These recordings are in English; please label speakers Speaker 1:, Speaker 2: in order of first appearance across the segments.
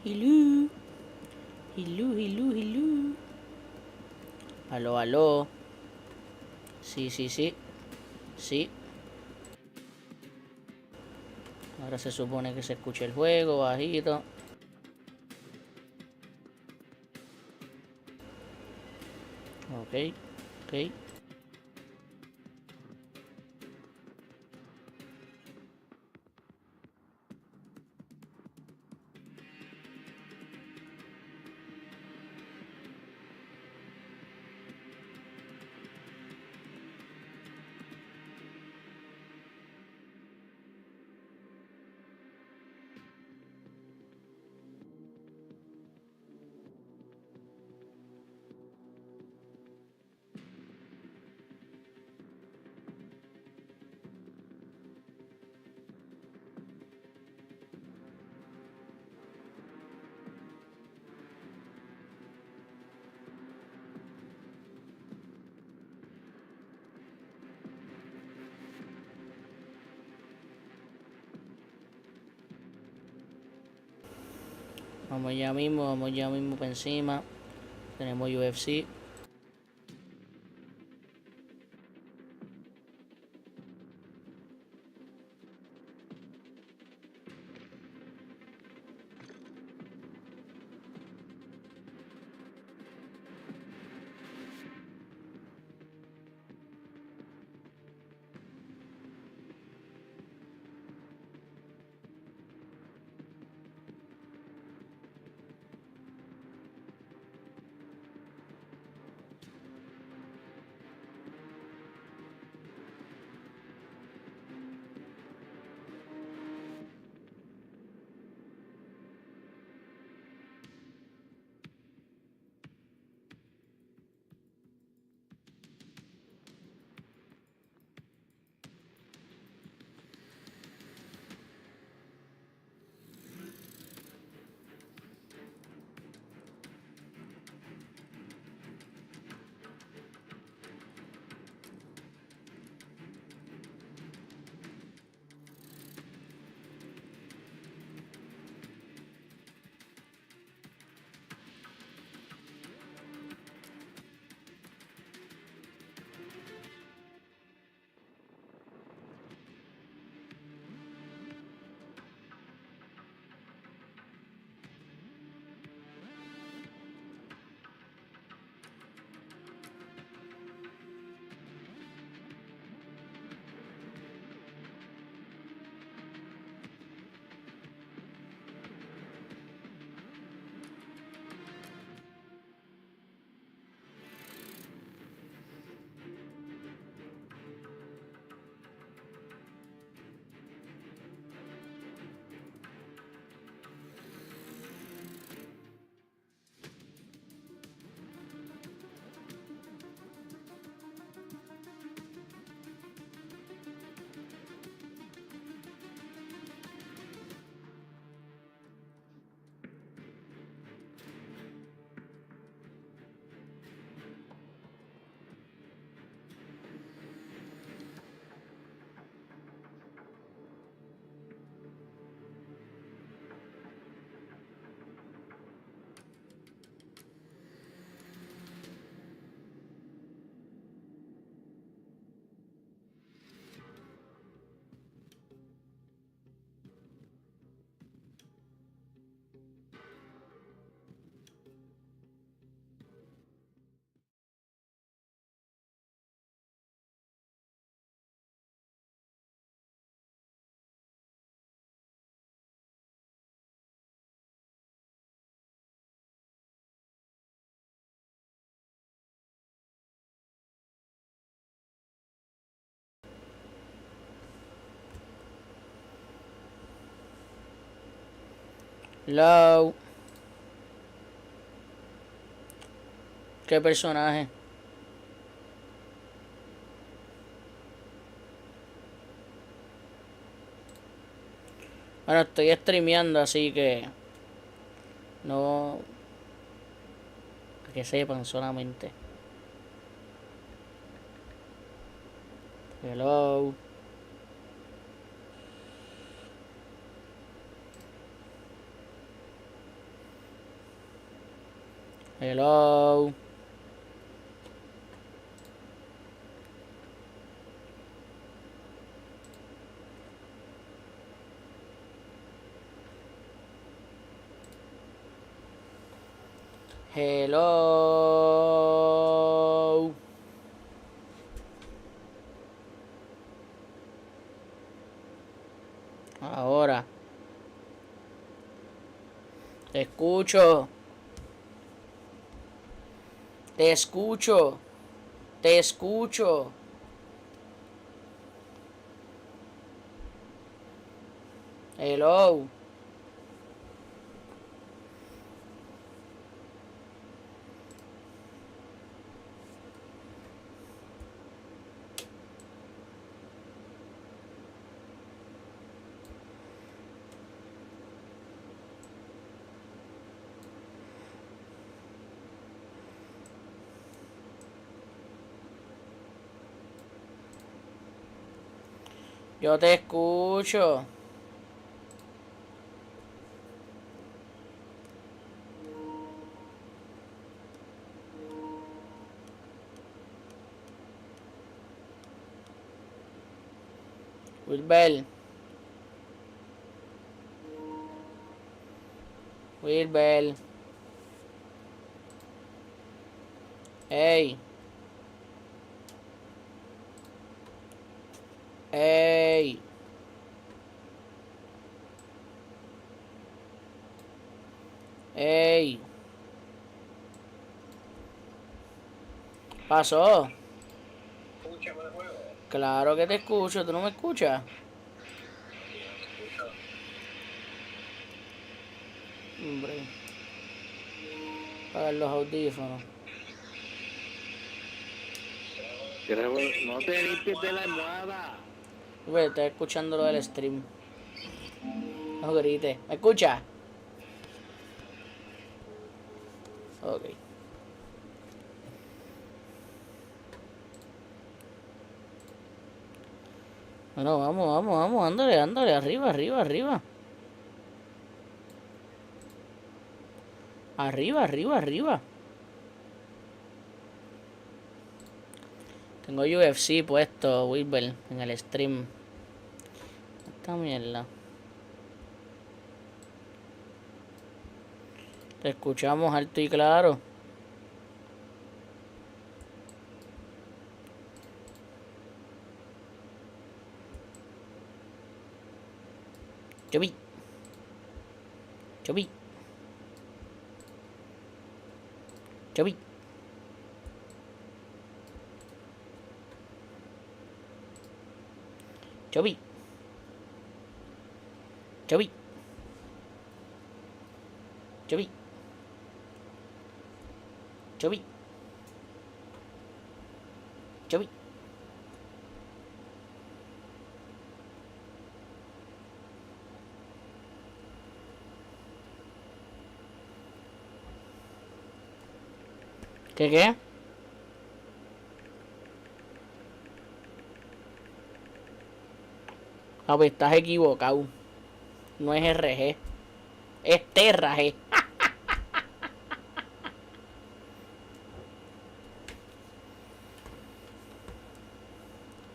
Speaker 1: Hello. Hello, hello, hello. Aló, aló. Sí, sí, sí. Sí. Ahora se supone que se escucha el juego bajito. Ok, ok. Vamos ya mismo para encima. Tenemos UFC. Hello. ¿Qué personaje? Bueno, estoy streameando, así que no, que sepan solamente. Hello. Hello. Hello. Ahora. Te escucho. Te escucho. Te escucho. Hello. Yo te escucho. Wilber. Wilber. Ey. Ey. Ey. Pasó.
Speaker 2: Escúchame el juego.
Speaker 1: Claro que te escucho. ¿Tú no me escuchas? Hombre. Apagar los audífonos.
Speaker 2: No te limpies de la almohada.
Speaker 1: Güey, estoy escuchando lo del stream. No grites. ¿Me escuchas? Ok. Bueno, vamos. Ándale. Arriba. Arriba. Tengo UFC puesto, Wilber, en el stream. Esta mierda. Te escuchamos alto y claro. Chobi. Chobi. Chobi. ¿Qué? Ah, pues estás equivocado. No es RG. Es TRG.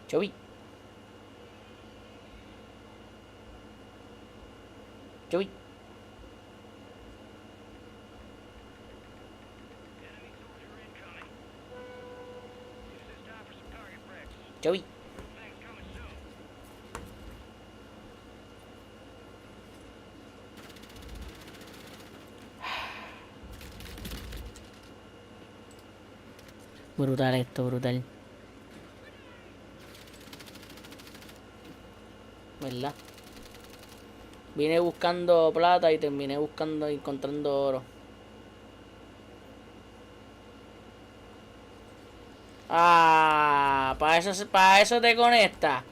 Speaker 1: Chobi. Chobi. Chobi. Brutal esto, brutal. ¿Verdad? Vine buscando plata y terminé encontrando oro. Ah, para eso te conecta.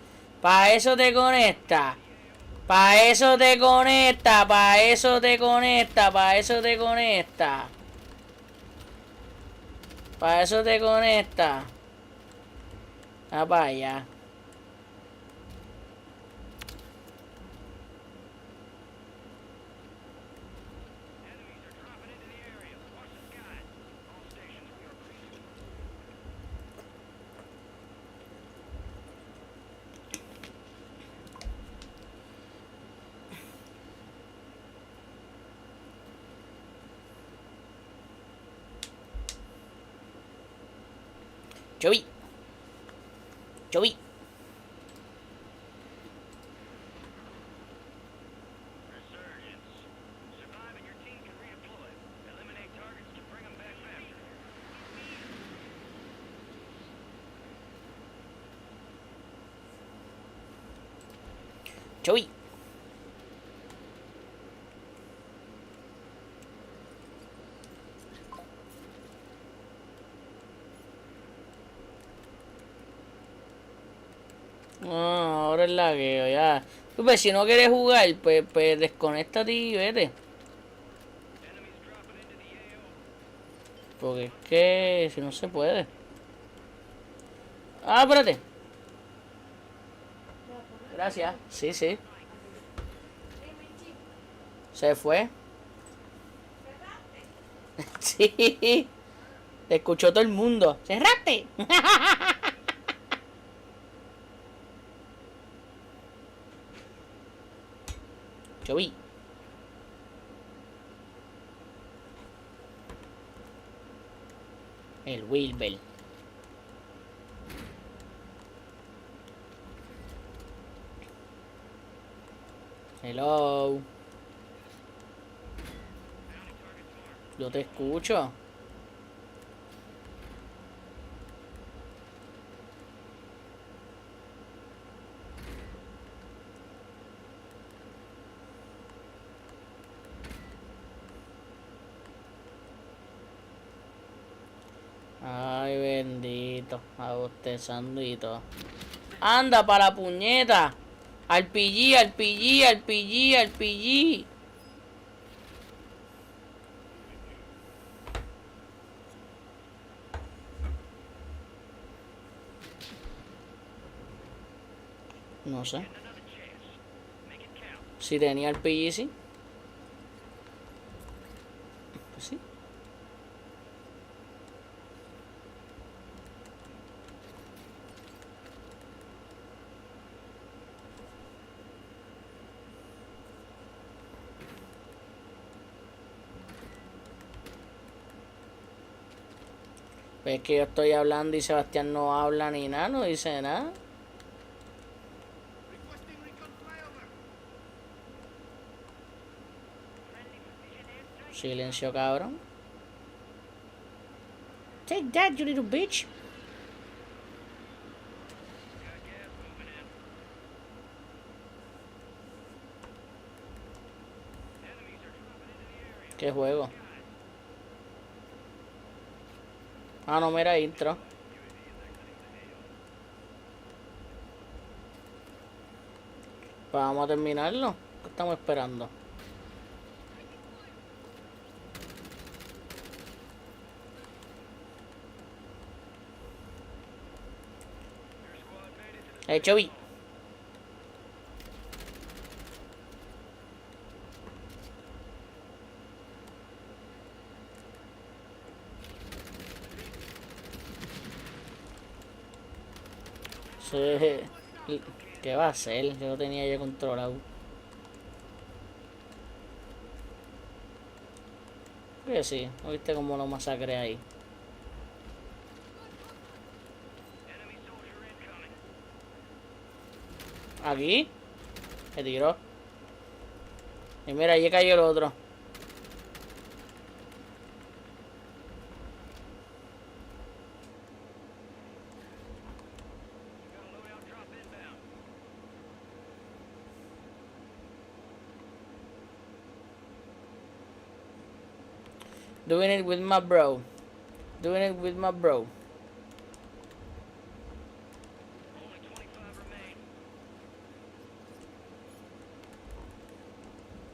Speaker 1: Para eso te conecta. Para eso te conecta. Para eso te conecta. Para eso te conecta. Para eso te conecta. Ah, para allá. Chobi. Chobi. Chobi. Ah, ahora es lagueo, ya. Pues si no quieres jugar, pues desconéctate y vete. Porque es que si no se puede. Ah, espérate. Gracias. Sí, sí. Se fue. Sí. Te escuchó todo el mundo. ¡Cerrate! Yo vi. El Wilbel. Hello. Yo te escucho. Ay, bendito. Abostezando y todo. Anda para la puñeta. Al pillí, al pillí, al pillí, al pillí. No sé. Si tenía el pillí, sí. Pues sí. Pues es que yo estoy hablando y Sebastián no habla ni nada, no dice nada. Silencio, cabrón. Take that, you little bitch. ¿Qué juego? Ah, no, mira, intro. Pues vamos a terminarlo. ¿Qué estamos esperando? Chobi. Sí. ¿Qué va a hacer? Yo lo tenía ya controlado. Que sí, ¿no viste cómo lo masacré ahí? Aquí. Se tiró. Y mira, ahí cayó el otro. Doing it with my bro. Doing it with my bro.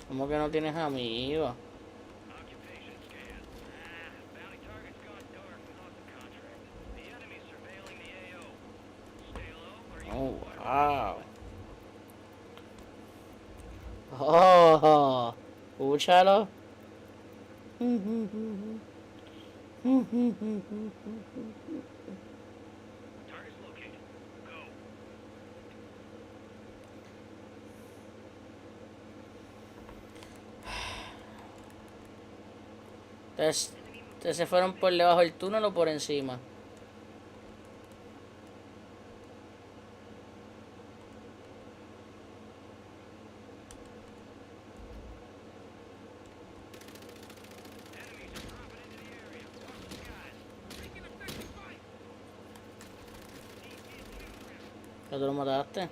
Speaker 1: ¿Cómo que no tienes amigos? Oh, wow. Oh, escúchalo. Entonces se fueron por debajo del túnel o por encima. ¿Ya tú lo mataste?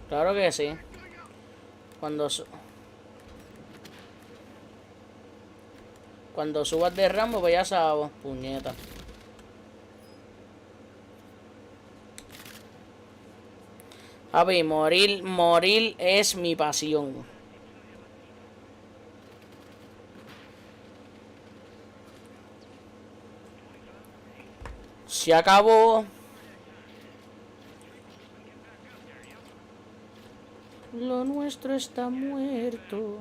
Speaker 1: Claro que sí. Cuando subas de rango, pues ya sabes, puñeta. Papi, morir es mi pasión. Se acabó. Lo nuestro está muerto.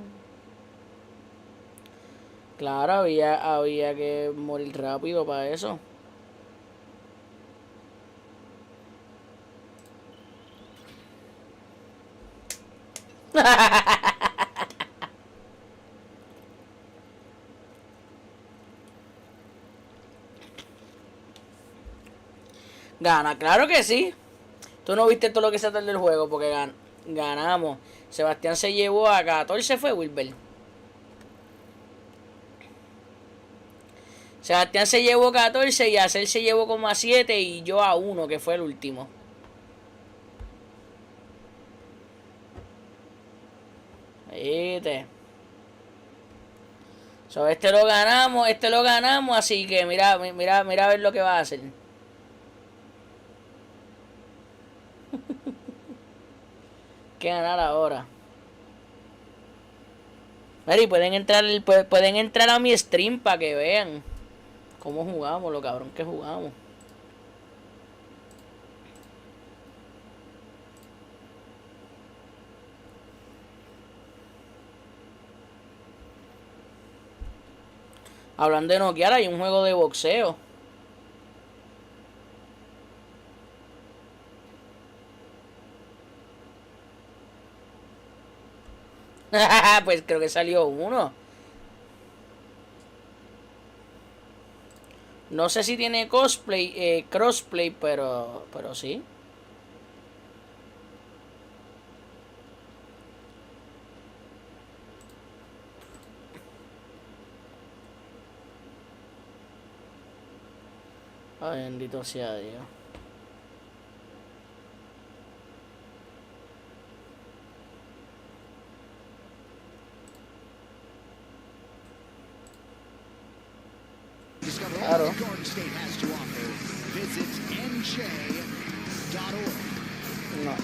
Speaker 1: Claro, había que morir rápido para eso. Gana, claro que sí. Tú no viste todo lo que se tardó el juego porque ganamos. Sebastián se llevó a 14, fue Wilber. Sebastián se llevó 14 y Acel se llevó como a 7 y yo a 1, que fue el último. ¿Viste? So, este lo ganamos, así que mira a ver lo que va a hacer. Que ganar ahora. Mary, pueden entrar a mi stream para que vean cómo jugamos, lo cabrón que jugamos. Hablando de noquear, hay un juego de boxeo. Pues creo que salió uno. No sé si tiene crossplay, pero sí. Ay, bendito sea Dios. Claro. No.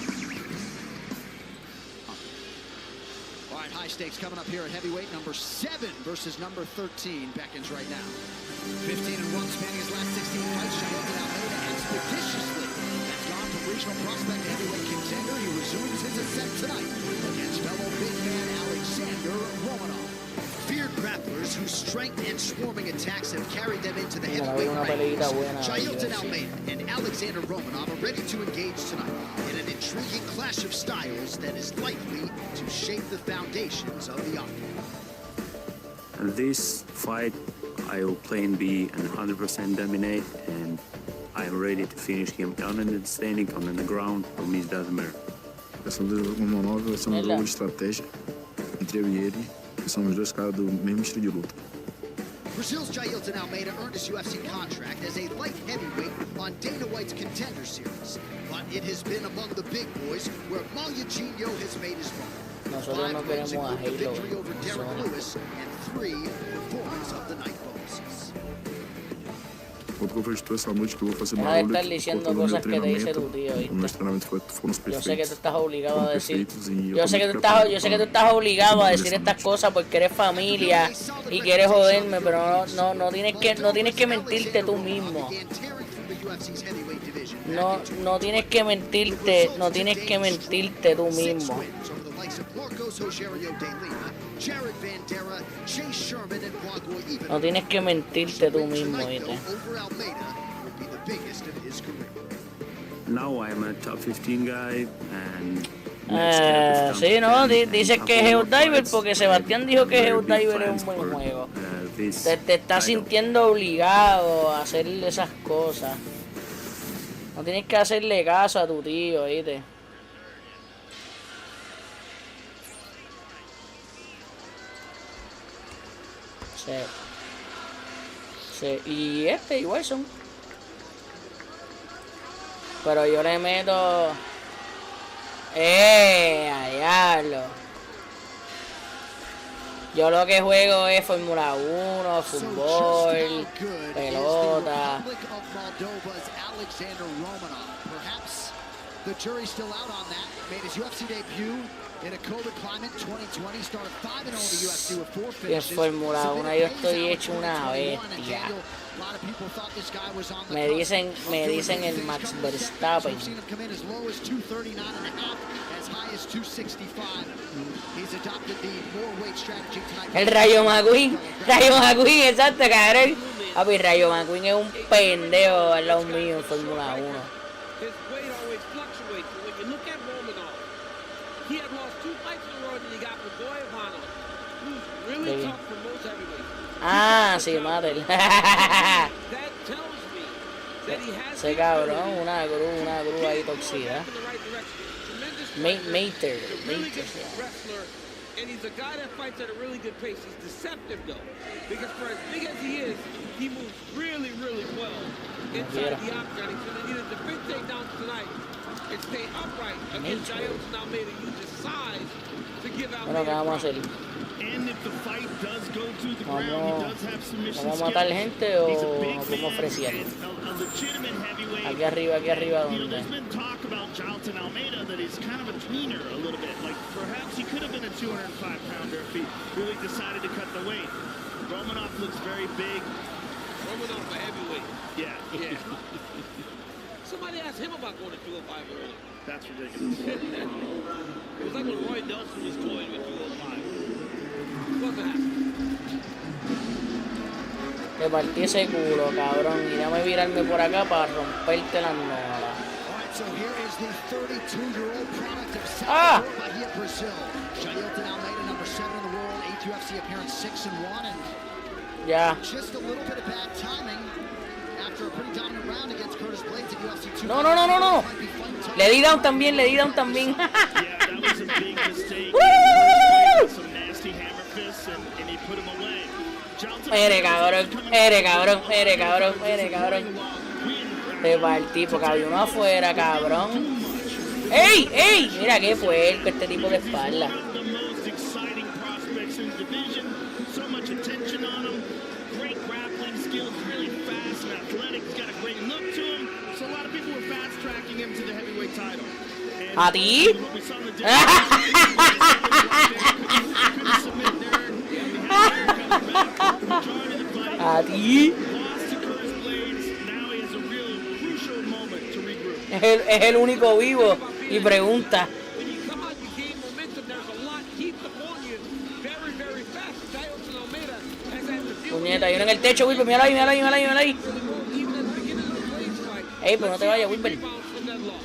Speaker 3: All right, high stakes coming up here at heavyweight. Number 7 versus number 13 beckons right now. 15-1 spanning his last 16 fights. Shahid Almeida expeditiously has gone from regional prospect heavyweight contender. He resumes his ascent tonight against fellow big man Alexander Romanov. Feared grapplers whose strength and swarming attacks have carried them into the heavyweight rankings. Shahid Almeida and Alexander Romanov are ready to engage tonight in an intriguing clash of styles that is likely to shape the foundations of the octagon.
Speaker 4: In this fight, I will play and be and 100% dominate, and I am ready to finish him on the standing, on the ground. For me, it doesn't matter.
Speaker 5: Essa uma nova vai ser um jogo de estratégia entre eu e ele. Somos dois caras do mesmo estilo de luta.
Speaker 3: Brazil's Jailton Almeida earned his UFC contract as a light heavyweight on Dana White's Contender Series, but it has been among the big boys where Magliacino has made his mark.
Speaker 1: Nosotros no queremos a Halo.
Speaker 3: Over Derek Lewis and 3 performance of the night bonuses.
Speaker 5: Quando eu vejo toda essa noite que eu vou fazer
Speaker 1: Deja de
Speaker 5: barulho,
Speaker 1: estar diciendo cosas que te dice tu tío,
Speaker 5: o meu
Speaker 1: ¿viste?
Speaker 5: treinamento foram os
Speaker 1: Yo sé que
Speaker 5: perfeitos.
Speaker 1: tú estás obligado a decir.
Speaker 5: Perfeitos e
Speaker 1: Yo sé que tú estás obligado a decir estas cosas porque eres familia y quieres joderme, pero no tienes que mentirte tú mismo. No tienes que mentirte tú mismo. No tienes que mentirte tú mismo, ¿viste?
Speaker 4: Now I am a top 15 guy, and
Speaker 1: Sí, no, dices que es Geodiver porque Sebastián dijo que Geodiver es un buen juego. Te estás sintiendo obligado a hacer esas cosas. No tienes que hacerle caso a tu tío, ¿viste? Sí. Sí. Y y Warzone. Pero yo le meto... ¡A diablo! Yo lo que juego es Fórmula 1, fútbol, pelota.
Speaker 3: The jury's still out on that. Made his UFC debut in a COVID climate 2020. Started 5-0 in the UFC with 4
Speaker 1: Y en
Speaker 3: finishes.
Speaker 1: Fórmula 1 yo estoy hecho una bestia.
Speaker 3: A lot of people thought this guy was on the
Speaker 1: Me dicen el Max Verstappen.
Speaker 3: We've seen him come in as low as 239.5, as high as 265. He's adopted the more weight strategy tonight.
Speaker 1: El Rayo McQueen, exacto, cabrón. Papi, Rayo McQueen es un pendejo al lado mío en Fórmula 1.
Speaker 6: His weight always fluctuates, but when you look at Romanov, he had lost 2 fights in a row, and he got Goyevano, who's really tough for most heavyweights.
Speaker 1: Ah, sí, Matel.
Speaker 6: That tells me that he has
Speaker 1: Ese cabrón, una grúa ahí toxida. Mater.
Speaker 6: Really good wrestler, and he's a guy that fights at a really good pace. He's deceptive though, because for as big as he is, he moves really, really well inside the octagon. He's going to need a defend takedown tonight and stay upright against Jailton Almeida. Use his size to give out.
Speaker 1: Bueno, ¿qué vamos a hacer?
Speaker 7: And if the fight does go to the ground, he does have submission
Speaker 1: ¿Vamos a matar
Speaker 7: skills.
Speaker 1: gente o
Speaker 7: He's a big
Speaker 1: nos vamos a
Speaker 7: man
Speaker 1: ofrecer?
Speaker 7: and a legitimate heavyweight.
Speaker 1: Aquí arriba,
Speaker 7: You know,
Speaker 1: ¿dónde?
Speaker 7: there's been talk about Jailton Almeida that he's kind of a tweener a little bit. Like perhaps he could have been a 205-pounder if he really decided to cut the weight. Romanov looks very big.
Speaker 6: Romanov a heavyweight.
Speaker 7: Yeah,
Speaker 6: Yeah. Somebody asked him about going to 205 earlier.
Speaker 7: that's ridiculous.
Speaker 6: It was like when Roy Nelson was toying with 205. What's that?
Speaker 1: Te partí ese culo, cabrón. Y déjame virarme por acá para romperte las nolas.
Speaker 3: All right, so here is the 32-year-old product of South
Speaker 1: Ah!
Speaker 3: Bahia, Brazil. Jailton Almeida, number 7 in the world, 8th UFC appearance, 6-1, and
Speaker 1: Ya.
Speaker 3: just a little bit of bad timing after a pretty dominant round against Curtis Blades at UFC 2.
Speaker 1: No. Le di down también.
Speaker 7: Yeah, that was a big mistake.
Speaker 1: Woo!
Speaker 7: Some nasty hammer fists, and he put him away. Jailton
Speaker 1: Eres cabrón. Te partí porque había uno afuera, cabrón. ¡Ey! Mira qué puerco este tipo de espalda.
Speaker 7: One of the most exciting prospects in the division. So much attention on him. Great grappling skills, really fast and athletic. He's got a great look to him. So a lot of people were fast tracking him to the heavyweight title. And
Speaker 1: ¿A ti?
Speaker 7: what we saw in the couldn't submit there. And we had Aaron coming back. Majority of the fight.
Speaker 1: A ti.
Speaker 7: Lost to Curtis Blades. Now he has a real crucial moment to regroup.
Speaker 1: Es el único vivo. Y pregunta.
Speaker 6: When you come out, you gain momentum. There's a lot heaped upon you very, very fast. Jailton Almeida has had to deal with
Speaker 1: Puñeta, hay uno en el techo, Wilber. Míralo ahí.
Speaker 6: even at the beginning of the Blades fight.
Speaker 1: Ey, pero no te vayas, Wilber.
Speaker 6: Rebounds from that loss.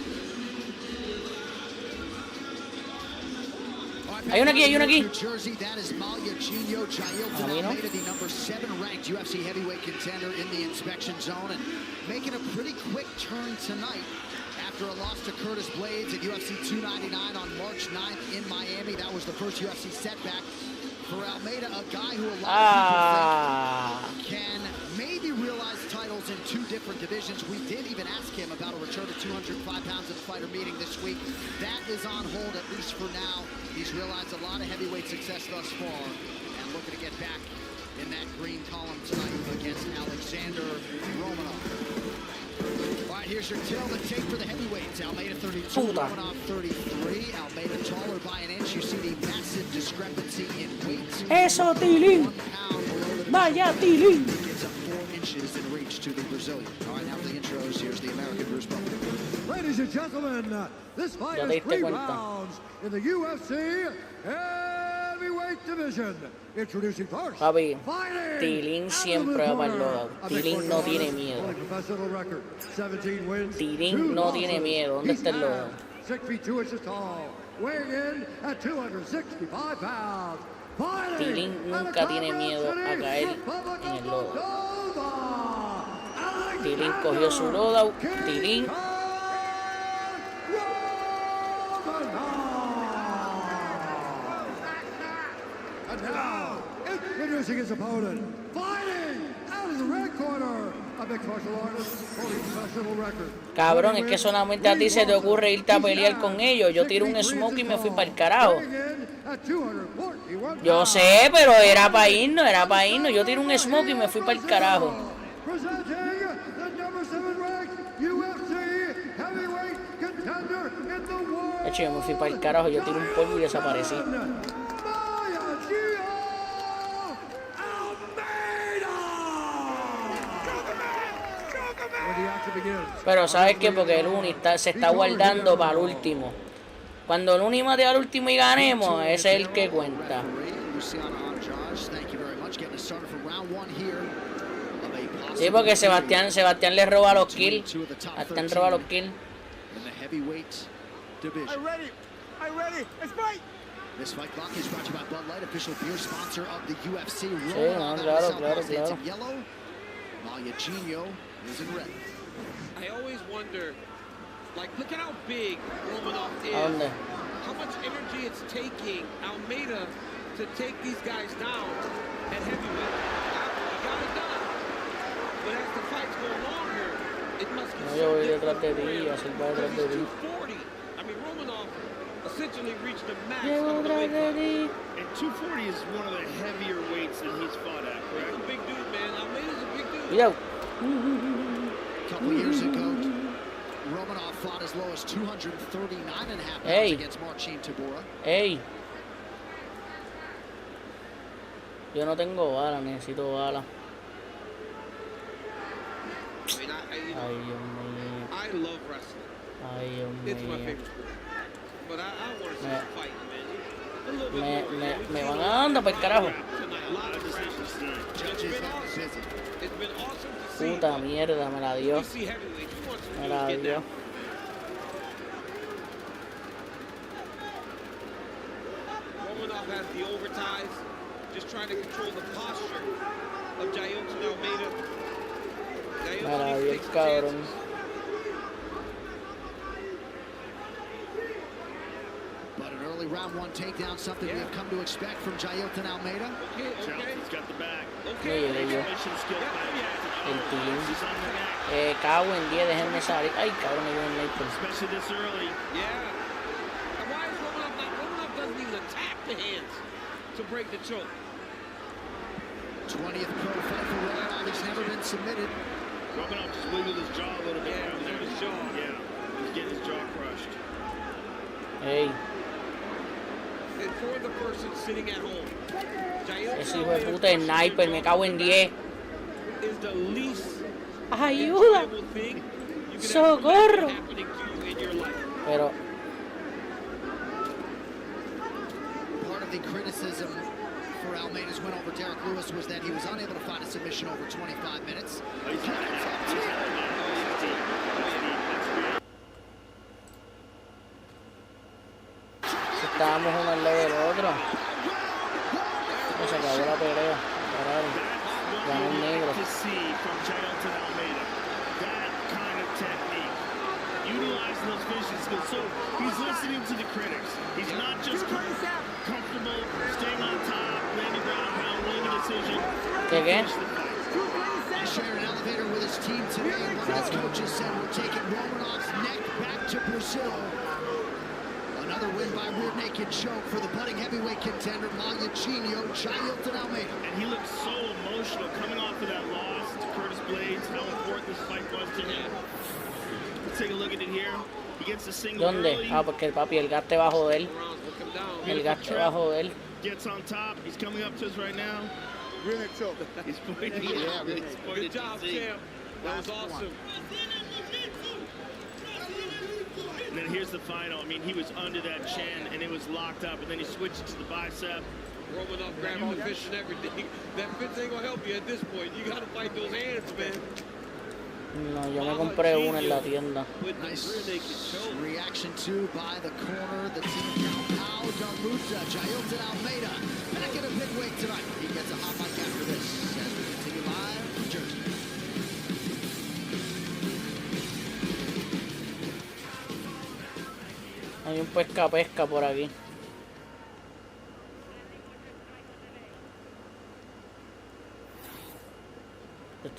Speaker 1: Hay uno aquí.
Speaker 3: New Jersey, that is Malia Gino Jailton
Speaker 1: A mí no.
Speaker 3: Almeida, the number 7 ranked UFC heavyweight contender in the inspection zone, and making a pretty quick turn tonight after a loss to Curtis Blades at UFC 299 on March 9th in Miami. That was the first UFC setback for Almeida, a guy who a lot of
Speaker 1: Ah.
Speaker 3: people think can maybe realize titles in 2 different divisions. We did even ask him about a return to 205 pounds at the fighter meeting this week. That is on hold, at least for now. He's realized a lot of heavyweight success thus far and looking to get back in that green column tonight against Alexander Romanov. All right, here's your tail, the tape for the heavyweights. Almeida 32,
Speaker 1: Puta.
Speaker 3: Romanov 33. Almeida taller by an inch. You see the massive discrepancy in weight.
Speaker 1: Eso, Tilin.
Speaker 3: 1 pound below the
Speaker 1: Vaya, Tilin.
Speaker 3: Gets up 4 inches in reach to the Brazilian. All right, now for the intros, here's the American Bruce Buffer.
Speaker 8: Ladies and gentlemen, this fight
Speaker 1: Ya te
Speaker 8: is
Speaker 1: diste
Speaker 8: 3
Speaker 1: cuenta.
Speaker 8: rounds in the UFC heavyweight division. Introducing first,
Speaker 1: Papi,
Speaker 8: fighting
Speaker 1: Tilin
Speaker 8: out of the
Speaker 1: siempre
Speaker 8: blue
Speaker 1: va para el
Speaker 8: corner,
Speaker 1: lado.
Speaker 8: a
Speaker 1: Tilin
Speaker 8: big
Speaker 1: no
Speaker 8: corner,
Speaker 1: tiene miedo.
Speaker 8: holding professional record, 17 wins,
Speaker 1: Tilin
Speaker 8: 2
Speaker 1: no
Speaker 8: losses.
Speaker 1: tiene miedo. ¿Dónde
Speaker 8: He's
Speaker 1: está el lodo?
Speaker 8: 6 feet 2 inches tall, weighing in at 265 pounds. Fighting
Speaker 1: Tilin
Speaker 8: out of
Speaker 1: nunca tiene miedo a
Speaker 8: City,
Speaker 1: caer
Speaker 8: Republic
Speaker 1: en
Speaker 8: of
Speaker 1: el lodo.
Speaker 8: Moldova,
Speaker 1: Tilin cogió su loadout. Tilin
Speaker 8: Introducing his opponent, fighting out of the red corner, a mixed martial artist holding professional record.
Speaker 1: Cabrón, es que solamente a ti se te ocurre irte a pelear con ellos. Yo tiré un smoke y me fui para el carajo. Yo sé, pero era para irnos, era para irnos. Yo tiré un smoke y me fui para el carajo. De hecho, yo me fui para el carajo, yo tiré un polvo y desaparecí. Pero ¿sabes qué? Porque el Uni se está guardando para el último. Cuando el Uni mate al último y ganemos, ese es el que cuenta. Sí, porque Sebastián le roba los kills. Sebastián roba los kills.
Speaker 3: This fight block is brought to you by Bud Light, official beer sponsor of the UFC.
Speaker 1: Sí, no, claro.
Speaker 3: In yellow, Magliacino is in red.
Speaker 6: I always wonder, like, look at how big Romanov is. How much energy it's taking Almeida to take these guys down at heavyweight. He got it done. But as the fights go longer, it must be so different. 240. I mean, Romanov essentially reached the max of the weight class.
Speaker 7: And 240 is one of the heavier weights that he's fought at, correct?
Speaker 6: He's a big dude, man. Almeida's a big dude.
Speaker 1: Yo.
Speaker 3: A couple years ago, Romanov fought as low as 239.5 pounds against Marcin Tybura.
Speaker 1: Ey. Yo no tengo bala, necesito bala. Ay, Dios mío.
Speaker 6: I love wrestling.
Speaker 1: Ay, Dios mío.
Speaker 6: It's my favorite sport. But I want to see him fight, man.
Speaker 1: Me van a andar para el carajo.
Speaker 6: It's been awesome to see.
Speaker 1: Puta mierda, me la dio. Me la dio.
Speaker 6: Romanov has the overties, just trying to control the posture of Jailton Almeida.
Speaker 1: Me la dio el cabrón.
Speaker 3: But an early round one takedown, something we have come to expect from Jailton Almeida.
Speaker 6: Okay.
Speaker 7: He's got the back.
Speaker 1: El Tilin. Cago en 10, déjenme salir. Ay, cabrón, me dio un like.
Speaker 7: Especially this early.
Speaker 6: Yeah. And why is Romanov not? Romanov doesn't even attack the hands to break the choke.
Speaker 3: 20th pro fight for Romanov. He's never been submitted.
Speaker 7: Romanov just wiggled his jaw a little bit.
Speaker 6: Yeah, his jaw.
Speaker 7: Yeah, he's getting his jaw crushed.
Speaker 1: Ey.
Speaker 6: And for the person sitting at home,
Speaker 1: Ese hijo de puta es sniper, me cago en 10.
Speaker 6: is the least
Speaker 1: Ayuda.
Speaker 6: enjoyable thing you can
Speaker 1: Socorro.
Speaker 6: ever happening to you in your life.
Speaker 1: Pero
Speaker 3: Part of the criticism for Almeida's win over Derek Lewis was that he was unable to find a submission over 25 minutes.
Speaker 1: estábamos uno al lado del otro. Se acabó la pelea. Pararon. Ganó el negro.
Speaker 7: To see from Jailton Almeida, that kind of technique, utilizing those finishing skills. So he's listening to the critics. He's not just comfortable staying on top, landing ground and pound, winning a decision.
Speaker 1: ¿Qué?
Speaker 3: He shared an elevator with his team today, and one of his coaches said we're taking Romanov's neck back to Brazil. Another win by rear naked choke for the budding heavyweight contender, Magliacino, Jailton Almeida.
Speaker 7: And he looked so emotional coming off of that loss to Curtis Blades, how important this fight was to him. Let's take a look at it here. He gets a single
Speaker 1: ¿Dónde?
Speaker 7: early.
Speaker 1: Ah, porque papi, el gas te va a joder. El gas te va a joder.
Speaker 7: Gets on top. He's coming up to us right now.
Speaker 6: Rear neck choke.
Speaker 7: He's pointing it out. He's pointing
Speaker 6: Good job, champ. That was awesome.
Speaker 7: And then here's the final. I mean, he was under that chin, and it was locked up, and then he switched to the bicep.
Speaker 6: Rolling up, grabbing the fish and everything. That fish ain't gonna help you at this point. You gotta fight those hands, man.
Speaker 1: No, yo me compré una en la tienda.
Speaker 3: Nice reaction too by the corner. The team now Damuta, Jailton Almeida back in a big weight tonight. He gets a hot mic after this as we continue live from Jersey.
Speaker 1: Hay un pesca por aquí.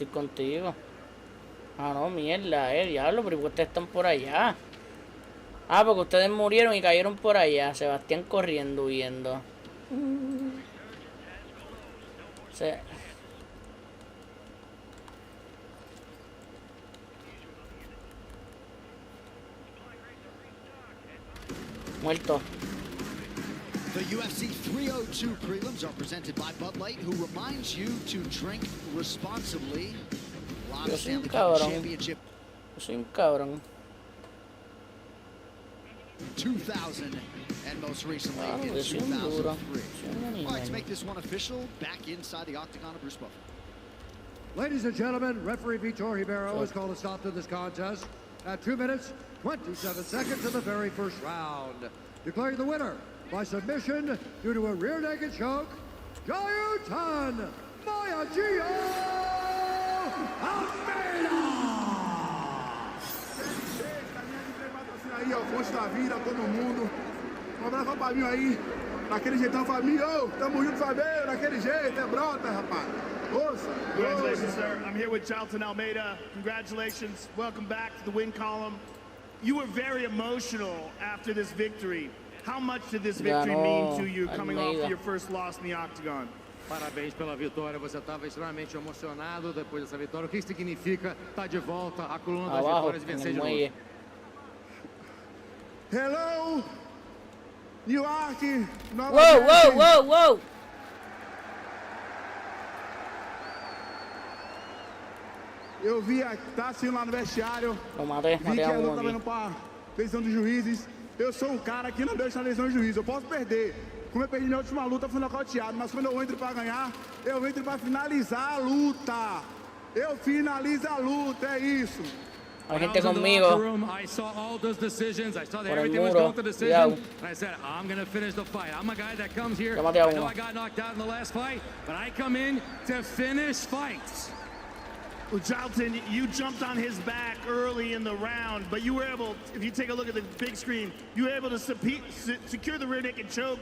Speaker 1: estoy contigo. Ah, no, mierda, diablo, pero ustedes están por allá. Ah, porque ustedes murieron y cayeron por allá. Sebastián corriendo, huyendo. Muerto.
Speaker 3: The UFC 302 prelims are presented by Bud Light, who reminds you to drink responsibly.
Speaker 1: Yo soy un cabrón. Yo soy un cabrón.
Speaker 3: 2000 and most recently in
Speaker 1: Yo soy un duro.
Speaker 3: 2003. All right, to make this one official, back inside the octagon of Bruce Buffer.
Speaker 8: Ladies and gentlemen, referee Vitor Ribeiro has called a stop to this contest at 2 minutes, 27 seconds of the very first round. Declaring the winner by submission due to a rear naked choke, Jayutan Mayagio Almeida!
Speaker 9: Aí, ó, Fonte da Vida, todo mundo. Abraço pra Fabinho aí, daquele jeitão, Fabinho. Ô, tamo junto, Fabinho, daquele jeito, é brota, rapaz. Ouça.
Speaker 7: Congratulations, sir. I'm here with Jayutan Almeida. Congratulations. Welcome back to the win column. You were very emotional after this victory. How much did this victory mean to you coming off your first loss in the octagon?
Speaker 10: Parabéns pela vitória, você estava extremamente emocionado depois dessa vitória. O que significa estar de volta à coluna das vitórias e vencer de novo?
Speaker 9: Hello, New York, Nova
Speaker 1: Whoa,
Speaker 9: Jersey.
Speaker 1: whoa, whoa, whoa!
Speaker 9: Eu vi, tá assim lá no vestiário. Vi que a luta tava indo pra decisão de juízes. Eu sou um cara que não deixa a decisão de juízes. Eu posso perder. Como eu perdi na última luta, fui nocauteado. Mas quando eu entro pra ganhar, eu entro pra finalizar a luta. Eu finalizo a luta, é isso.
Speaker 1: Hay gente conmigo.
Speaker 10: I saw all those decisions. I saw that
Speaker 1: Por el
Speaker 10: everything was
Speaker 1: muro.
Speaker 10: going to decision. And I said, I'm going to finish the fight. I'm a guy that comes here. I know I got knocked out in the last fight, but I come in to finish fights.
Speaker 7: Well, Jayutan, you jumped on his back early in the round, but you were able, if you take a look at the big screen, you were able to secure the rear naked choke.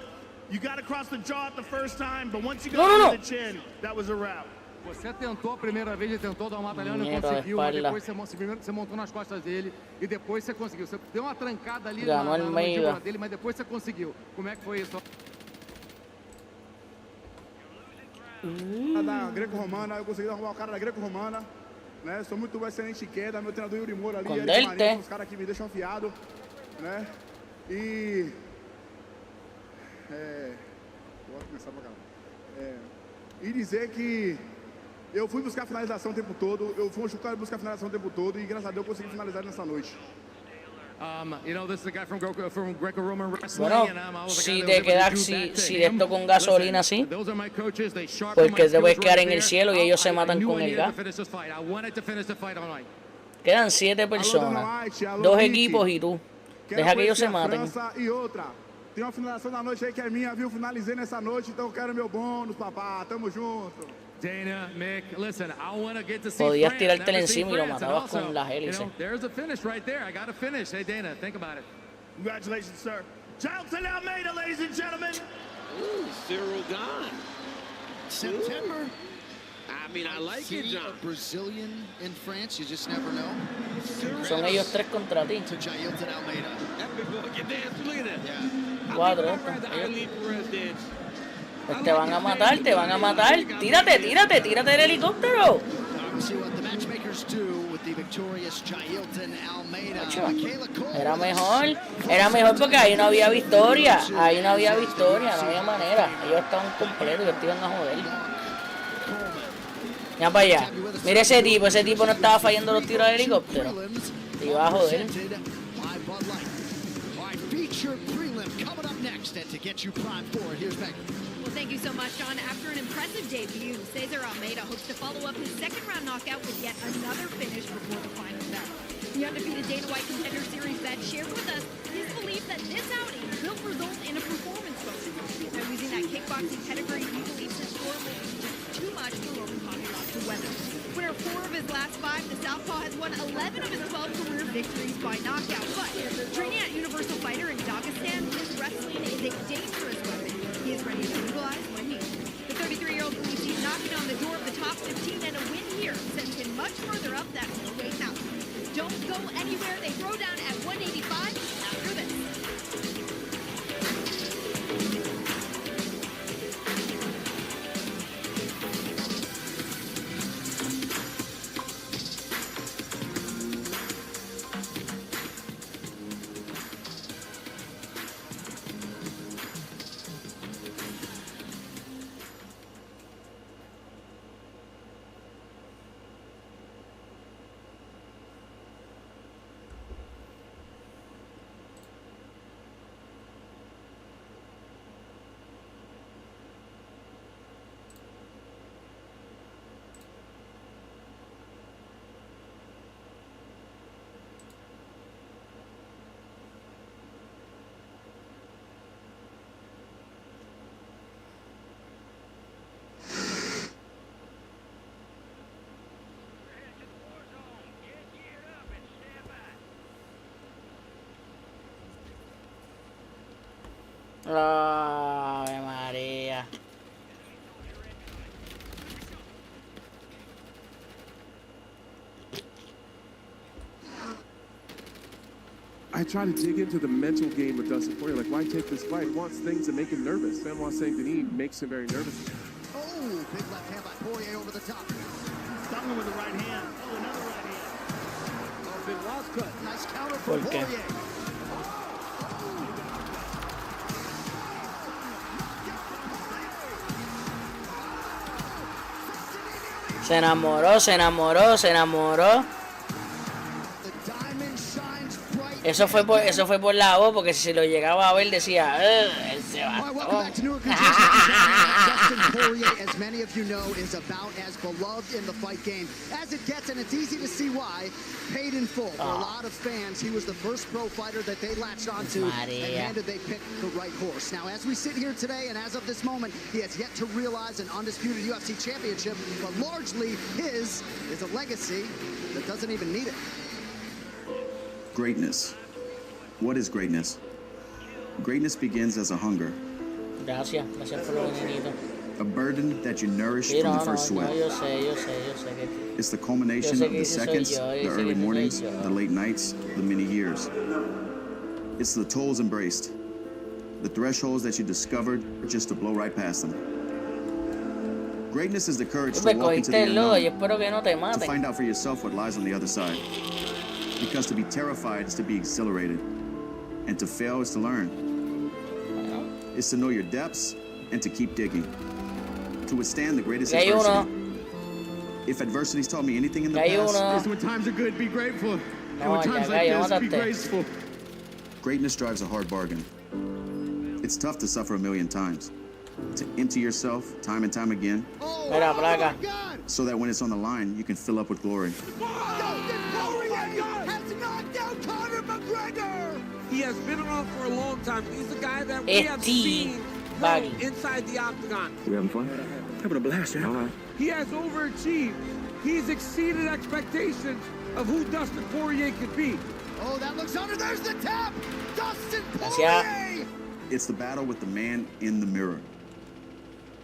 Speaker 7: You got across the jaw at the first time, but once you got under the chin, that was a wrap.
Speaker 10: Você tentou a primeira vez e tentou dar uma batalhão e não conseguiu, mas depois você montou nas costas dele e depois você conseguiu. Você deu uma trancada ali na mandíbula dele, mas depois você conseguiu. Como é que foi isso?
Speaker 9: Da greco-romana, eu consegui derrubar o cara da greco-romana. Né? Sou muito excelente em queda, meu treinador Yuri Moura ali, Eric Marinho, os caras que me deixam afiado. Né? E... vou começar pra cá. E dizer que eu fui buscar finalização o tempo todo, eu fui chutar e buscar finalização o tempo todo, e graças a Deus eu consegui finalizar nessa noite.
Speaker 10: You know, this is a guy from Greco-Roman wrestling.
Speaker 1: Bueno, si te quedas, si de esto con gasolina así, porque te puedes quedar en el cielo y ellos se matan con el gas. Quedan 7 personas, 2 equipos y tú. Deja que ellos se maten.
Speaker 9: E outra, tem uma finalização da noite aí que é minha, viu? Finalizei nessa noite, então eu quero meu bônus, papá. Tamo junto.
Speaker 10: Dana, Mick, listen, I want to get to see
Speaker 1: Podías
Speaker 10: France,
Speaker 1: tirártele
Speaker 10: never seen
Speaker 1: encima y lo
Speaker 10: France,
Speaker 1: matabas
Speaker 10: and
Speaker 1: con las
Speaker 10: you
Speaker 1: hélices.
Speaker 10: know, there's a finish right there. I got a finish. Hey, Dana, think about it.
Speaker 7: Congratulations, sir. Jayutan Almeida, ladies and gentlemen.
Speaker 2: Ooh, Cyril gone.
Speaker 3: September.
Speaker 2: I mean, I like it, John.
Speaker 3: Brazilian in France, you just never know.
Speaker 1: Son ellos 3 contra ti.
Speaker 3: To Jayutan Almeida.
Speaker 2: That big boy can dance. Look at that.
Speaker 3: Yeah.
Speaker 1: 4.
Speaker 2: Ali Perez dance.
Speaker 1: Pues te van a matar, te van a matar. Tírate, tírate, tírate del helicóptero.
Speaker 3: See what the matchmakers do with the victorious Jayutan Almeida.
Speaker 1: Era mejor porque ahí no había victoria. Ahí no había victoria, no había manera. Ellos estaban completos y ellos te iban a joder. Mira para allá. Mira ese tipo no estaba fallando los tiros del helicóptero. Te iba a joder.
Speaker 11: Well, thank you so much, Sean. After an impressive debut, Cesar Almeida hopes to follow up his second-round knockout with yet another finish before the final bout. The undefeated Dana White Contender Series vet shared with us his belief that this outing will result in a performance bonus. Now, using that kickboxing pedigree, he believes his score will be just too much for Roman Pontiac to weather. Winner of 4 of his last 5, the Southpaw has won 11 of his 12 career victories by knockout. But training at Universal Fighter in Dagestan, his wrestling is a dangerous weapon. He is ready to utilize when needed. The 33-year-old believes he's knocking on the door of the top 15, and a win here sends him much further up that middleweight mountain. Don't go anywhere. They throw down at 185 after this.
Speaker 1: Ave María.
Speaker 12: I try to dig into the mental game of Dustin Poirier. Like, why take this fight? He wants things that make him nervous. Benoit Saint-Denis makes him very nervous.
Speaker 3: Oh, big left hand by Poirier over the top.
Speaker 7: Stung him with the right hand. Oh, another right hand.
Speaker 3: Oh, Benoit's good. Nice counter for Poirier.
Speaker 1: Se enamoró, se enamoró, se enamoró. Eso fue por la voz, porque si lo llegaba a ver decía, él se va.
Speaker 3: Dustin Poirier, as many of you know, is about as beloved in the fight game as it gets, and it's easy to see why. Paid in full for a lot of fans. He was the first pro fighter that they latched onto, and they picked the right horse. Now, as we sit here today, and as of this moment, he has yet to realize an undisputed UFC championship, but largely his is a legacy that doesn't even need it.
Speaker 13: Greatness. What is greatness? Greatness begins as a hunger.
Speaker 1: Gracias por lo venidito.
Speaker 13: A burden that you nourish from the first sweat.
Speaker 1: Yo sé
Speaker 13: It's the culmination of the seconds, the early mornings, the late nights, the many years. It's the tolls embraced, the thresholds that you discovered just to blow right past them. Greatness is the courage to walk into the unknown, to find out for yourself what lies on the other side. Because to be terrified is to be exhilarated, and to fail is to learn. It's to know your depths and to keep digging. To withstand the greatest adversity. If adversity's taught me anything in the past,
Speaker 7: it's when times are good, be grateful. And when times like this, be graceful.
Speaker 13: Greatness drives a hard bargain. It's tough to suffer a million times. To empty yourself time and time again. So that when it's on the line, you can fill up with glory.
Speaker 6: He has been around for a long time. He's a guy that we have seen inside the octagon.
Speaker 2: We having fun? Having a blast, yeah. All right.
Speaker 6: He has overachieved. He's exceeded expectations of who Dustin Poirier could be.
Speaker 3: Oh, that looks under. There's the tap. Dustin Poirier.
Speaker 13: It's the battle with the man in the mirror.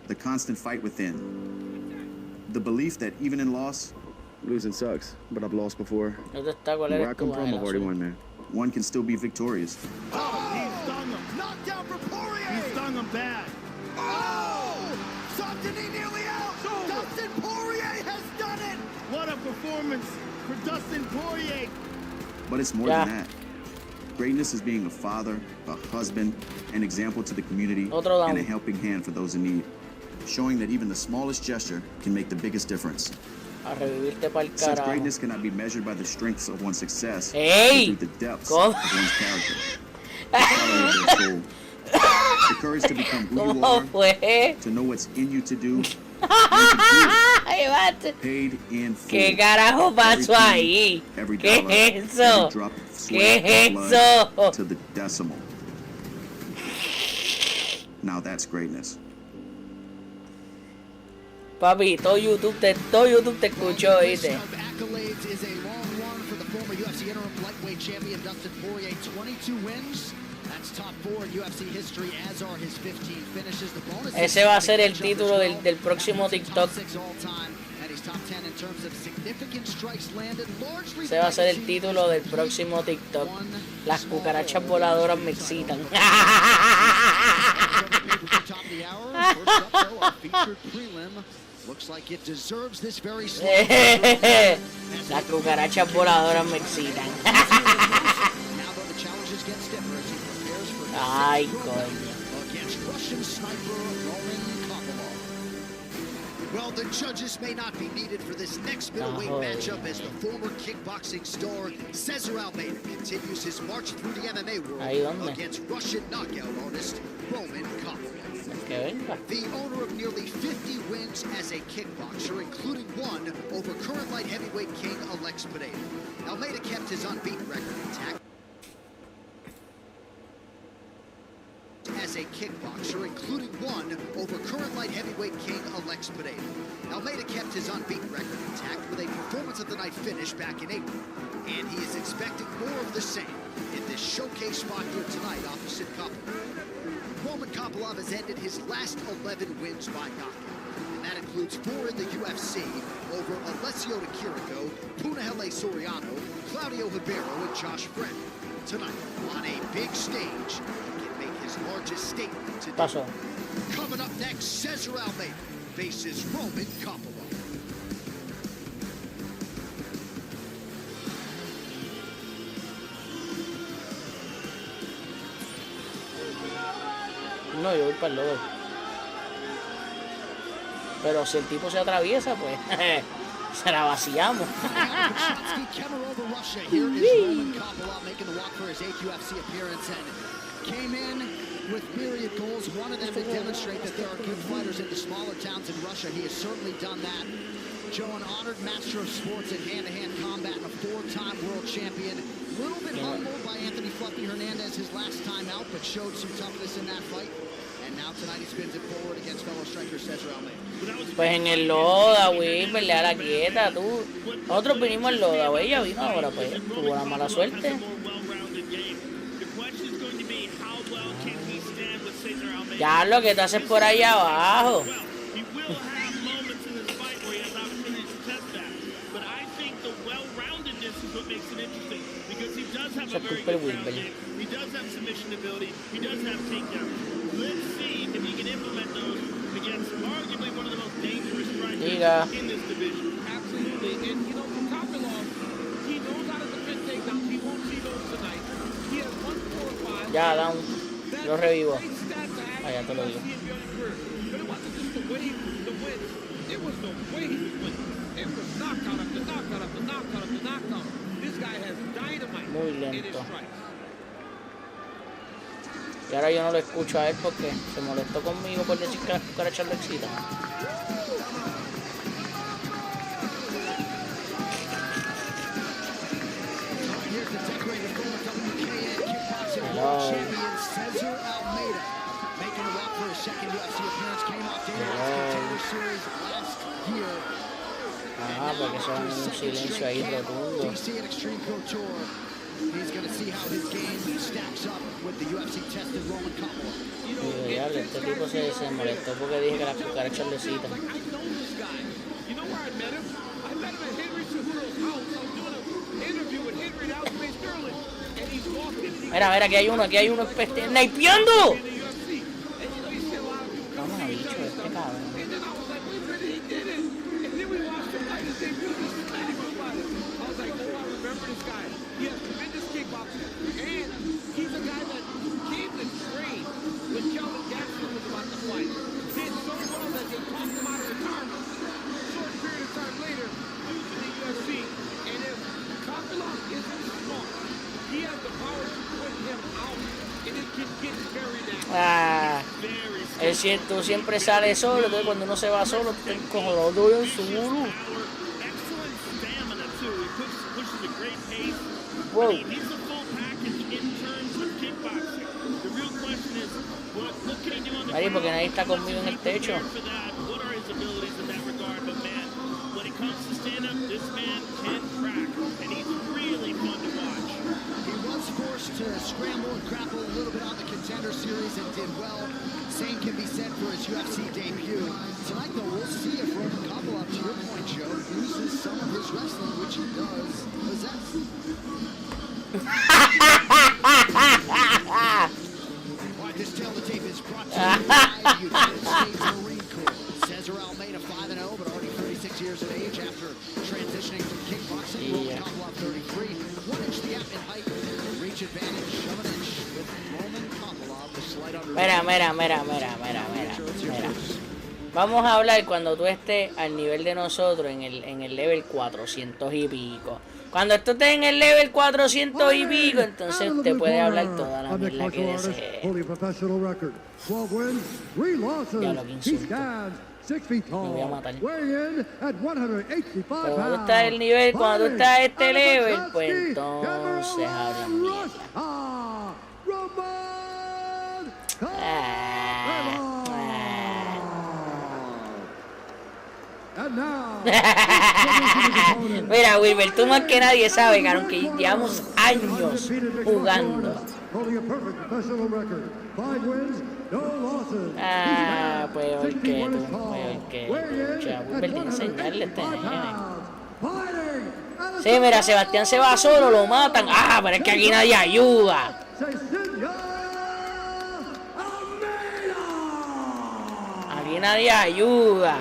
Speaker 13: The constant fight within. The belief that even in loss,
Speaker 5: losing sucks, but I've lost before. Where I come from, I've already won, man.
Speaker 13: One can still be victorious.
Speaker 7: Oh, he stung him.
Speaker 3: Knockdown for Poirier.
Speaker 7: He stung him bad.
Speaker 3: Oh! Saint-Denis nearly out. Dustin Poirier has done it.
Speaker 7: What a performance for Dustin Poirier.
Speaker 13: But it's more than that. Greatness is being a father, a husband, an example to the community, and a helping hand for those in need. Showing that even the smallest gesture can make the biggest difference. Such greatness cannot be measured by the strengths of one's success, but through the depths of one's character. The power of their soul. The courage to become who you are, to know what's in you to do, and to do it. Paid in full.
Speaker 1: ¿Qué carajo pasó ahí?
Speaker 13: Every
Speaker 1: ¿Qué
Speaker 13: dollar,
Speaker 1: es eso?
Speaker 13: every drop of sweat, blood, to the decimal. Now that's greatness.
Speaker 1: Papi, todo YouTube te escuchó, ¿viste?
Speaker 3: Accolades is a long one for the former UFC interim lightweight champion Dustin Poirier. 22 wins,
Speaker 1: Ese va a ser el título del próximo TikTok. Ese va a ser el título del próximo TikTok. Las cucarachas voladoras me excitan. Las cucarachas voladoras me excitan. Ay, coño.
Speaker 3: Well, the judges may not be needed for this next middleweight matchup as the former kickboxing star Cesar Almeida continues his march through the MMA world against Russian knockout artist Roman Kopylov. The owner of nearly 50 wins as a kickboxer, including one over current light heavyweight king Alex Pereira. Almeida kept his unbeaten record intact as a kickboxer, including one over current light heavyweight king Alex Pereira. Almeida kept his unbeaten record intact with a performance of the night finish back in April, and he is expecting more of the same in this showcase spot here tonight opposite Kopylov. Roman Kopylov has ended his last 11 wins by knockout, and that includes 4 in the UFC over Alessio Di Chirico, Punahele Soriano, Claudio Ribeiro, and Josh Brennan. Tonight, on a big stage, his largest statement today. Coming up next, Cesar Almeida faces Roman Kopylov.
Speaker 1: No, yo voy para el lodo. Pero si el tipo se atraviesa, pues se la vaciamos.
Speaker 3: Came in with myriad goals. One of them to demonstrate that there are good fighters in the smaller towns in Russia. He has certainly done that. Joe, an honored master of sports in hand-to-hand combat and a 4-time world champion. A little bit humbled by Anthony Fluffy Hernandez his last time out, but showed some toughness in that fight. And now tonight he spins it forward against fellow striker Cesar Almeida.
Speaker 1: Pues en el Loda, güey, pelea la quieta, tú. Nosotros vinimos al Loda, güey, ella vino ahora, pues, tuvo la mala suerte. Ya lo que te haces por allá abajo. Se culpa el Wilber. Diga. Ya, down. Lo revivo. Ah, ya te lo digo. Muy lento. Y ahora yo no lo escucho a él porque se molestó conmigo por decir que las cucarachas lo excitan. Hello. Ah, porque son un silencio ahí rotundo. Diablo, este tipo se molestó porque dije que las cucarachas le citan. Mira, mira, aquí hay uno ¡snipeando! Vamos a bicho, este cabrón. Ah, tú siempre sales solo, entonces cuando uno se va solo, te encojonado en su muro. Wow. Ahí, porque nadie está conmigo en el techo.
Speaker 3: to scramble and grapple a little bit on the Contender Series and did well. Same can be said for his UFC debut. Tonight, though, we'll see if Roman Kopylov, to your point, Joe, uses some of his wrestling, which he does possess. All right, this tail of the tape is brought to you by United States Marine Corps. Cesar Almeida, 5-0, but already 36 years of age after transitioning from kickboxing. Roman Kopylov, 33. 1 inch the gap in height. Reach advantage, shove an inch with Roman Kopylov, the slight under.
Speaker 1: Mira. Vamos a hablar cuando tú estés al nivel de nosotros en el level 400 y pico. Cuando tú estés en el level 400 y pico, entonces te puede hablar toda la mierda que desee. Ya lo que insulto. Me voy a matar. Pero cuando tú estás el nivel, cuando tú estás a este level, pues entonces habla mierda. Mira, Wilber, tú más que nadie sabes, cabrón, que llevamos años jugando. Peor que tú, peor que tú. Wilber tiene que enseñarle a este nene. Sí, mira, Sebastián se va solo, lo matan. Pero es que aquí nadie ayuda. Aquí nadie ayuda.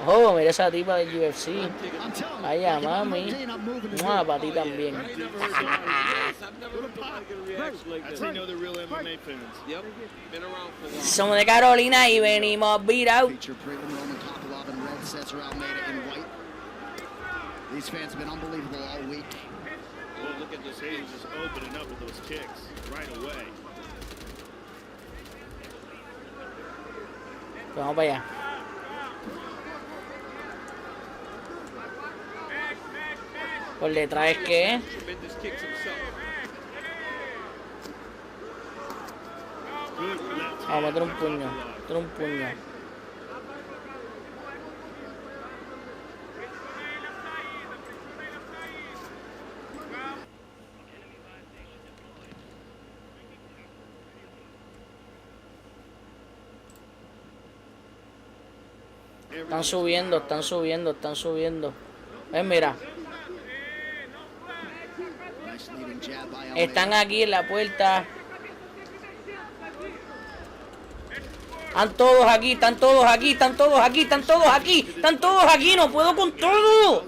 Speaker 1: Oh, mira esa tipa del UFC. Vaya, mami. Para ti también. Somos de Carolina y venimos virados.
Speaker 3: These fans have been unbelievable all week.
Speaker 7: Well, look at this Hayes just opening up with those kicks right away.
Speaker 1: Vamos para allá. Por detrás es que vamos a meter un puño. Están subiendo. Mira. Están aquí en la puerta. Están todos aquí. No puedo con todo.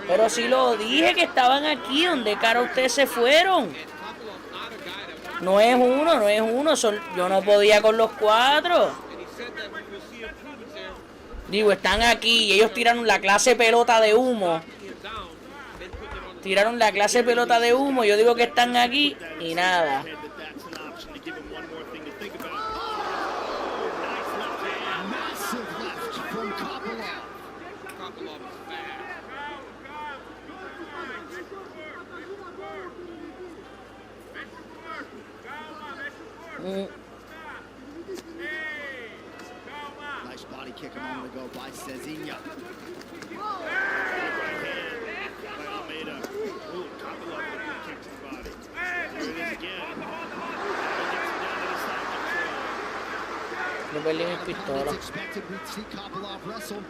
Speaker 1: Pero si lo dije que estaban aquí. ¿Dónde cara ustedes se fueron? No es uno. Yo no podía con los 4. Digo, están aquí y ellos tiraron la clase pelota de humo. Yo digo que están aquí y nada.
Speaker 3: Nice body kick a moment ago by Cezinha.
Speaker 1: No perdí mis pistolas.
Speaker 3: Expected we'd see Kopylov wrestle.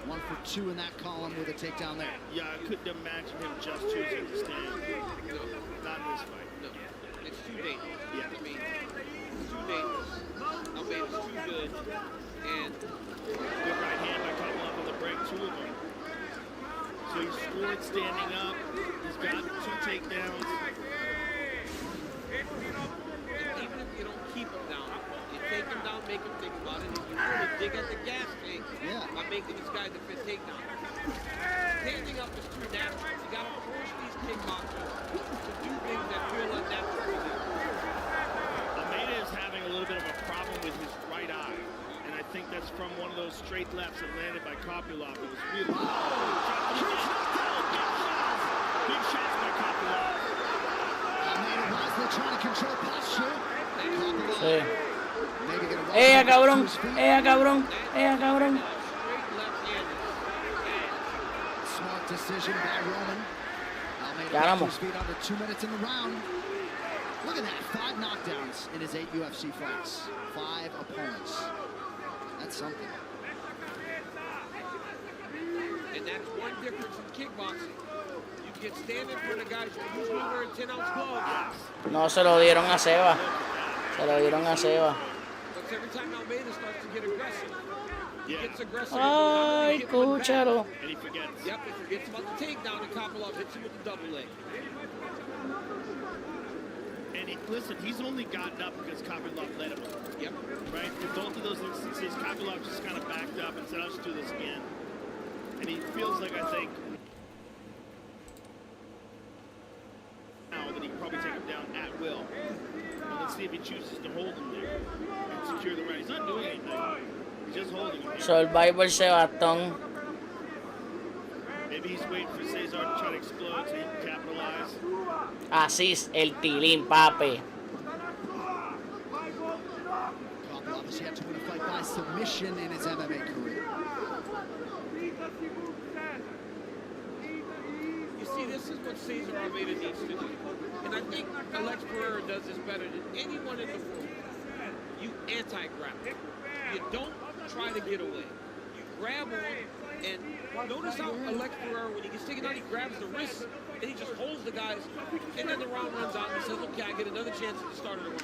Speaker 3: 1 for 2 in that column with a takedown there.
Speaker 7: Yeah, I couldn't imagine him just choosing to stand. No, not in this fight. No,
Speaker 6: it's too dangerous.
Speaker 7: Yeah,
Speaker 6: I mean, it's too dangerous. Almeida's too good, and
Speaker 7: good right hand by Kopylov on the break, 2 of them. So he scored standing up. He's got 2 takedowns.
Speaker 6: Even if you don't keep him down, you take him down, make him think about it, and you really dig at the gas tank by making these guys a fit takedown. Standing up is too natural. You got to force these kickboxers to do things that feel unnatural to them.
Speaker 7: Almeida is having a little bit of a problem with his right eye, and I think that's from one of those straight lefts that landed by Kopylov. It was really big shots by Kopylov.
Speaker 3: Almeida wisely trying to control posture.
Speaker 1: Sí. Cabrón, cabrón, cabrón.
Speaker 3: Smart decision by Roman.
Speaker 1: Ganamos.
Speaker 3: Under 2 minutes in the round. Look at that, 5 knockdowns in his 8 UFC fights. 5 opponents. That's something.
Speaker 6: And that's one difference in kickboxing. You can stand in front of guys who usually wear 10-ounce gloves.
Speaker 1: No, se lo dieron a Seba. Se lo dieron a Seba.
Speaker 6: But every time Almeida starts to get aggressive, he gets aggressive.
Speaker 1: Ay, escúchalo.
Speaker 6: And he forgets. Yep, he forgets about the takedown, and Kopylov hits him with the double leg.
Speaker 7: And listen, he's only gotten up because Kopylov led him.
Speaker 6: Yep.
Speaker 7: Right? In both of those instances, Kopylov just kind of backed up and said, I'll just do this again. And he feels like, I think, now that he can probably take him down at will. And let's see if he chooses to hold him there and secure the round. He's not doing anything. He's just holding him.
Speaker 1: Survivor Sebastián.
Speaker 7: Maybe he's waiting for Cesar to try to explode so he can capitalize.
Speaker 1: Así es el Tilin, papi.
Speaker 3: Kopylov has yet to win a fight by submission in his MMA career.
Speaker 6: You see, this is what Cesar Almeida needs to do. And I think Alex Pereira does this better than anyone in the world. You anti-grapple. You don't try to get away. You grab on, and notice how Alex Pereira, when he gets taken out, he grabs the wrist, and he just holds the guys, and then the round runs out, and he says, okay, I get another chance at the start of the round.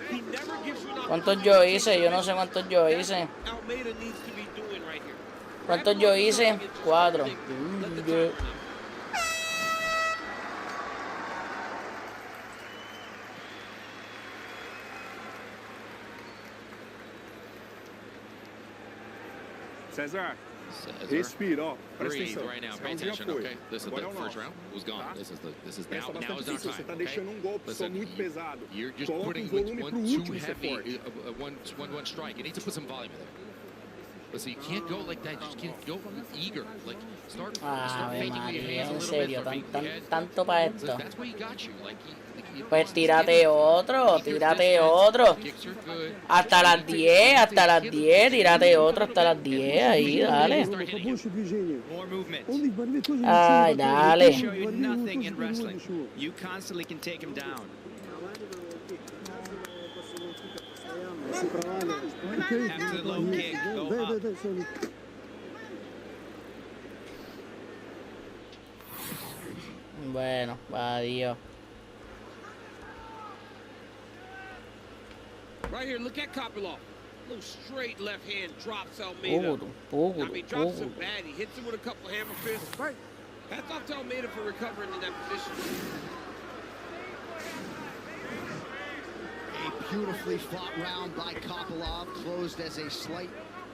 Speaker 6: He never gives you an
Speaker 1: ¿Cuántos yo hice? Yo no sé cuántos yo hice.
Speaker 6: Almeida needs to be doing right here.
Speaker 1: ¿Cuántos yo hice? 4.
Speaker 9: Cesar, respira, ó. Presta atenção.
Speaker 14: Right now, pay attention, okay? This is the first round. Who's gone? This is now is our time.
Speaker 9: Você tá deixando golpe só muito pesado.
Speaker 14: You're just putting one too heavy, one strike. You need to put some volume in there. Listen, you can't go like that. You just can't go eager. Like start faking with your hands a little bit. Start faking your head.
Speaker 1: Tanto para esto.
Speaker 14: That's why he got you.
Speaker 1: Pues tírate otro. Hasta las 10, tírate otro hasta las 10, ahí, dale. Ay, dale.
Speaker 15: You constantly can take him down. After the low kick, go up.
Speaker 1: Bueno, adiós.
Speaker 6: Right here, look at Kopylov. Little straight left hand drops Almeida. I mean, drops him bad. He hits him with a couple hammer fists. Hats off to Almeida for recovering in that position.
Speaker 3: A beautifully fought round by Kopylov, closed as a slight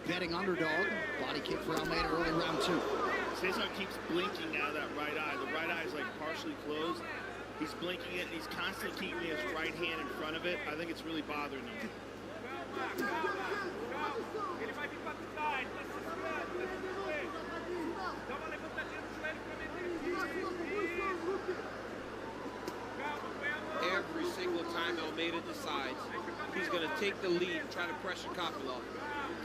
Speaker 3: betting underdog. Body kick for Almeida early round 2.
Speaker 7: Cesar keeps blinking out of that right eye. The right eye is like partially closed. He's blinking it, and he's constantly keeping his right hand in front of it. I think it's really bothering him.
Speaker 6: Every single time Almeida decides he's going to take the lead and try to pressure Kopylov,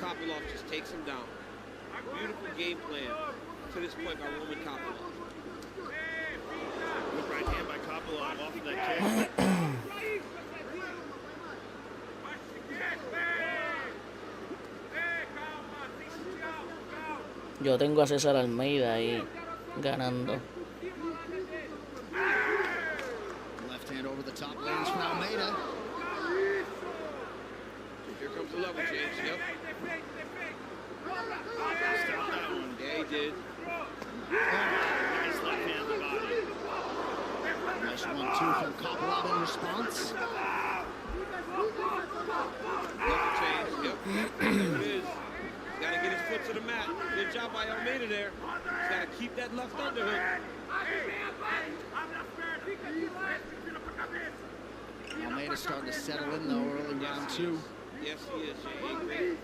Speaker 6: Kopylov just takes him down. Beautiful game plan to this point by Roman Kopylov.
Speaker 7: Good right hand by Kopylov off of that kick.
Speaker 1: Yo tengo a César Almeida ahí ganando.
Speaker 3: Left hand over the top lanes for Almeida.
Speaker 6: Here comes the level change. Yep.
Speaker 7: Stop that one.
Speaker 6: Yeah, he did.
Speaker 7: Nice left hand to the body.
Speaker 3: Nice 1-2 from Kopylov in response.
Speaker 6: Level change. Yep. There it is. Got to get his foot to the mat. Good job by Almeida there. He's got to keep that left underhook.
Speaker 3: Almeida starting to settle in though early round 2.
Speaker 6: Yes, he is, Jay.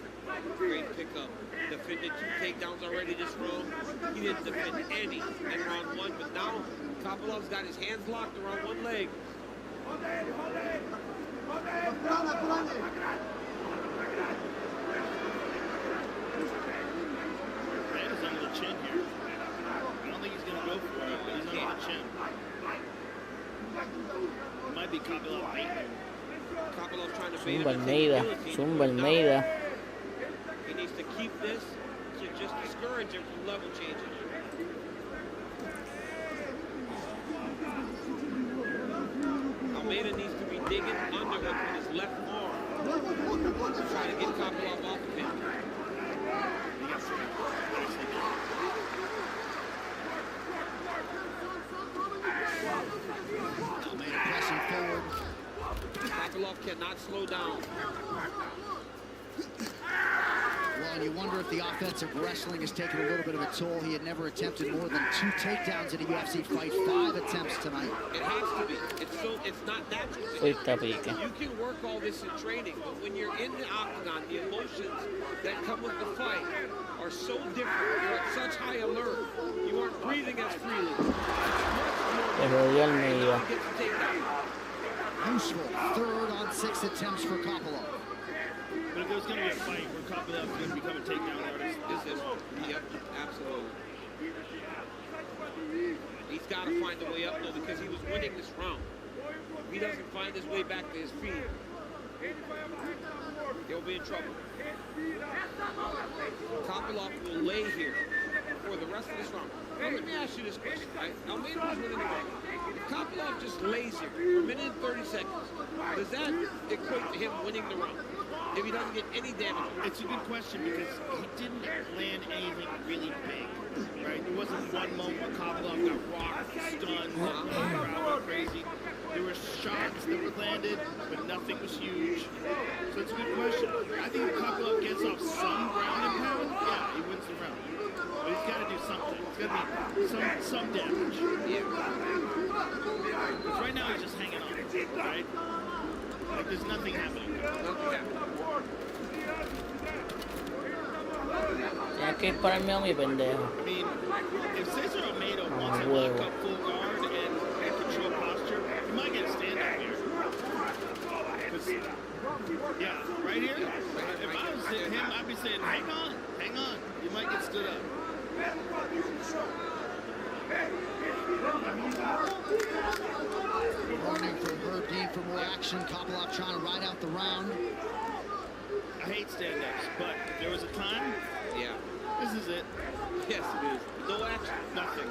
Speaker 6: Great pickup. Defended 2 takedowns already this round. He didn't defend any in round 1, but now Kopilov's got his hands locked around one leg.
Speaker 1: Zumba Almeida. Zumba Almeida.
Speaker 6: He needs to keep this to just discourage him from level changing. Almeida needs to be digging underhook with his left arm. Trying to get Kopylov off of him.
Speaker 3: Almeida pressing forward.
Speaker 6: Kopylov cannot slow down.
Speaker 3: Well, and you wonder if the offensive wrestling has taken a little bit of a toll. He had never attempted more than 2 takedowns in a UFC fight. 5 attempts tonight.
Speaker 6: It has to be. It's not natural. You can work all this in training, but when you're in the octagon, the emotions that come with the fight are so different. You're at such high alert. You aren't breathing as freely.
Speaker 3: Useful. 3rd on 6 attempts for Kopylov.
Speaker 7: But if there's going to be a fight where Kopylov is going to become a takedown artist,
Speaker 6: this is yep, absolutely. He's got to find a way up though because he was winning this round. If he doesn't find his way back to his feet, he'll be in trouble. Kopylov will lay here for the rest of this round. Now let me ask you this question, right? Almeida was winning the round. If Kopylov just lays here for a minute and 30 seconds, does that equate to him winning the round? If he doesn't get any damage?
Speaker 7: It's a good question because he didn't land anything really big, right? There wasn't one moment where Kopylov got rocked, stunned, the crowd went crazy. There were shots that were landed, but nothing was huge. So it's a good question. I think if Kopylov gets off some ground and pound, yeah, he wins the round. But he's got to do something. It's got to be some damage. Yeah. Because right now he's just hanging on, right? Like there's nothing happening.
Speaker 1: Tienes que dispararme a mi pendejo.
Speaker 7: I mean, if Cesar Almeida wants to lock up full guard and control posture, he might get a stand-up here. Yeah, right here. If I was him, I'd be saying, hang on. You might get stood up.
Speaker 3: Warning from Herb Dean for more action. Kopylov trying to ride out the round.
Speaker 7: I hate stand-ups, but if there was a time,
Speaker 6: yeah,
Speaker 7: this is it.
Speaker 6: Yes, it is. No action,
Speaker 7: nothing,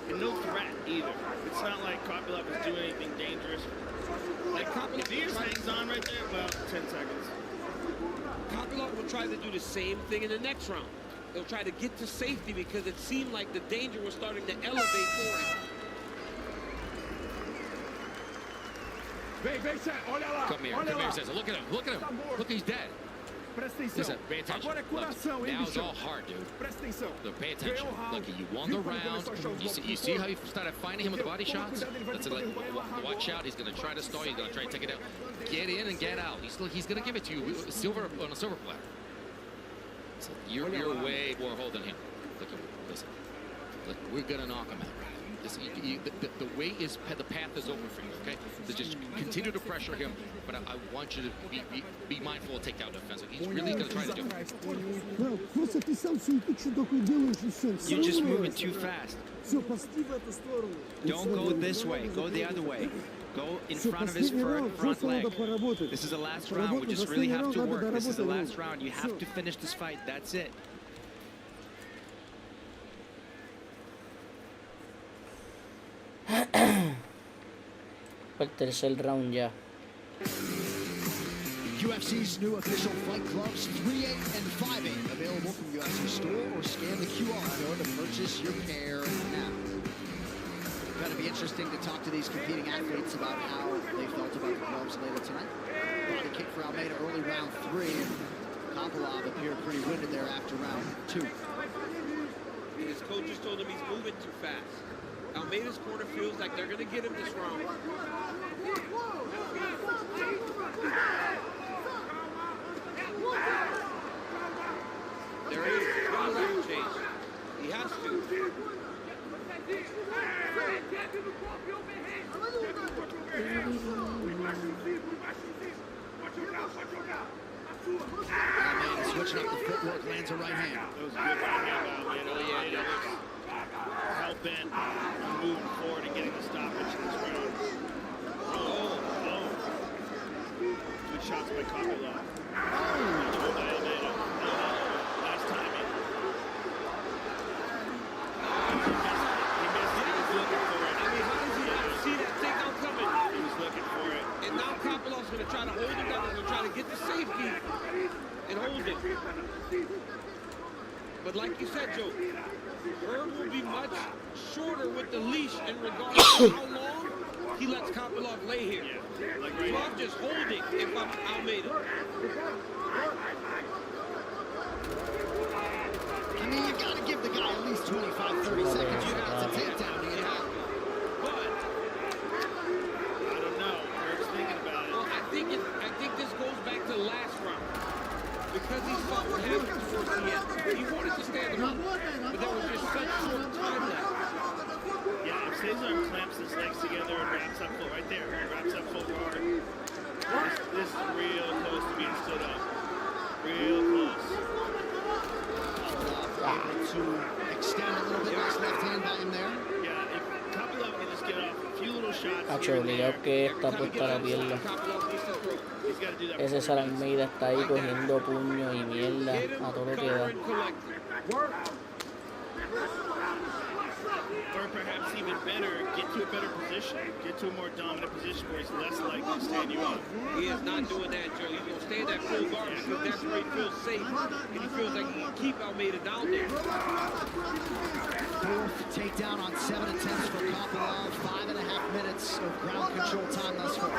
Speaker 7: and no threat either. It's not like Kopylov is doing anything dangerous. Like Kopylov, if he just hangs on right there, well, 10 seconds.
Speaker 6: Kopylov will try to do the same thing in the next round. He'll try to get to safety because it seemed like the danger was starting to elevate for him.
Speaker 14: Come here, Cesar. Look at him. Look, he's dead. Listen, pay attention. Look, now it's all hard, dude. Look, pay attention. Look, you won the round. You see how you started finding him with the body shots? That's like, watch out. He's going to try to stall you. He's going to try to take it out. Get in and get out. He's going to give it to you on a silver platter. So you're way more holding him. Look, listen. Look, we're going to knock him out. The way is, the path is open for you, okay? So just continue to pressure him, but I want you to be mindful of takedown defense. He's really going to try to do it.
Speaker 15: You're just moving too fast. Don't go this way. Go the other way. Go in front of his front leg. This is the last round. We just really have to work. This is the last round. You have to finish this fight. That's it.
Speaker 1: El tercer round ya.
Speaker 3: UFC's new official fight clubs, 3-8 and 5-8, available from UFC Store or scan the QR code to purchase your pair now. Going to be interesting to talk to these competing athletes about how they felt about the gloves later tonight. Body kick for Almeida early round 3. Kopylov appeared pretty winded there after round 2.
Speaker 6: His coaches told him he's moving too fast. Almeida's corner feels like they're going to get him this round. There it is. He's got a level change. He has to.
Speaker 3: Almeida switching up the footwork, lands a right hand.
Speaker 7: That was a good right hand, Almeida. Oh, yeah. Hell-bent on moving forward and getting the stoppage in this round. Oh. Good shots by Kopylov. Nice timing. He missed it. He was looking for it.
Speaker 6: I mean, how does he not see that takedown coming?
Speaker 7: He was looking for it.
Speaker 6: And now Kopilov's going to try to hold him down. He's going to try to get the safety and hold it. But like you said, Joe, Herb will be much shorter with the leash in regards to how long he lets Kopylov lay here.
Speaker 7: Yeah, like right
Speaker 6: so I'm just holding if I'm Almeida.
Speaker 3: I mean, you got to give the guy at least 25, 30 seconds. You got to take down to get out.
Speaker 7: But I don't know. Herb's thinking about it.
Speaker 6: Well, I think this goes back to last round. Because he saw what happened towards the end. He wanted to stand him up, but there was just such short time left.
Speaker 7: Yeah, if Cesar clamps his legs together and wraps up full right there, wraps up full guard. This is real close to being stood up. Real close.
Speaker 3: Able to extend a little bit his left hand by him there.
Speaker 7: Yeah, if Kopylov can just get off a few little shots.
Speaker 1: Obligado que está puesta la pierna. Ese Cesar Almeida está ahí cogiendo puño y mierda a todo lo que da.
Speaker 7: Or perhaps even better, get to a better position. Get to a more dominant position where he's less likely to stand you up.
Speaker 6: He is not doing that, Joe. He's going to stay in that full guard because that's where he feels safe. And he feels like he can keep Almeida down there.
Speaker 3: Fourth takedown on 7 attempts for Kopylov. 5.5 minutes of ground control time thus far.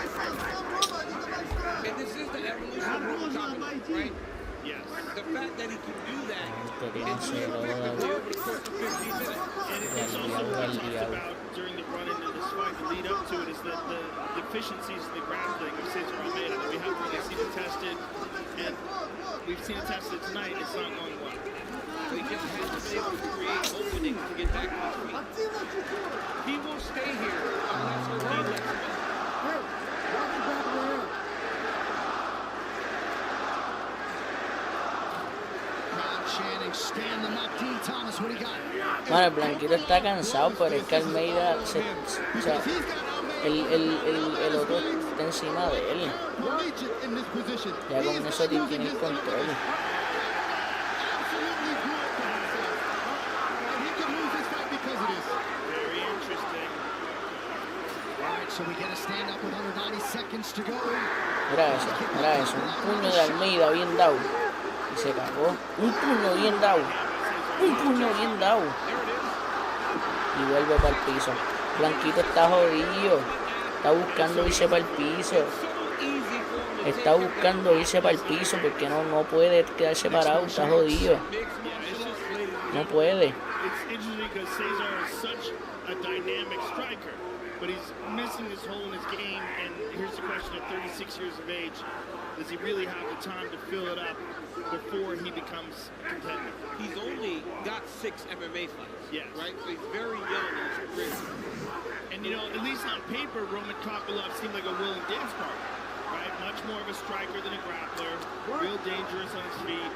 Speaker 6: And this is the evolution of Roman Kopylov, right?
Speaker 7: Yes.
Speaker 6: The fact that he can do that
Speaker 1: and so
Speaker 6: over the course of 15 minutes.
Speaker 7: And it's also what we talked about during the run into this fight, the lead up to it, is that the deficiencies in the grappling of Cesar Almeida that we haven't really seen it tested, and we've seen it tested tonight. It's not going well.
Speaker 6: So he just hasn't been able to create openings to get back on his feet. He will stay here unless he lets him up.
Speaker 1: Bueno, el blanquito está cansado, pero es que Almeida o sea, el otro está encima de él. Ya con eso tiene el control. Mira eso, un puño de Almeida bien dado. Y se cagó. Un puño bien dado. Y vuelve para el piso. Blanquito está jodido. Está buscando irse para el piso. Porque no puede quedarse parado. Está jodido. No puede.
Speaker 7: But he's missing this hole in his game, and here's the question: at 36 years of age, does he really have the time to fill it up before he becomes competitive?
Speaker 6: He's only got 6 MMA fights.
Speaker 7: Yes.
Speaker 6: Right? So he's very young in his career.
Speaker 7: And you know, at least on paper, Roman Kopylov seemed like a willing dance partner, right? Much more of a striker than a grappler, real dangerous on his feet.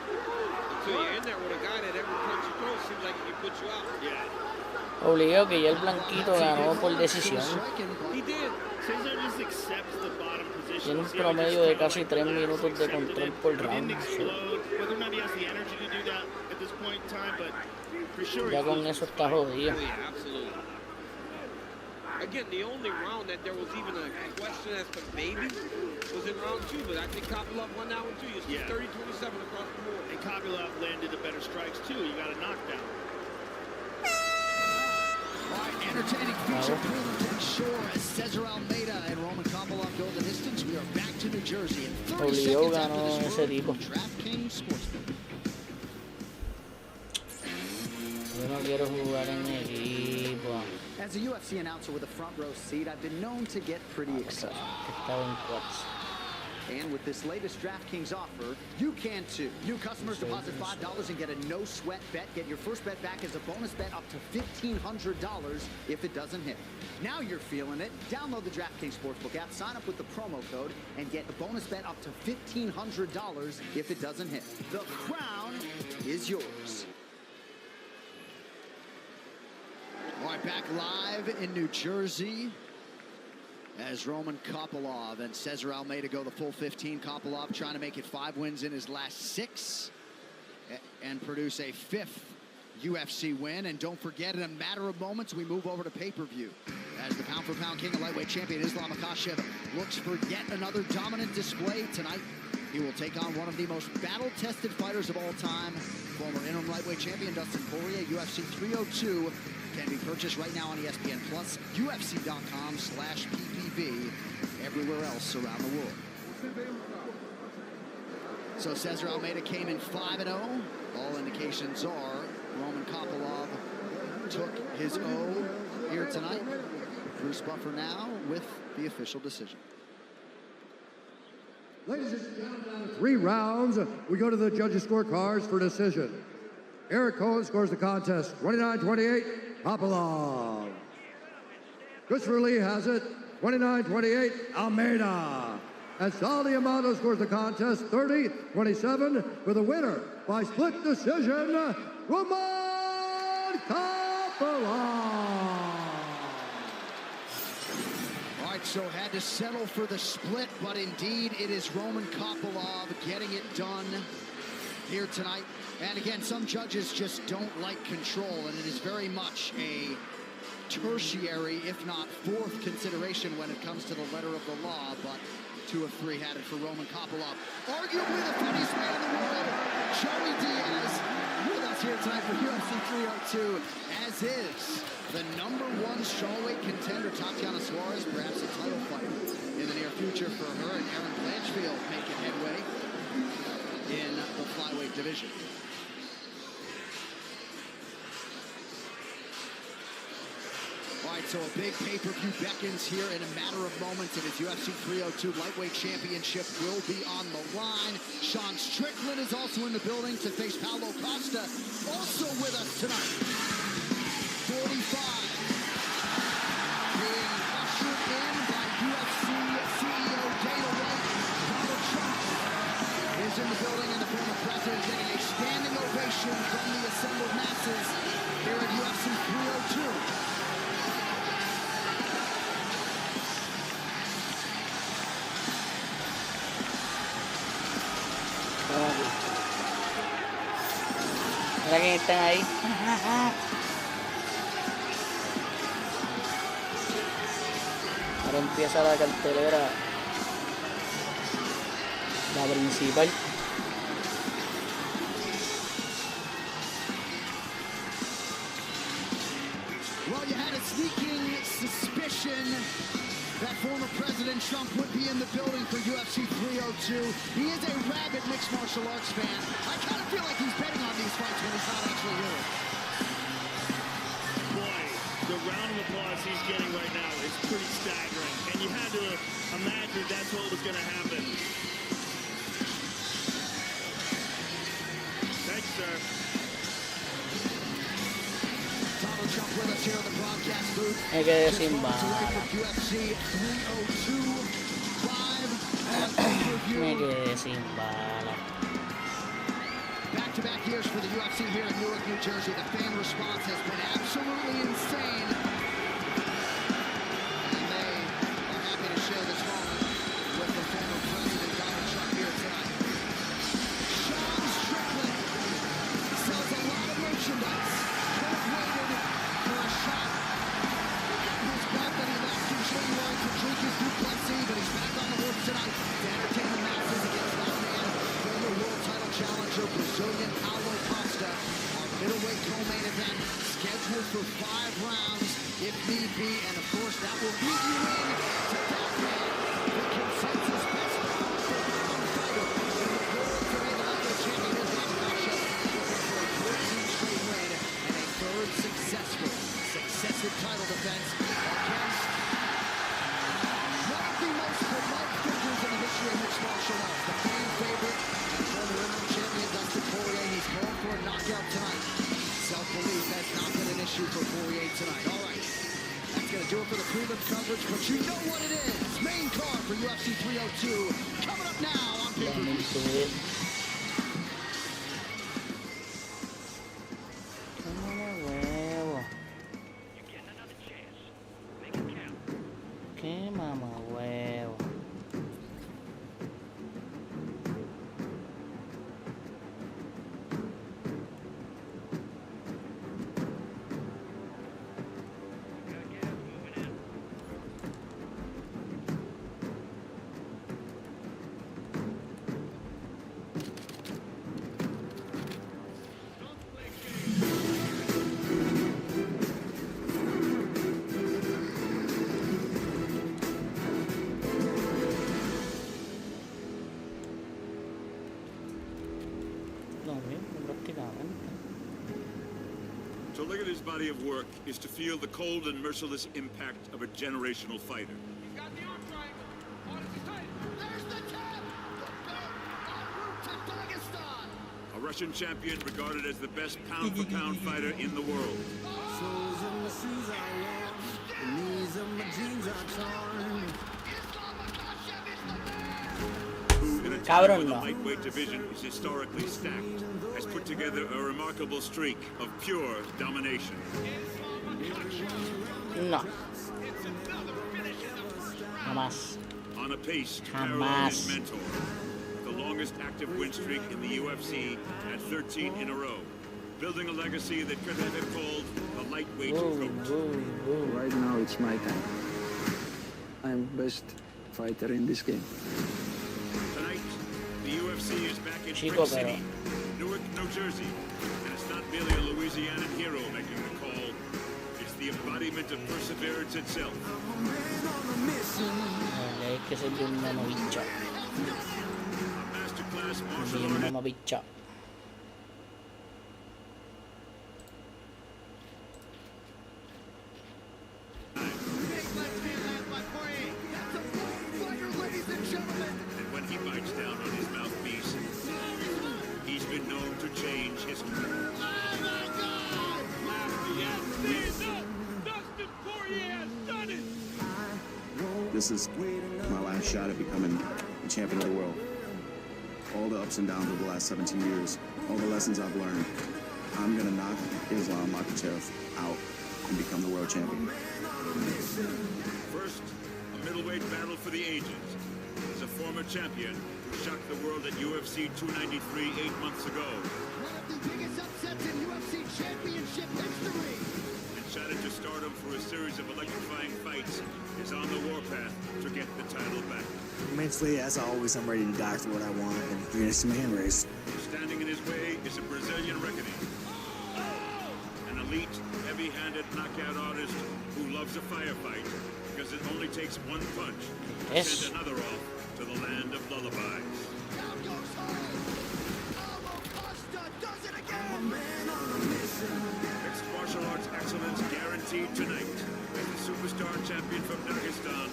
Speaker 6: Until you're in there with a guy that every punch you throw seems like he can put you out.
Speaker 7: Yeah.
Speaker 1: Obligado que ya el blanquito ganó por decisión. Tiene un promedio de casi 3 minutos de control por round. Ya con eso está jodido.
Speaker 6: Again, the only round that there was even a question as to maybe was in round 2, but I think Kopylov won that one too. You see 30-27 across the board.
Speaker 7: And Kopylov landed the better strikes too. You got a knockdown.
Speaker 3: Entertaining feature takes shore as Cesar Almeida and Roman Kopylov go the distance. We are back to New Jersey in 30 seconds after this road. DraftKings Sportsbook.
Speaker 1: Yo no quiero jugar en equipo.
Speaker 3: As a UFC announcer with a front row seat, I've been known to get pretty excited. And with this latest DraftKings offer, you can too. New customers deposit $5 and get a no-sweat bet. Get your first bet back as a bonus bet up to $1,500 if it doesn't hit. Now you're feeling it. Download the DraftKings Sportsbook app, sign up with the promo code, and get a bonus bet up to $1,500 if it doesn't hit. The crown is yours. All right, back live in New Jersey. as Roman Kopylov and Cesar Almeida go the full 15. Kopylov trying to make it 5 wins in his last 6 and produce a 5th UFC win. And don't forget, in a matter of moments, we move over to pay-per-view as the pound-for-pound king and lightweight champion Islam Makhachev looks for yet another dominant display tonight. He will take on one of the most battle-tested fighters of all time, former interim lightweight champion Dustin Poirier. UFC 302 can be purchased right now on ESPN Plus, UFC.com/PPV, everywhere else around the world. So Cesar Almeida came in 5-0. All indications are Roman Kopylov took his O here tonight. Bruce Buffer now with the official decision.
Speaker 8: Ladies and gentlemen, 3 rounds. We go to the judges' scorecards for decision. Eric Cohen scores the contest 29-28, Kopylov. Christopher Lee has it 29-28, Almeida. And Sal Diamando scores the contest 30-27 for the winner by split decision, Roman Kopylov.
Speaker 3: All right, so had to settle for the split, but indeed it is Roman Kopylov getting it done here tonight. And again, some judges just don't like control, and it is very much a tertiary, if not 4th consideration when it comes to the letter of the law, but 2 of 3 had it for Roman Kopylov. Arguably the funniest man in the world, Joey Diaz, with us here tonight for UFC 302, as is the #1 strawweight contender, Tatiana Suarez, perhaps a title fight in the near future for her, and Erin Blanchfield making headway in the flyweight division. All right, so a big pay-per-view beckons here in a matter of moments. It is UFC 302 lightweight championship will be on the line. Sean Strickland is also in the building to face Paulo Costa, also with us tonight. 45 being ushered in by UFC CEO Dana White. Donald Trump is in the building, and the former president getting a standing ovation from the assembled masses here at UFC 302.
Speaker 1: Mira quién están ahí. Ahora empieza la cartelera, la principal.
Speaker 3: Well, you had a sneaking suspicion that former President Trump would be in the building for UFC 302. He is a rabid mixed martial arts fan. I kind of feel like he's betting on these fights when he's not actually here.
Speaker 7: Boy, the round of applause he's getting right now is pretty staggering. And you had to imagine that's what was going to happen. Thanks, sir.
Speaker 3: Donald Trump with us here on the broadcast booth.
Speaker 1: Me quedé sin bala. Me quedé sin bala.
Speaker 3: Back-to-back years for the UFC here in Newark, New Jersey. The fan response has been absolutely insane. And they are happy to share this moment with the former President Donald Trump here tonight. Sean Strickland sells a lot of merchandise. Could have waited for a shot at his belt that he lost in January to drink his Duplessis, but he's back on the horse tonight to entertain the masses against that man, former world title challenger Brazilian Paulo Costa. Our middleweight co-main event scheduled for 5 rounds if need be, and of course that will lead you in to that man, the consensus best pound fighter in the world today, the lightweight champion Islam Makhachev, looking for a 14th straight win and a 3rd successive title defense against one of the most beloved figures in the history of mixed martial arts, the fan favorite and former interim champion Dustin Poirier. He's called for a knockout tonight. Self-belief has not been an issue for Poirier tonight. All right, that's going to do it for the prelim coverage, but you know what it is. Main card for UFC 302 coming up now on pay-per-view.
Speaker 1: Qué mamá. lo mismo prácticamente.
Speaker 16: To look at his body of work is to feel the cold and merciless impact of a generational fighter. A Russian champion regarded as the best pound-for-pound fighter in the world.
Speaker 1: Cabrón, no.
Speaker 16: The lightweight division is historically stacked, has put together a remarkable streak of pure domination.
Speaker 1: No. Jamás.
Speaker 16: On a pace to parallel his mentor, the longest active win streak in the UFC at 13 in a row, building a legacy that could have been called the lightweight GOAT.
Speaker 5: Right now it's my time. I'm best fighter in this game.
Speaker 16: Tonight, the UFC is back in Brick City, Newark, New Jersey, and it's not merely a Louisianan hero making the call, it's the embodiment of perseverance itself.
Speaker 1: Es que soy un mamabicho. Soy un mamabicho.
Speaker 16: And when he bites down on his mouthpiece, he's been known to change history.
Speaker 13: This is my last shot at becoming the champion of the world. All the ups and downs of the last 17 years, all the lessons I've learned, I'm gonna knock Islam Makhachev out and become the world champion.
Speaker 16: First, a middleweight battle for the ages. As a former champion who shocked the world at UFC 293 8 months ago.
Speaker 3: One of the biggest upsets in UFC championship history.
Speaker 16: And shot into stardom for a series of electrifying fights, is on the warpath to get the title back.
Speaker 17: Mentally, as always, I'm ready to die for what I want, and you're gonna see my hand raised.
Speaker 16: Standing in his way is a Brazilian reckoning. An elite, heavy-handed knockout artist who loves a firefight because it only takes one punch to send another off to the land of lullabies. Mixed martial arts excellence guaranteed tonight as the superstar champion from Dagestan,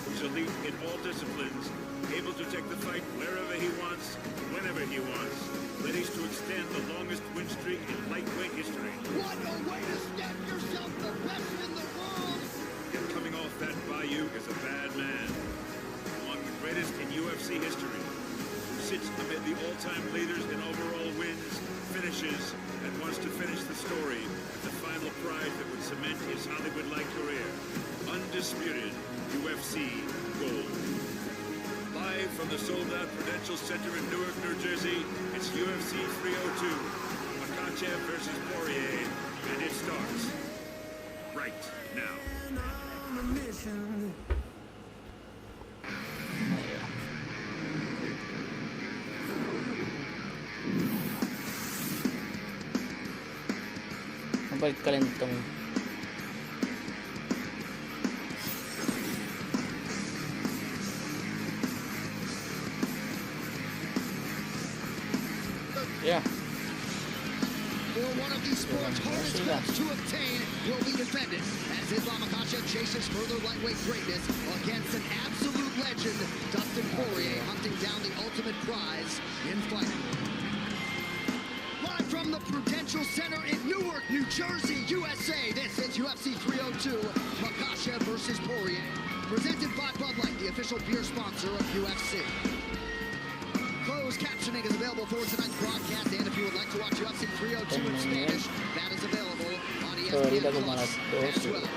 Speaker 16: who's elite in all disciplines, able to take the fight wherever he wants, whenever he wants, ready to extend the longest win streak in lightweight history.
Speaker 3: What a way to stamp yourself the best in the world!
Speaker 16: Yet coming off that bayou is a bad man, among the greatest in UFC history, who sits amid the all-time leaders in overall wins, finishes, and wants to finish the story with the final prize that would cement his Hollywood-like career. Undisputed UFC gold. Live from the sold-out Prudential Center in Newark, New Jersey, it's UFC 302, Makhachev versus Poirier, and it starts right now.
Speaker 1: El calentón. Yeah.
Speaker 3: For one of these sports' hardest belts to obtain will be defended as Islam Makhachev chases further lightweight greatness against an absolute legend, Dustin Poirier, hunting down the ultimate prize in fighting. Live from the Prudential Center in Newark, New Jersey, USA, this is UFC 302, Makhachev versus Poirier, presented by Bud Light, the official beer sponsor of UFC. Closed captioning is available for tonight's broadcast, and if you would like to watch UFC 302 in Spanish, that is available on ESPN Plus as well.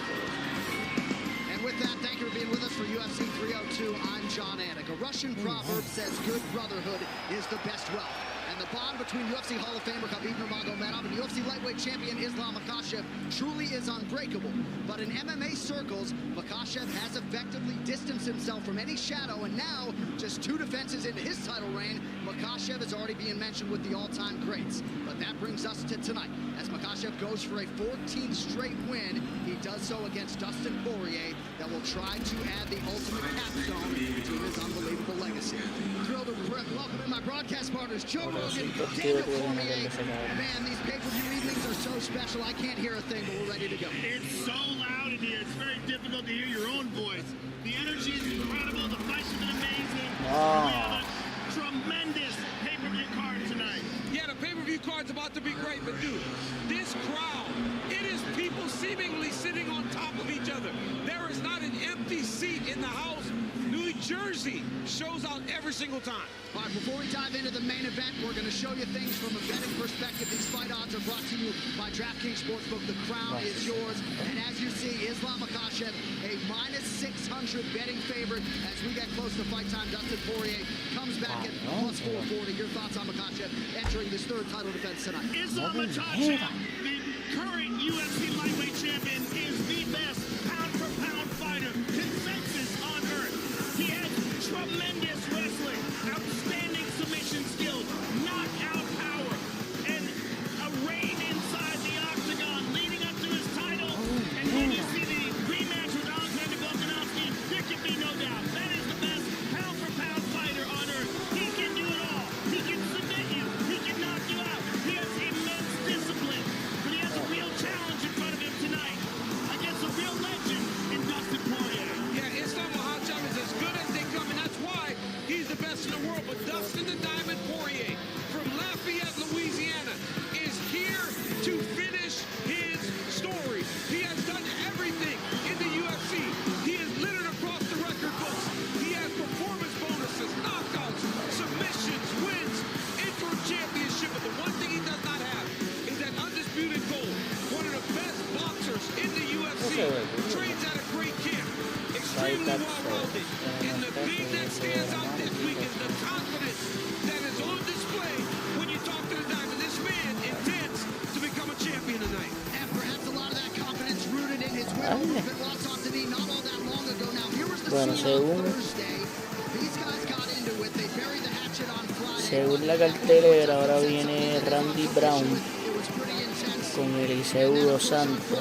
Speaker 3: And with that, thank you for being with us for UFC 302. I'm John Anik. A Russian proverb says good brotherhood is the best wealth. And the bond between UFC Hall of Famer Khabib Nurmagomedov and UFC lightweight champion Islam Makhachev truly is unbreakable. But in MMA circles, Makhachev has effectively distanced himself from any shadow, and now, just 2 defenses into his title reign, Makhachev is already being mentioned with the all-time greats. But that brings us to tonight. As Makhachev goes for a 14th straight win, he does so against Dustin Poirier that will try to add the ultimate capstone to his unbelievable legacy. I'm thrilled to welcome in my broadcast partners, Joe
Speaker 1: 200 tiros tuve que meterle ese cabrón.
Speaker 3: Man, these pay-per-view evenings are so special. I can't hear a thing, but we're ready to go.
Speaker 7: It's so loud in here. It's very difficult to hear your own voice. The energy is incredible. The fights have been amazing. We have a tremendous pay-per-view card tonight.
Speaker 6: Yeah, the pay-per-view card's about to be great, but dude, this crowd, it is people seemingly sitting on top of each other. There is not an empty seat in the house. New Jersey shows out every single time.
Speaker 3: All right, before we dive into the main event, we're going to show you things from a betting perspective. These fight odds are brought to you by DraftKings Sportsbook. The crown is yours. And as you see, Islam Makhachev, a minus 600 betting favorite. As we get close to fight time, Dustin Poirier comes back at plus 440. Your thoughts on Makhachev entering this third title defense tonight?
Speaker 7: Islam Makhachev, the current UFC lightweight champion, is the best pound-for-pound fighter. Consensus on earth. He has tremendous wrestling, outstanding submission skills, knockout power, and a reign inside the octagon leading up to his title. And when you see the rematch with Alexander Volkanovski, there can be no doubt. That is the best pound-for-pound fighter on earth. He can do it all. He can submit you. He can knock you out. He has immense discipline. But he has a real challenge in front of him tonight against a real legend in Dustin Poirier.
Speaker 6: Yeah, Islam Makhachev is as good as they come, and that's why he's the best in the world. But Dustin the Diamond Poirier from Lafayette, Louisiana, is here to finish his story. He has done everything in the UFC. He is littered across the record books. He has performance bonuses, knockouts, submissions, wins, interim championship. But the one thing he does not have is that undisputed gold. One of the best boxers in the UFC. Trains at a great camp. Extremely well-rounded. And the thing that stands out this week is the confidence that is on display when you talk to the Diamond. This man intends to become a champion tonight.
Speaker 3: And perhaps a lot of that confidence rooted in his win over Benoit Saint-Denis not all that long ago. Now, here was the scene on Thursday. These guys got into it. They buried the hatchet on Friday.
Speaker 1: Según la cartelera, ahora viene Randy Brown con Eliseu Dos Santos.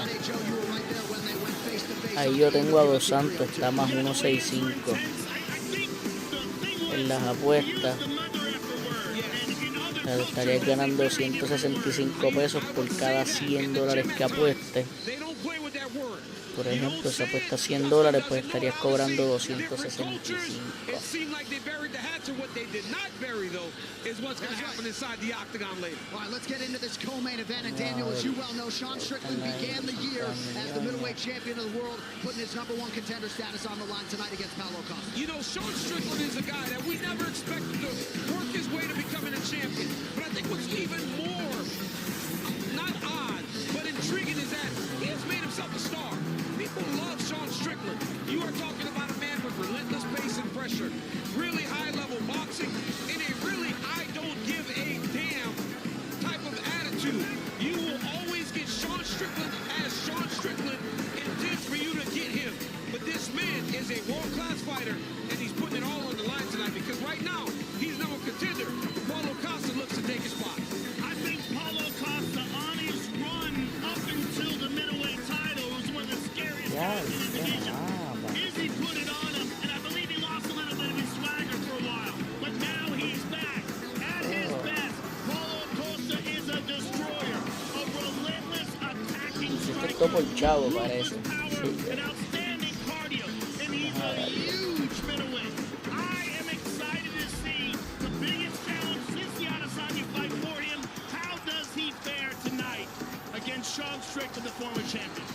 Speaker 1: Ahí yo tengo a Dos Santos, está más 1.65 en las apuestas. O sea, estarías ganando 165 pesos por cada $100 que apuestes. Por ejemplo, si apuestas $100, pues estarías cobrando 265.
Speaker 3: Is what's going to happen inside the octagon later. All right, let's get into this co-main event. And Daniel, as you well know, Sean Strickland began the year as the middleweight champion of the world, putting his #1 contender status on the line tonight against Paulo Costa.
Speaker 6: You know, Sean Strickland is a guy that we never expected to work his way to becoming a champion. But I think what's even more, not odd, but intriguing is that he has made himself a star. People love Sean Strickland. You are talking about a man with relentless pace and pressure, really high-level boxing, and a really I don't give a damn type of attitude. You will always get Sean Strickland as Sean Strickland intends for you to get him. But this man is a world-class fighter, and he's putting it all on the line tonight because right now, he's number contender. Paulo Costa looks to take his spot.
Speaker 7: I think Paulo Costa on his run up until the middleweight title was one of the scariest guys in the division. Izzy put it on him, and I believe he lost a little bit of his swagger for a while. But now he's back at his best. Paulo Costa is a destroyer, a relentless attacking striker, an outstanding cardio, and he's a huge middleweight. I am excited to see the biggest challenge since the Adesanya fight for him. How does he fare tonight against Sean Strickland, the former champion?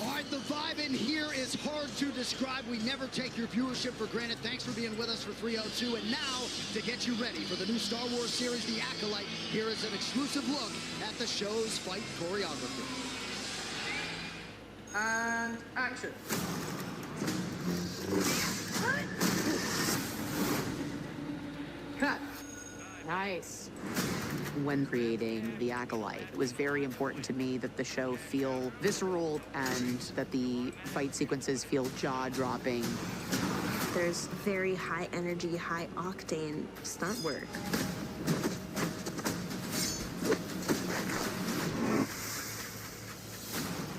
Speaker 3: All right, the vibe in here is hard to describe. We never take your viewership for granted. Thanks for being with us for 302. And now, to get you ready for the new Star Wars series, The Acolyte, here is an exclusive look at the show's fight choreography.
Speaker 18: And action. Cut. Nice.
Speaker 19: When creating The Acolyte, it was very important to me that the show feel visceral and that the fight sequences feel jaw-dropping.
Speaker 20: There's very high energy, high octane stunt work.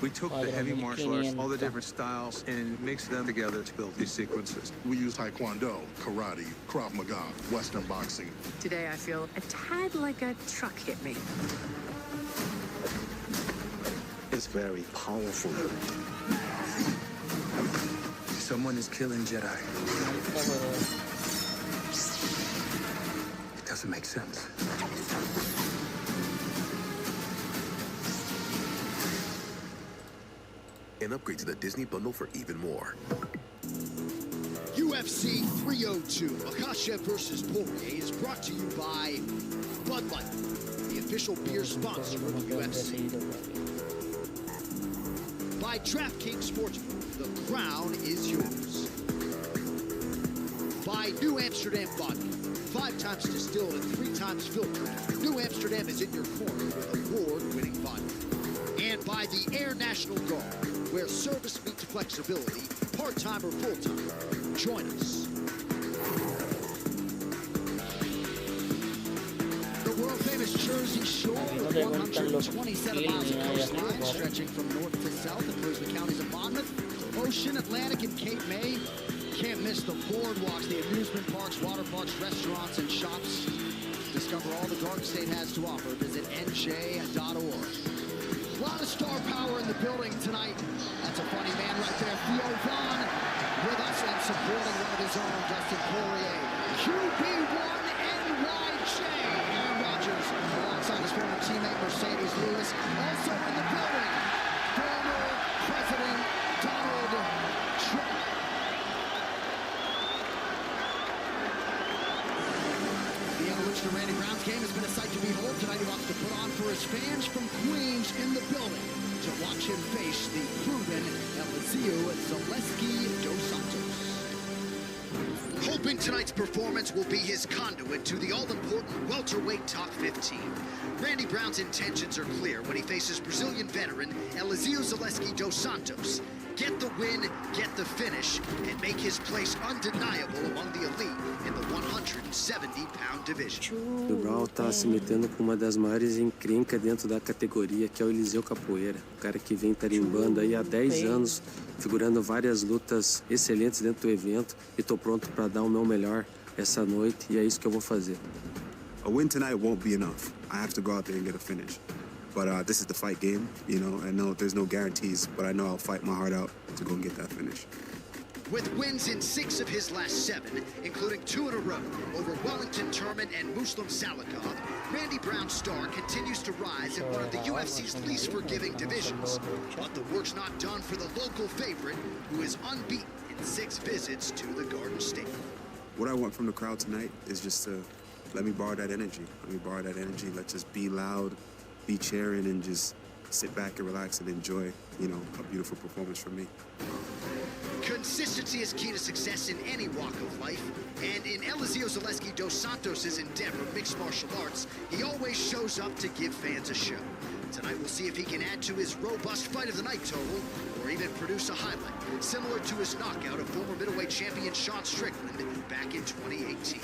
Speaker 21: We We took the heavy martial arts, all the different styles, and mixed them together to build these sequences.
Speaker 22: We use Taekwondo, karate, Krav Maga, Western boxing.
Speaker 19: Today I feel a tad like a truck hit me.
Speaker 21: It's very powerful. Someone is killing Jedi. It doesn't make sense.
Speaker 23: And upgrade to the Disney Bundle for even more.
Speaker 3: UFC 302, Makhachev versus Poirier is brought to you by Bud Light, the official beer sponsor of the UFC. By DraftKings Sportsbook, the crown is yours. By New Amsterdam Vodka, 5 times distilled and 3 times filtered. New Amsterdam is in your corner with award-winning vodka. And by the Air National Guard, where service meets flexibility, part-time or full-time. Join us. The world-famous Jersey Shore with 127 miles of coastline stretching from north to south includes the counties of Monmouth, Ocean, Atlantic, and Cape May. Can't miss the boardwalks, the amusement parks, water parks, restaurants, and shops. Discover all the Garden State has to offer. Visit nj.org. A lot of star power in the building tonight. That's a funny man right there, Theo Vaughn, with us and supporting one of his own, Dustin Poirier. QB1 NYJ, Aaron Rodgers, alongside his former teammate Mercedes Lewis, also in the building, former President Donald Trump. The which the Randy Brown's game has been a sight to behold. Tonight he wants to put on for his fans from Queens in the building to watch him face the proven Eliseo Zaleski dos Santos. Hoping tonight's performance will be his conduit to the all-important welterweight top 15. Randy Brown's intentions are clear when he faces Brazilian veteran Eliseo Zaleski dos Santos. Get the win, get the finish, and make his place undeniable among the elite in the 170-pound division.
Speaker 24: O Brown tá se metendo com uma das maiores encrencas dentro da categoria, que é o Eliseu Capoeira. O cara que vem tarimbando aí há 10 anos, figurando várias lutas excelentes dentro do evento. E tô pronto para dar o meu melhor essa noite, e é isso que eu vou fazer.
Speaker 5: A win tonight won't be enough. I have to go out there and get a finish. But this is the fight game, you know. I know there's no guarantees, but I know I'll fight my heart out to go and get that finish.
Speaker 3: With wins in 6 of his last 7, including 2 in a row over Wellington Turman and Muslim Salikov, Randy Brown's star continues to rise in one of the UFC's least forgiving divisions. But the work's not done for the local favorite, who is unbeaten in 6 visits to the Garden State.
Speaker 5: What I want from the crowd tonight is just to let me borrow that energy. Let me borrow that energy. Let's just be loud, be cheering, and just sit back and relax and enjoy, you know, a beautiful performance from me.
Speaker 3: Consistency is key to success in any walk of life, and in Eliseo Zaleski dos Santos' endeavor mixed martial arts, he always shows up to give fans a show. Tonight we'll see if he can add to his robust fight of the night total, or even produce a highlight, similar to his knockout of former middleweight champion Sean Strickland back in 2018.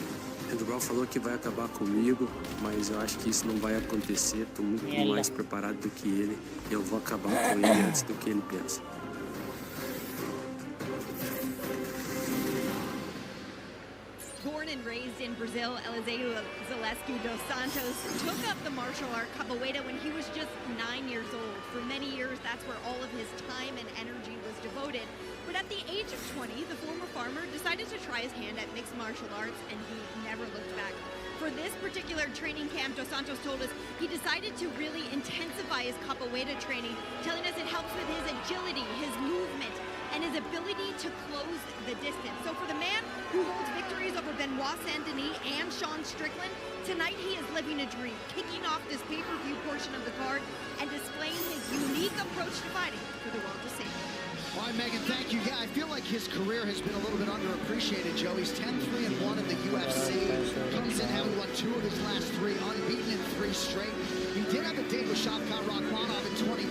Speaker 24: O Brown falou que vai acabar comigo, mas eu acho que isso não vai acontecer. Estou muito mais preparado do que ele e eu vou acabar com ele antes do que ele pensa.
Speaker 11: Born and raised in Brazil, Eliseo Zaleski dos Santos took up the martial art capoeira when he was just 9 years old. For many years, that's where all of his time and energy was devoted. But at the age of 20, the former farmer decided to try his hand at mixed martial arts, and he never looked back. For this particular training camp, Dos Santos told us he decided to really intensify his capoeira training, telling us it helps with his agility, his movement, and his ability to close the distance. So for the man who holds victories over Benoit Saint-Denis and Sean Strickland, tonight he is living a dream, kicking off this pay-per-view portion of the card and displaying his unique approach to fighting for the world to see.
Speaker 3: All right, Megan, thank you. Yeah, I feel like his career has been a little bit underappreciated, Joe. He's 10-3-1 in the UFC. Comes in having won 2 of his last 3, unbeaten in 3 straight. He did have a date with Shavkat Rakhmonov in 2020.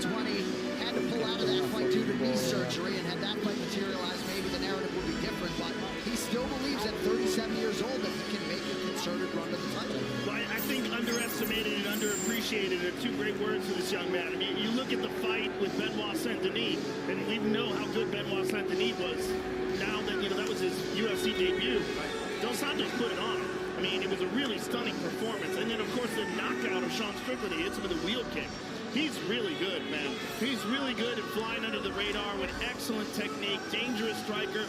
Speaker 3: Had to pull out of that fight due to knee surgery, and had that fight materialized, maybe the narrative would be different. But he still believes at 37 years old that he can make a concerted run to the title.
Speaker 7: Well, I think underestimating underestimated and underappreciated are two great words for this young man. I mean, you look at the fight with Benoit Saint-Denis, and we know how good Benoit Saint-Denis was. Now that, you know, that was his UFC debut. Dos Santos put it on him. I mean, it was a really stunning performance. And then, of course, the knockout of Sean Strickland, he hits him with a wheel kick. He's really good, man. He's really good at flying under the radar with excellent technique, dangerous striker.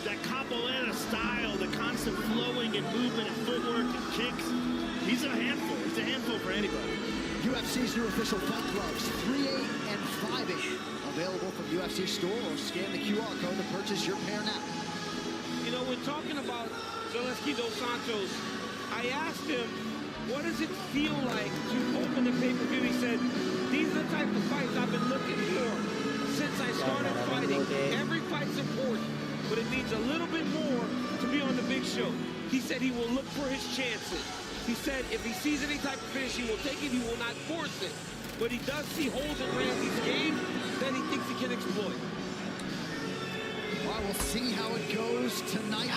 Speaker 7: That capoeira style, the constant flowing and movement and footwork and kicks. He's a handful. He's a handful for anybody.
Speaker 3: UFC's new official fight gloves, 3/8 and 5/8. Available from UFC store or scan the QR code to purchase your pair now.
Speaker 6: You know, we're talking about Zaleski Dos Santos. I asked him, what does it feel like to open the pay-per-view? He said, these are the type of fights I've been looking for since I started fighting. Every fight's important, but it means a little bit more to be on the big show. He said he will look for his chances. He said if he sees any type of finish, he will take it, he will not force it. But he does see holes in Randy's game that he thinks he can exploit.
Speaker 3: Well, we'll see how it goes tonight.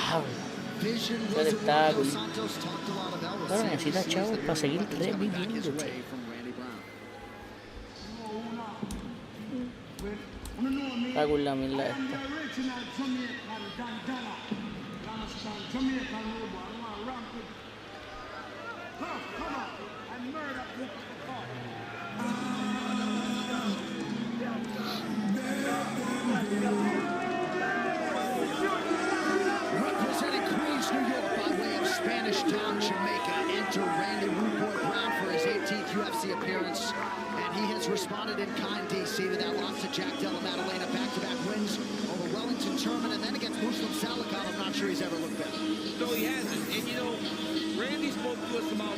Speaker 3: Vision was a Dos Santos talked a lot about.
Speaker 1: Claro, necesitas chavos para seguir reviviéndote. Está con la mierda esta.
Speaker 3: Representing Queens, New York, by way of Spanish Town, Jamaica, enter Randy Rude Boy Brown for his 18th UFC appearance. And he has responded in kind, DC, to that loss to Jack Della Maddalena, back-to-back wins over Wellington Turman, and then against Muslim Salikhov. I'm not sure he's ever looked better.
Speaker 6: No, he hasn't. And, you know, Randy spoke to us about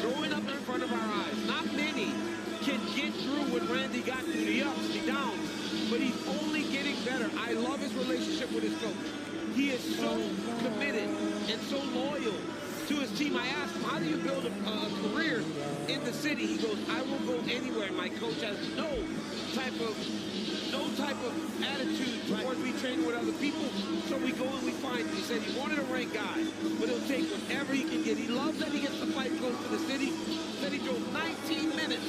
Speaker 6: growing up in front of our eyes. Not many can get through what Randy got through, the ups, the downs, but he's only getting better. I love his relationship with his coach. He is so committed and so loyal to his team. I asked him, how do you build a career in the city? He goes, I will go anywhere. My coach has no type of attitude towards me training with other people. So we go and we find him. He said he wanted a ranked guy, but he'll take whatever he can get. He loves that he gets to fight close to the city. Said he drove 19 minutes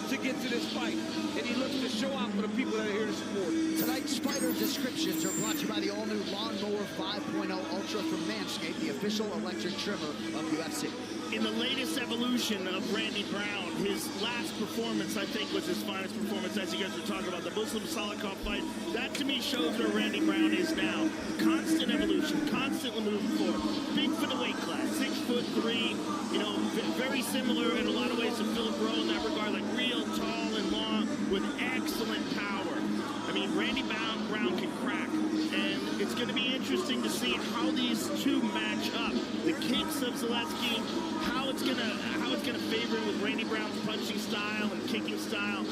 Speaker 6: to get to this fight. And he looks to show out for the people that are here to support.
Speaker 3: Tonight's fighter descriptions are brought to you by the all-new Lawnmower 5.0 Ultra from Manscaped, the official electric trimmer of UFC.
Speaker 7: In the latest evolution of Randy Brown, his last performance, I think, was his finest performance, as you guys were talking about, the Muslim Salikhov fight. That, to me, shows where Randy Brown is now. Constant evolution, constantly moving forward. Big for the weight class, 6'3", you know, very similar in a lot of ways to Philip Rowe in that regard, like real tall and long with excellent power. I mean, Randy Brown can crack, and it's going to be interesting to see how these two match up. The kicks of Zaleski, how it's gonna favor him with Randy Brown's punching style and kicking style.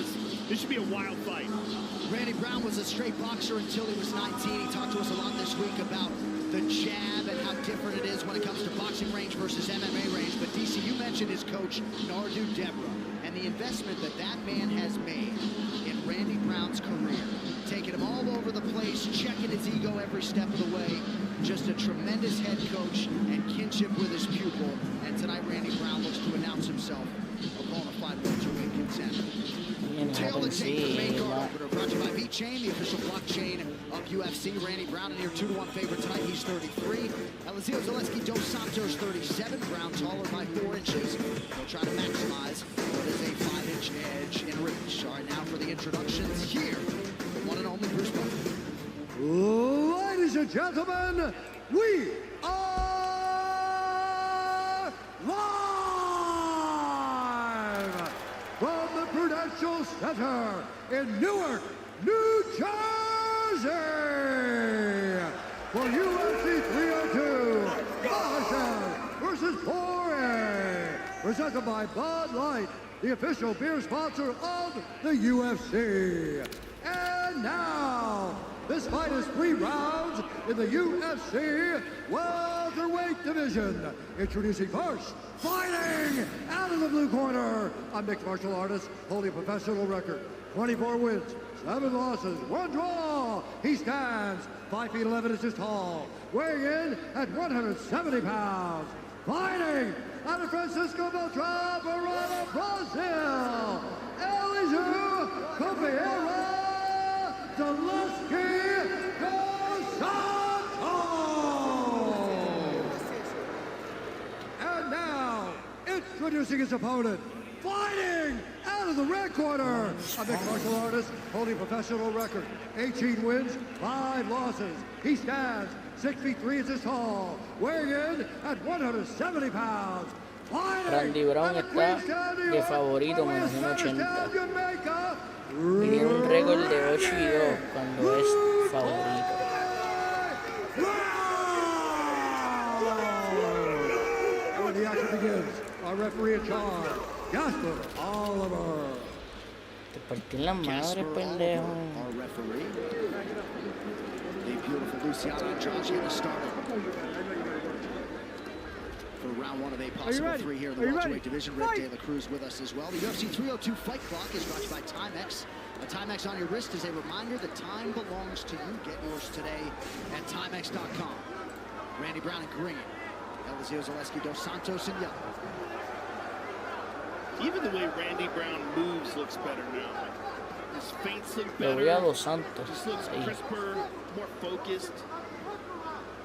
Speaker 7: This should be a wild fight.
Speaker 3: Randy Brown was a straight boxer until he was 19. He talked to us a lot this week about the jab and how different it is when it comes to boxing range versus MMA range. But DC, you mentioned his coach, Nardu Debra, and the investment that that man has made in Randy Brown's career. Taking him all over the place, checking his ego every step of the way. Just a tremendous head coach and kinship with his pupil. And tonight, Randy Brown looks to announce himself a bona fide welterweight contender. Tail the tape for the main card opener, brought to you by V-Chain, the official blockchain of UFC. Randy Brown, a near 2-1 favorite tonight. He's 33. Eliseo Zaleski Dos Santos, 37. Brown taller by 4 inches. He'll try to maximize what is a 5-inch edge in reach. All right, now for the introductions here, the one and only Bruce Buffer.
Speaker 8: Ladies and gentlemen, we are live from the Prudential Center in Newark, New Jersey for UFC 302, Mahashan versus Poirier, presented by Bud Light, the official beer sponsor of the UFC. And now, this fight is 3 rounds in the UFC welterweight division. Introducing first, fighting out of the blue corner, a mixed martial artist holding a professional record. 24 wins, 7 losses, 1 draw. He stands 5 feet 11 inches tall, weighing in at 170 pounds. Fighting out of Francisco Beltrán, Verona, Brazil, Eliezer Copiera Zaleski dos Santos. And now, introducing his opponent, fighting out of the red corner, a mixed martial artist holding professional record, 18 wins, 5 losses. He stands 6 feet 3 inches tall, weighing in at 170 pounds.
Speaker 1: Randy Brown está de favorito menos 1.80 y tiene un récord de 8-2 cuando es favorito.
Speaker 8: When the action begins, our referee in charge, Jasper Oliver.
Speaker 1: Te partí en la madre, pendejo.
Speaker 3: Our referee. The beautiful Luciano Andrade getting started. For round 1 of a possible 3 here in the welterweight division. Red De La Cruz with us as well. The UFC 302 fight clock is brought to you by Timex. A Timex on your wrist is a reminder that time belongs to you. Get yours today at Timex.com. Randy Brown in green. Eliezer Zaleski dos Santos in yellow.
Speaker 7: Even the way Randy Brown moves looks better now. His feints look
Speaker 1: Le
Speaker 7: better.
Speaker 1: voy a Dos Santos.
Speaker 7: Just looks crisper, more focused.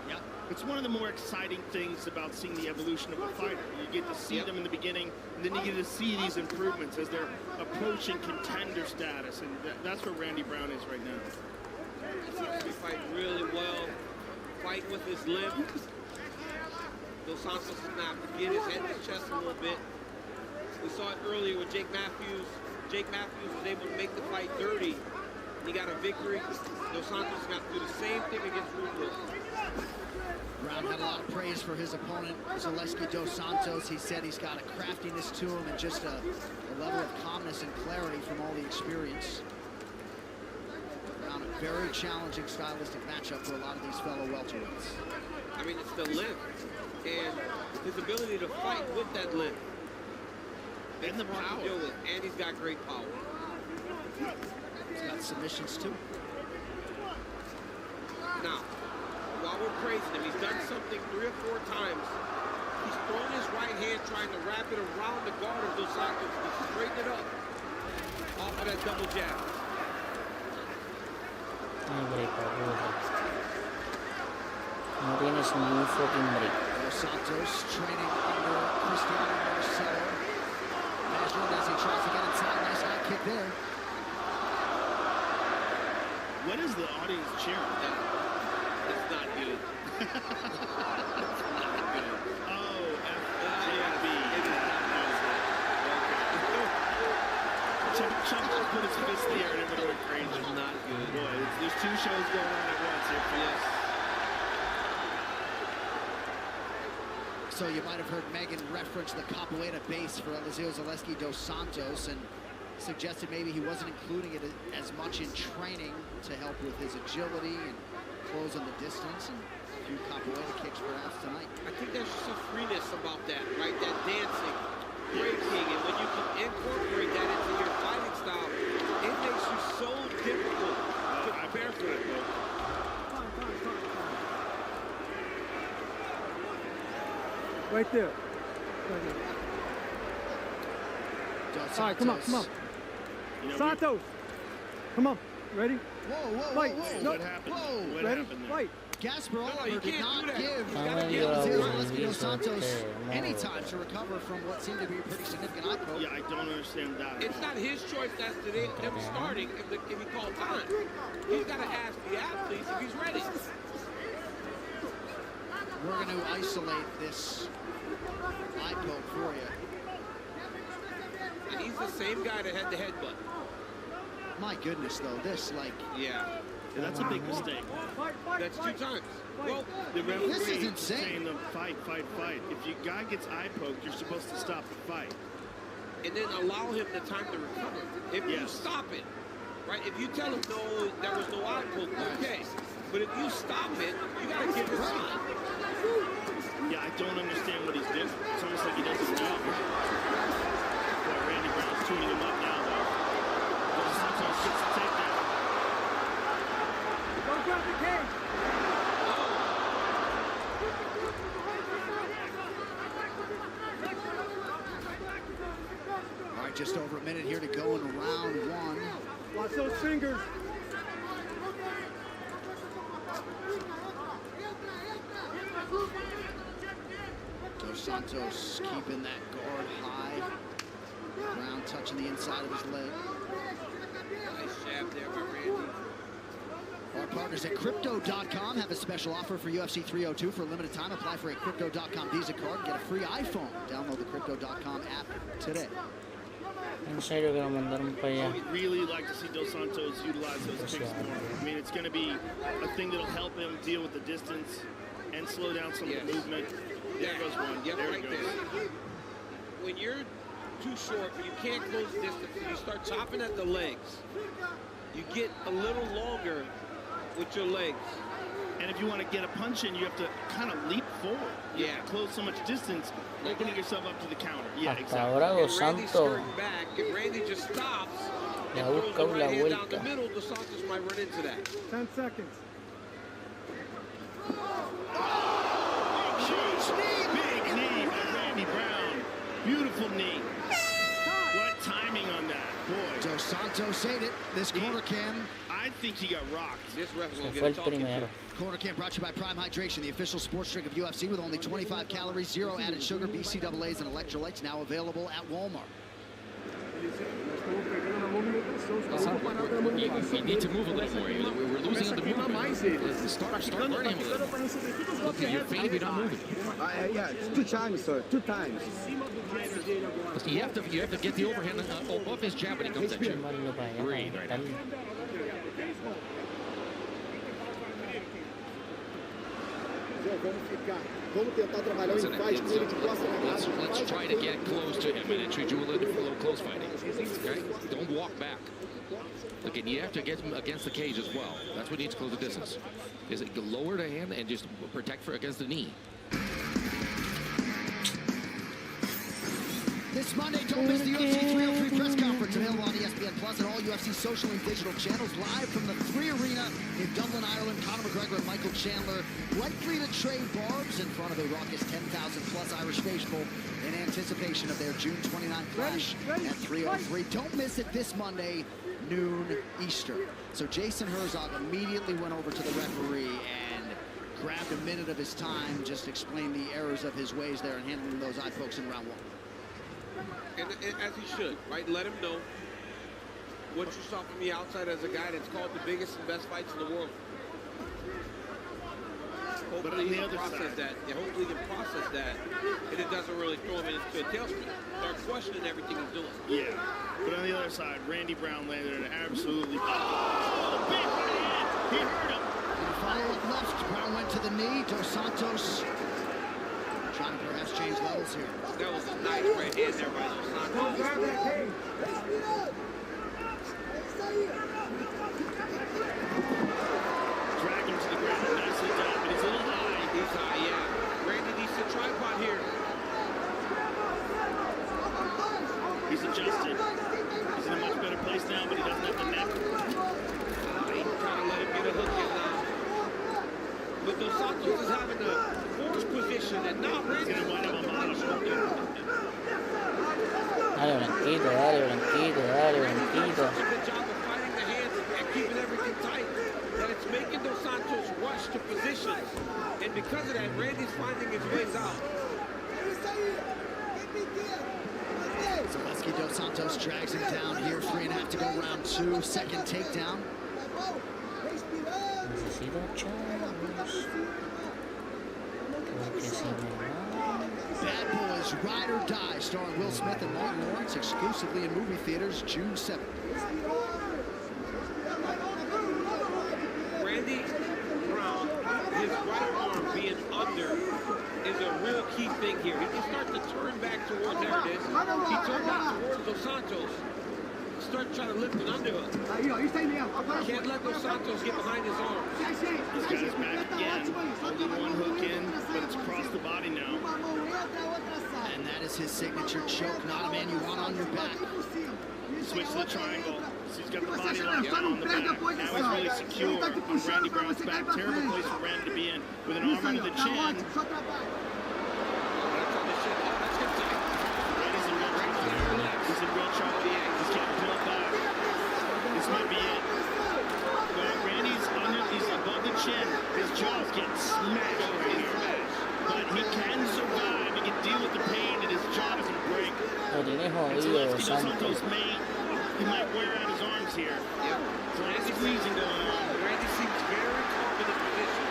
Speaker 7: Yeah, it's one of the more exciting things about seeing the evolution of a fighter. You get to see them in the beginning, and then you get to see these improvements as they're approaching contender status, and that's where Randy Brown is right now.
Speaker 6: He seems to be fighting really well, fighting with his limbs. Dos Santos is going to have to get his head in his chest a little bit. We saw it earlier with Jake Matthews. Jake Matthews was able to make the fight dirty. He got a victory. Dos Santos is going to have to do the same thing against Rubio.
Speaker 3: Brown had a lot of praise for his opponent, Zaleski dos Santos. He said he's got a craftiness to him and just a level of calmness and clarity from all the experience. Brown, a very challenging stylistic matchup for a lot of these fellow welterweights.
Speaker 6: I mean, it's the length and his ability to fight with that length.
Speaker 7: And the power.
Speaker 6: To deal with, and he's got great power.
Speaker 3: He's got submissions too.
Speaker 6: Now, while we're praising him, he's done something 3 or 4 times. He's thrown his right hand trying to wrap it around the guard of Dos Santos to straighten it up off of that double jab.
Speaker 1: No tienes ni un fucking break.
Speaker 3: Dos Santos training under Cristiano Marcelo. Measured as he tries to get inside. Nice high kick there.
Speaker 7: What is the audience cheering?
Speaker 6: It's not good. It's not good.
Speaker 7: Oh, FJB.
Speaker 6: It is not good.
Speaker 7: Chuck just put his fist in the air and everybody went crazy.
Speaker 6: It's not good.
Speaker 7: Boy, there's 2 shows going on at once here, folks.
Speaker 3: So you might have heard Megan reference the capoeira base for Eliezer Zaleski dos Santos and suggested maybe he wasn't including it as much in training to help with his agility and close on the distance, and a few capoeira kicks perhaps tonight.
Speaker 6: I think there's just a freeness about that, right? That dancing, breaking, and when you can incorporate that into your fighting style, it makes you so difficult to prepare for it.
Speaker 2: Right there. All right, come on.
Speaker 7: You know,
Speaker 2: Santos, come on. Ready?
Speaker 3: Whoa,
Speaker 2: Fight.
Speaker 3: whoa.
Speaker 2: No.
Speaker 7: What happened?
Speaker 3: Whoa.
Speaker 7: What
Speaker 2: Ready?
Speaker 7: happened there?
Speaker 2: Fight.
Speaker 3: Gasper Oliver did not give
Speaker 1: Eliezer
Speaker 3: Zaleski dos Santos any time to recover from what seemed to be a pretty significant eye poke.
Speaker 7: Yeah, I don't understand that at
Speaker 6: It's
Speaker 7: all.
Speaker 6: not his choice as to them starting if he called time. He's got to ask the athletes if he's ready.
Speaker 3: We're going to isolate this eye poke for you.
Speaker 6: And he's the same guy that had the headbutt.
Speaker 3: My goodness, though, this, like...
Speaker 6: Yeah,
Speaker 7: that's a big mistake.
Speaker 6: That's 2 times. Well,
Speaker 7: The referee
Speaker 3: This is insane.
Speaker 7: saying to fight. If your guy gets eye poked, you're supposed to stop the fight.
Speaker 6: and then allow him the time to recover. If you stop it, right? If you tell him, no, there was no eye poke, okay. But if you stop it, you got to give him time.
Speaker 7: Yeah, I don't understand what he's doing. It's almost like he doesn't know. Boy, Randy Brown's tuning him up now, though. Dos Santos gets the takedown.
Speaker 2: Don't drop the cage.
Speaker 3: over a minute here to go in round one.
Speaker 2: Watch those fingers.
Speaker 3: Dos Santos keeping that guard high. Ground touching the inside of his leg.
Speaker 6: Nice jab there by Randy.
Speaker 3: Our partners at Crypto.com have a special offer for UFC 302 for a limited time. Apply for a Crypto.com Visa card and get a free iPhone. Download the Crypto.com app today.
Speaker 1: En serio que lo mandaron para allá.
Speaker 7: We'd really like to see Dos Santos utilize those kicks more. I mean, it's going to be a thing that'll help him deal with the distance and slow down some of the movement. There goes one.
Speaker 6: Yep,
Speaker 7: There
Speaker 6: right
Speaker 7: it goes.
Speaker 6: there. When you're too short, you can't close distance, and you start chopping at the legs, you get a little longer with your legs.
Speaker 7: And if you want to get a punch in, you have to kind of leap forward. You have to close so much distance, opening yourself up to the counter. Yeah,
Speaker 1: Hasta ahora Dos Santos
Speaker 6: Back, if Randy just stops
Speaker 1: le
Speaker 6: and throws the
Speaker 1: busca la
Speaker 6: right hand down the
Speaker 1: vuelta.
Speaker 6: middle, Dos Santos might run into that.
Speaker 2: 10 seconds.
Speaker 7: Huge knee, big knee by Randy Brown. Beautiful knee. What timing on that, boy.
Speaker 3: Dos Santos ate it. This corner cam.
Speaker 7: I think he got rocked.
Speaker 6: This ref
Speaker 1: Se
Speaker 6: will
Speaker 1: fue
Speaker 6: get a
Speaker 1: el
Speaker 6: talking
Speaker 1: primero.
Speaker 6: to.
Speaker 3: Corner cam brought to you by Prime Hydration, the official sports drink of UFC with only 25 calories, 0 added sugar, BCAAs, and electrolytes. Now available at Walmart.
Speaker 14: You need to move a little more. We're losing on the movement. Start burning him a little. Look, you're fading, you're not moving.
Speaker 17: Yeah, 2 times, sir. 2 times.
Speaker 14: You have to get the overhand above his jab when he comes at you.
Speaker 1: Mandarlo para allá,
Speaker 14: Breathe
Speaker 1: para
Speaker 14: right now.
Speaker 1: matarlo.
Speaker 14: Listen, let's try to get close to him and treat you a little close fighting. Okay? Don't walk back. Look, and you have to get him against the cage as well. That's what needs to close the distance. Is it lower the hand and just protect against the knee.
Speaker 3: This Monday, don't miss the UFC 303 press conference, available on ESPN Plus and all UFC social and digital channels, live from the 3 Arena in Dublin, Ireland. Conor McGregor and Michael Chandler likely to trade barbs in front of a raucous 10,000-plus Irish faithful in anticipation of their June 29th clash at 303. Don't miss it this Monday, noon Eastern. So Jason Herzog immediately went over to the referee and grabbed a minute of his time, just explained the errors of his ways there and handling those eye pokes in round 1.
Speaker 6: And as he should, right? Let him know what you saw from the outside as a guy that's called the biggest and best fights in the world. Hopefully he can process that. Yeah, hopefully he can process that, and it doesn't really throw him into a tailspin. Start questioning everything he's doing.
Speaker 7: Yeah, but on the other side, Randy Brown landed an absolutely big right hand. He hurt him.
Speaker 3: Follow-up left. Brown went to the knee. Dos Santos trying to perhaps change levels here.
Speaker 6: That was a nice right hand there by Dos Santos.
Speaker 7: Drag him to the ground. Nicely done, but he's a little high.
Speaker 6: He's high, yeah. Randy needs a tripod here.
Speaker 7: He's adjusted. He's in a much better place now, but he doesn't have the neck.
Speaker 6: He's trying to let him get a hook in now. But Dos Santos is having a forced position, and now Randy's going to wind up on bottom.
Speaker 1: Dale, Blanquito, dale, Blanquito, dale, Blanquito.
Speaker 6: Such a good job of fighting the hands and keeping everything tight that it's making Dos Santos rush to positions. And because of that, Randy's finding his ways out.
Speaker 3: Zaleski Dos Santos drags him down here. 3.5 to go, round 2. Second takedown.
Speaker 1: Necesito chavos. Porque si me va.
Speaker 3: Bad Boys Ride or Die, starring Will Smith and Martin Lawrence, exclusively in movie theaters June 7th.
Speaker 6: Randy Brown, his right arm being under is a real key thing here. He can start to turn back toward, there it is. He turned back towards Dos Santos. Start trying to lift an underhook. Can't let Dos Santos get behind his arm.
Speaker 7: He's got his back again. Only one hook in, but it's across the body now.
Speaker 3: And that is his signature choke. Not a man you want on your back.
Speaker 7: Switch to the triangle. So he's got the body locked on the back. Now he's really secure on Randy Brown's back. Terrible place for Randy to be in. With an arm under the chin. Randy's in real trouble. He's in real trouble.
Speaker 1: Dos Santos.
Speaker 7: He might wear out his arms here.
Speaker 6: Yeah.
Speaker 7: So that's squeezing going on.
Speaker 6: Randy seems very calm in his position.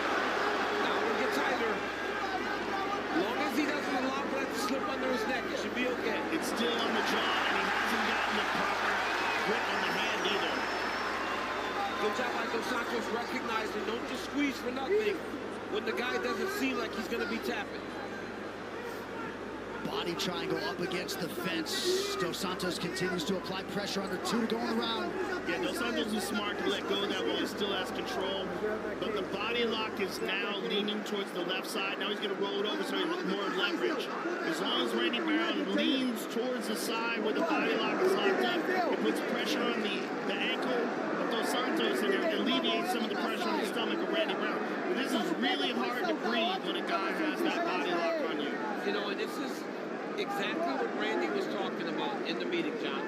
Speaker 6: Now it'll get tighter. As long as he doesn't allow that to slip under his neck, it should be okay.
Speaker 7: It's still on the jaw, and he hasn't gotten the proper grip on the hand either.
Speaker 6: Good job by Dos Santos recognizing, don't just squeeze for nothing when the guy doesn't seem like he's going to be tapping.
Speaker 3: Body triangle up against the fence. Dos Santos continues to apply pressure under 2 to go in the round.
Speaker 7: Yeah, Dos Santos is smart to let go of that while he still has control. But the body lock is now leaning towards the left side. Now he's going to roll it over so he has more leverage. As long as Randy Brown leans towards the side where the body lock is locked up, it puts pressure on the ankle of Dos Santos and it alleviates some of the pressure on the stomach of Randy Brown. But this is really hard to breathe when a guy has that body lock on you.
Speaker 6: You know, and this is exactly what Randy was talking about in the meeting, John.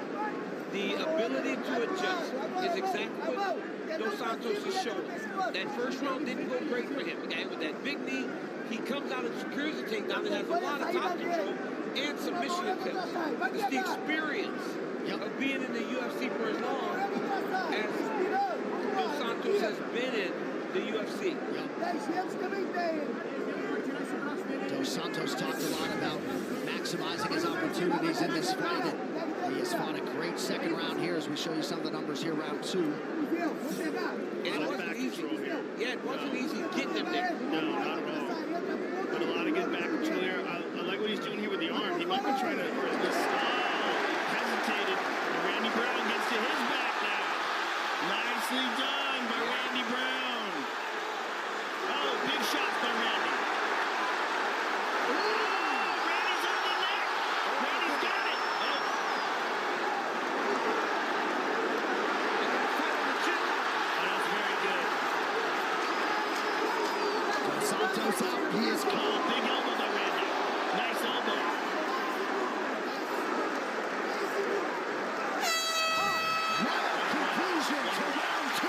Speaker 6: The ability to adjust is exactly what Dos Santos has shown. That first round didn't go great for him. Again, with that big knee, he comes out and secures the takedown and has a lot of top control and submission attempts. It's the experience of being in the UFC for as long as Dos Santos has been in the UFC.
Speaker 3: Dos Santos talked a lot about maximizing his opportunities in this fight. He has fought a great second round here as we show you some of the numbers here, round 2.
Speaker 6: And it wasn't easy. Yeah, it wasn't easy getting him there.
Speaker 7: No, not at all. But a lot of good back control here. I like what he's doing here with the arm. He might be trying to hesitated. Randy Brown gets to his back now. Nicely done by Randy Brown. Oh, big shots by Randy. Randy's on the neck. Randy's got it. That's very good.
Speaker 3: Dos Santos out. He is called.
Speaker 7: Big elbow by Randy. Nice elbow.
Speaker 3: Conclusion to round 2.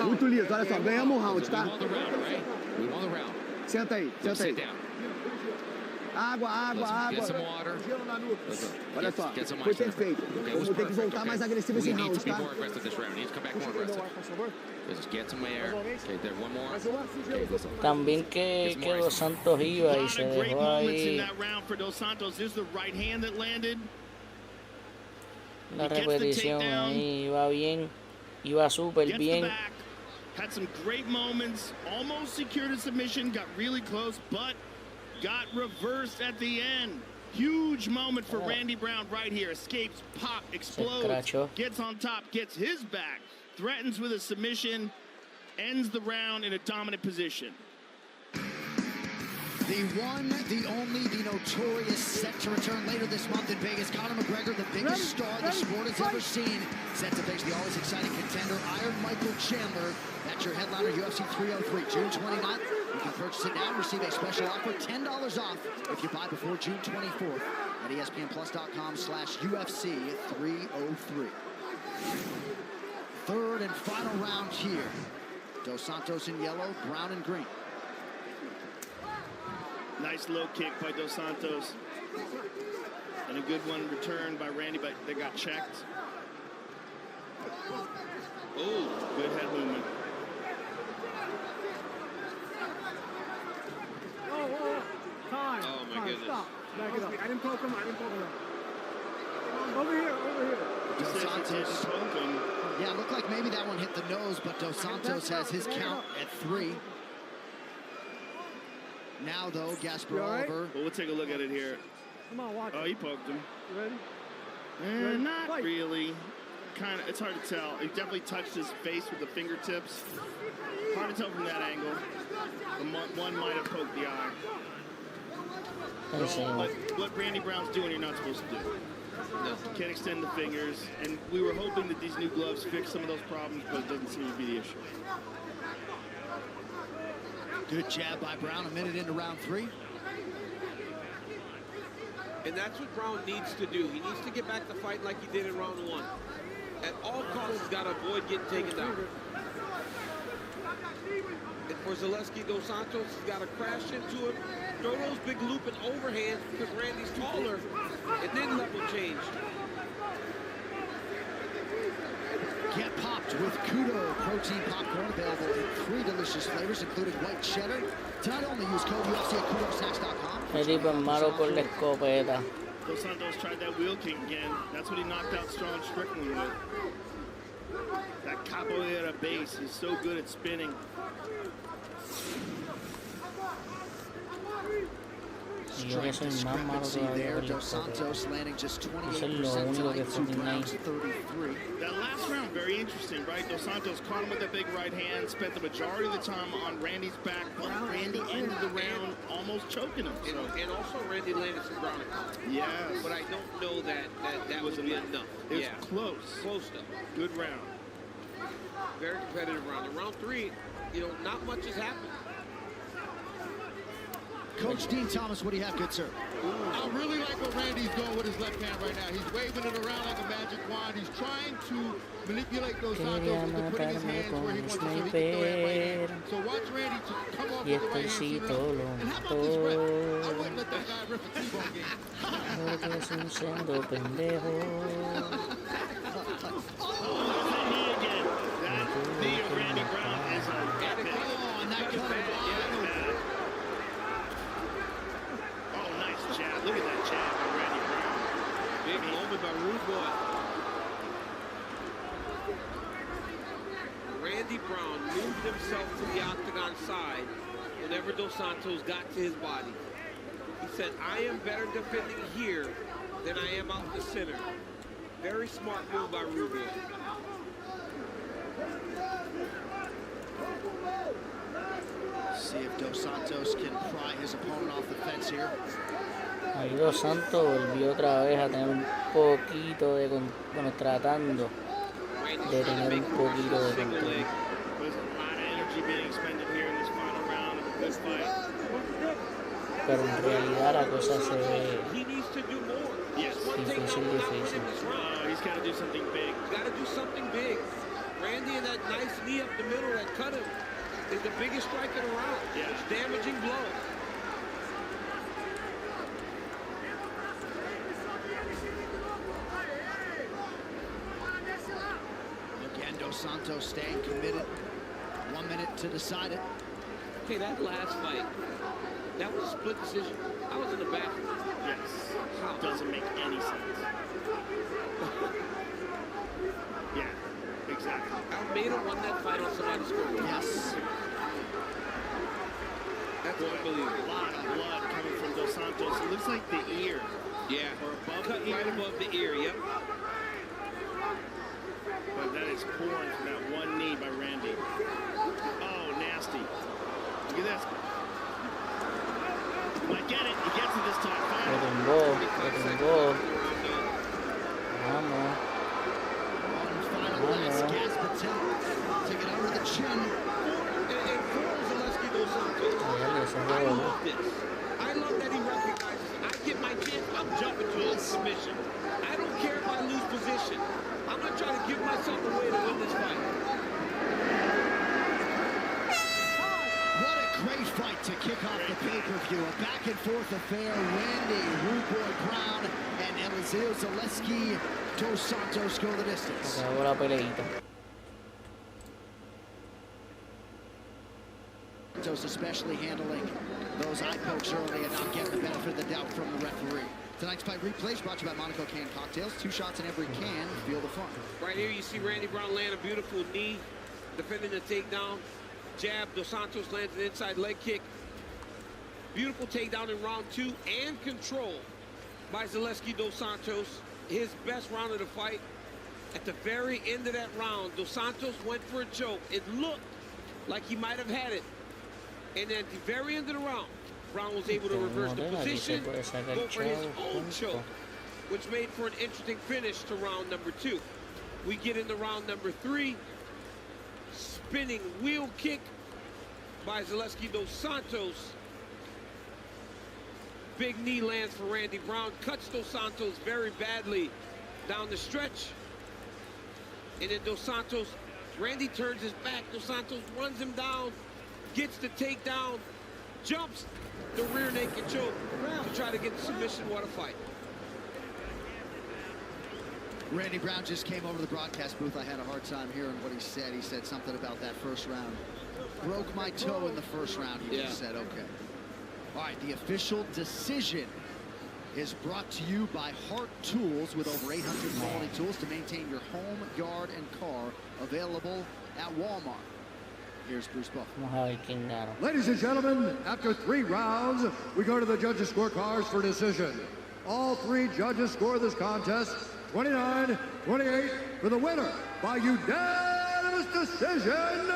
Speaker 4: Muito liso, olha só, ganhamos o round, tá?
Speaker 14: We won the round, right? We won the round.
Speaker 4: Senta aí,
Speaker 14: Let's
Speaker 4: senta aí.
Speaker 14: sit down.
Speaker 4: Água, água,
Speaker 14: Let's
Speaker 4: água.
Speaker 14: get some water.
Speaker 4: Gelo na nuca.
Speaker 14: Let's
Speaker 4: Olha só,
Speaker 14: get some
Speaker 4: foi
Speaker 14: ice there.
Speaker 4: perfeito.
Speaker 14: Okay, it
Speaker 4: Vamos
Speaker 14: was
Speaker 4: ter que
Speaker 14: perfect,
Speaker 4: voltar
Speaker 14: okay?
Speaker 4: mais agressivo
Speaker 14: We
Speaker 4: esse
Speaker 14: need
Speaker 4: round,
Speaker 14: to be
Speaker 4: tá?
Speaker 14: more aggressive this round. We need to come back more aggressive. Let's get some air. Okay, there, one more. Okay, listen.
Speaker 1: También que Dos Santos iba y se
Speaker 7: Great
Speaker 1: dejó
Speaker 7: moments in
Speaker 1: ahí
Speaker 7: that round for Dos Santos. There's the right hand that landed.
Speaker 1: la
Speaker 7: He gets the
Speaker 1: repetición
Speaker 7: takedown.
Speaker 1: ahí, iba bien, iba súper
Speaker 7: Gets the
Speaker 1: bien.
Speaker 7: back. Had some great moments. Almost secured a submission. Got really close, but got reversed at the end. Huge moment for Randy Brown right here. Escapes, pop, explodes,
Speaker 1: escrachó.
Speaker 7: gets on top, gets his back, threatens with a submission, ends the round in a dominant position.
Speaker 3: The one, the only, the notorious, set to return later this month in Vegas. Conor McGregor, the biggest star the sport has ever seen, set to face the always exciting contender, Iron Michael Chandler. That's your headliner, UFC 303, June 29th. You can purchase it now and receive a special offer, $10 off if you buy before June 24th at ESPNplus.com/UFC 303. Third and final round here. Dos Santos in yellow, Brown in green.
Speaker 7: Nice low kick by Dos Santos. And a good one returned by Randy, but they got checked. Oh, good head movement.
Speaker 2: Time.
Speaker 6: Oh, my
Speaker 2: Time.
Speaker 6: goodness.
Speaker 2: Stop. Back it up. I didn't poke him. Over here.
Speaker 3: Dos Santos. Yeah, it looked like maybe that one hit the nose, but Dos Santos has his count at 3. Now, though, Gasper Oliver.
Speaker 7: Well, we'll take a look at it here.
Speaker 2: Come on, watch.
Speaker 7: Oh, he poked him.
Speaker 2: You ready?
Speaker 7: Not really. Kind of. It's hard to tell. He definitely touched his face with the fingertips. Hard to tell from that angle. One might have poked the eye. But what Randy Brown's doing, you're not supposed to do. No. Can't extend the fingers. And we were hoping that these new gloves fix some of those problems, but it doesn't seem to be the issue.
Speaker 3: Good jab by Brown, a minute into round 3.
Speaker 6: And that's what Brown needs to do. He needs to get back to fight like he did in round 1. At all costs, he's got to avoid getting taken down. And for Zaleski Dos Santos, he's got to crash into him, throw those big looping overhands because Randy's taller, and then level change.
Speaker 3: Get popped with Kudo protein popcorn, available in 3 delicious flavors, including white cheddar. Tonight only use code UFC at kudosnacks.com.
Speaker 1: El tipo es malo con la escopeta.
Speaker 7: Dos Santos tried that wheel kick again. That's what he knocked out Sean Strickland with. That capoeira base, he's so good at spinning.
Speaker 1: Yo que soy más malo todavía con la escopeta. Eso es lo único que fucking nice.
Speaker 7: That last round, very interesting, right? Dos Santos caught him with that big right hand, spent the majority of the time on Randy's back, but Randy ended the round almost choking him. So.
Speaker 6: And also Randy landed some ground and pound.
Speaker 7: Yes.
Speaker 6: But I don't know that would be enough.
Speaker 7: It was close.
Speaker 6: Close though.
Speaker 7: Good round.
Speaker 6: Very competitive round. In round 3, you know, not much has happened.
Speaker 3: Coach Dean Thomas, what do you have, good sir?
Speaker 9: I really like what Randy's doing with his left hand right now. He's waving it around like a magic wand. He's trying to manipulate those Santos into putting his hands where he wants to so he can throw that right hand. So watch Randy to come off with the right hand sooner. And how about this rep? I wouldn't let that guy rip a T-ball game.
Speaker 1: Porque es un sendo pendejo.
Speaker 7: Randy Brown is a epic.
Speaker 3: Oh, and that cut
Speaker 7: jab. Look at that jab by Randy Brown.
Speaker 6: Big moment by Rude Boy. Randy Brown moved himself to the octagon side whenever Dos Santos got to his body. He said, I am better defending here than I am out in the center. Very smart move by Rude Boy.
Speaker 3: See if Dos Santos can pry his opponent off the fence here.
Speaker 1: Ahí Dos Santos volvió otra vez a tener un poquito de bueno, tratando de tener un poquito de control. Pero en realidad la cosa se ve difícil.
Speaker 7: He's got to do something big.
Speaker 6: Got to do something big. Randy and that nice knee up the middle that cut him is the biggest strike in the round. Yeah. It's damaging blow.
Speaker 3: Again, Dos Santos staying committed. 1 minute to decide it.
Speaker 6: Okay, that last fight, that was a split decision. I was in the bathroom.
Speaker 7: Yes. How? Doesn't make any sense. Yeah, exactly.
Speaker 6: Almeida won that fight on somebody's scoreboard.
Speaker 3: Yes.
Speaker 6: That's unbelievable.
Speaker 7: A lot of blood coming from Dos Santos. It looks like the ear.
Speaker 6: Yeah.
Speaker 7: Or above
Speaker 6: cut
Speaker 7: the ear.
Speaker 6: Right above the ear, yep.
Speaker 7: But that is pouring from that one knee by Randy. Oh, nasty. Look at this. Might get it. He gets it this time.
Speaker 1: Lo tumbó. Vamos.
Speaker 3: Last gasp attempt to get under the chin.
Speaker 6: And for Zaleski Dos Santos, I love this. I love that he recognizes, I get my chance, I'm jumping to a submission. I don't care if I lose position. I'm going to try to give myself a way to win this fight.
Speaker 3: What a great fight to kick off the pay-per-view. A back-and-forth affair. Randy, Rude Boy Brown, and Eliseo Zaleski Dos Santos go the distance.
Speaker 1: Acabó la peleita.
Speaker 3: Santos especially handling those eye pokes early and not getting the benefit of the doubt from the referee. Tonight's fight replays brought to you by Monaco Canned Cocktails. 2 shots in every can. Feel the fun.
Speaker 6: Right here you see Randy Brown land a beautiful knee, defending the takedown. Jab, Dos Santos lands an inside leg kick. Beautiful takedown in round 2 and control by Zaleski Dos Santos. His best round of the fight. At the very end of that round, Dos Santos went for a choke. It looked like he might have had it. And at the very end of the round, Brown was able to reverse the position, go for his own choke, which made for an interesting finish to round number 2. We get into round number 3. Spinning wheel kick by Zaleski Dos Santos. Big knee lands for Randy Brown. Cuts Dos Santos very badly down the stretch. And then Dos Santos, Randy turns his back. Dos Santos runs him down, gets the takedown, jumps the rear naked choke to try to get the submission. What a fight.
Speaker 3: Randy Brown just came over to the broadcast booth. I had a hard time hearing what he said. He said something about that first round. Broke my toe in the first round, he just said, okay. All right, the official decision is brought to you by Hart Tools, with over 800 quality tools to maintain your home, yard, and car, available at Walmart. Here's Bruce Buffalo.
Speaker 8: Ladies and gentlemen, after 3 rounds, we go to the judges' scorecards for decision. All 3 judges score this contest 29-28 for the winner by unanimous decision,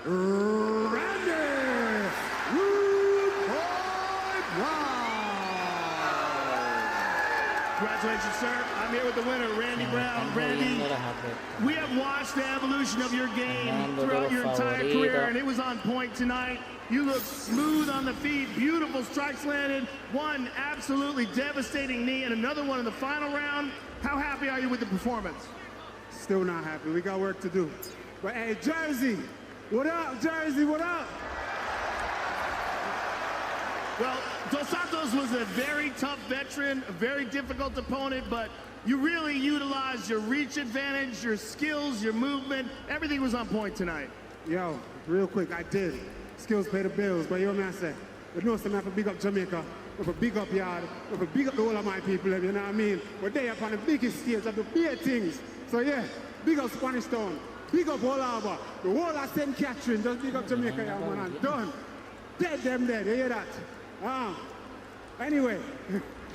Speaker 8: Randy Brown.
Speaker 7: Congratulations, sir. I'm here with the winner, Randy Brown. Randy, we have watched the evolution of your game throughout your entire career, and it was on point tonight. You look smooth on the feet, beautiful strikes landed, one absolutely devastating knee, and another one in the final round. How happy are you with the performance?
Speaker 2: Still not happy. We got work to do. But hey, Jersey, what up, Jersey, what up?
Speaker 7: Well, Dos Santos was a very tough veteran, a very difficult opponent, but you really utilized your reach advantage, your skills, your movement. Everything was on point tonight.
Speaker 2: Yo, real quick, I did. Skills pay the bills, but yo, man, I say, you know, some have to big up Jamaica, we have a big up yard, we have a big up the whole of my people, you know what I mean? We're there upon the biggest stage of the big things. So yeah, big up Spanish Town, big up all over, the whole of St. Catherine, just big up Jamaica, yeah, man, I'm done. Dead them dead, you hear that? Anyway,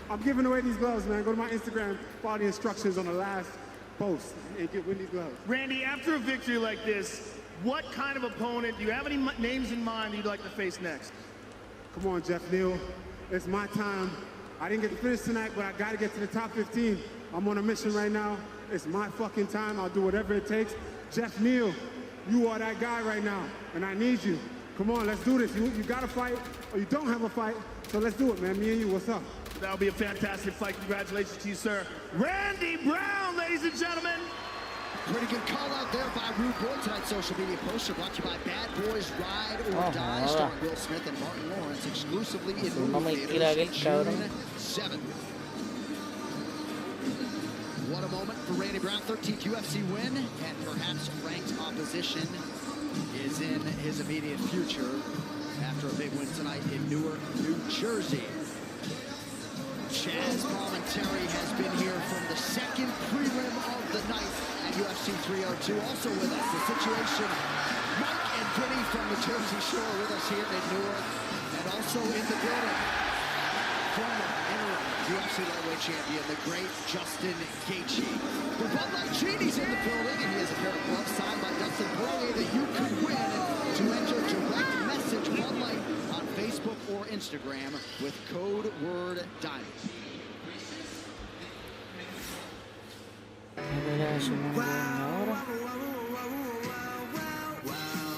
Speaker 2: I'm giving away these gloves, man. Go to my Instagram, follow the instructions on the last post, and win these gloves.
Speaker 7: Randy, after a victory like this, what kind of opponent, do you have any names in mind that you'd like to face next?
Speaker 2: Come on, Jeff Neal. It's my time. I didn't get to finish tonight, but I got to get to the top 15. I'm on a mission right now. It's my fucking time. I'll do whatever it takes. Jeff Neal, you are that guy right now, and I need you. Come on, let's do this. You got to fight, or you don't have a fight, so let's do it, man. Me and you, what's up?
Speaker 7: That'll be a fantastic fight. Congratulations to you, sir. Randy Brown, ladies and gentlemen.
Speaker 3: Pretty good call out there by Rude Boy. Tonight's social media poster brought to you by Bad Boys Ride or Die, starring Will Smith and Martin Lawrence, exclusively in movie theaters June 7th. What a moment for Randy Brown, 13th UFC win, and perhaps ranked opposition is in his immediate future after a big win tonight in Newark, New Jersey. Chaz Palminteri has been here from the second prelim of the night at UFC 302. Also with us, the situation, Mike and Vinny from the Jersey Shore with us here in Newark, and also in the building, former interim UFC lightweight champion, the great Justin Gaethje. The Bud Light Genie's in the building, and he has a pair of gloves signed by Dustin Poirier that you can win. To enter, direct message Bud Light on Facebook or Instagram with code word DIAMOND.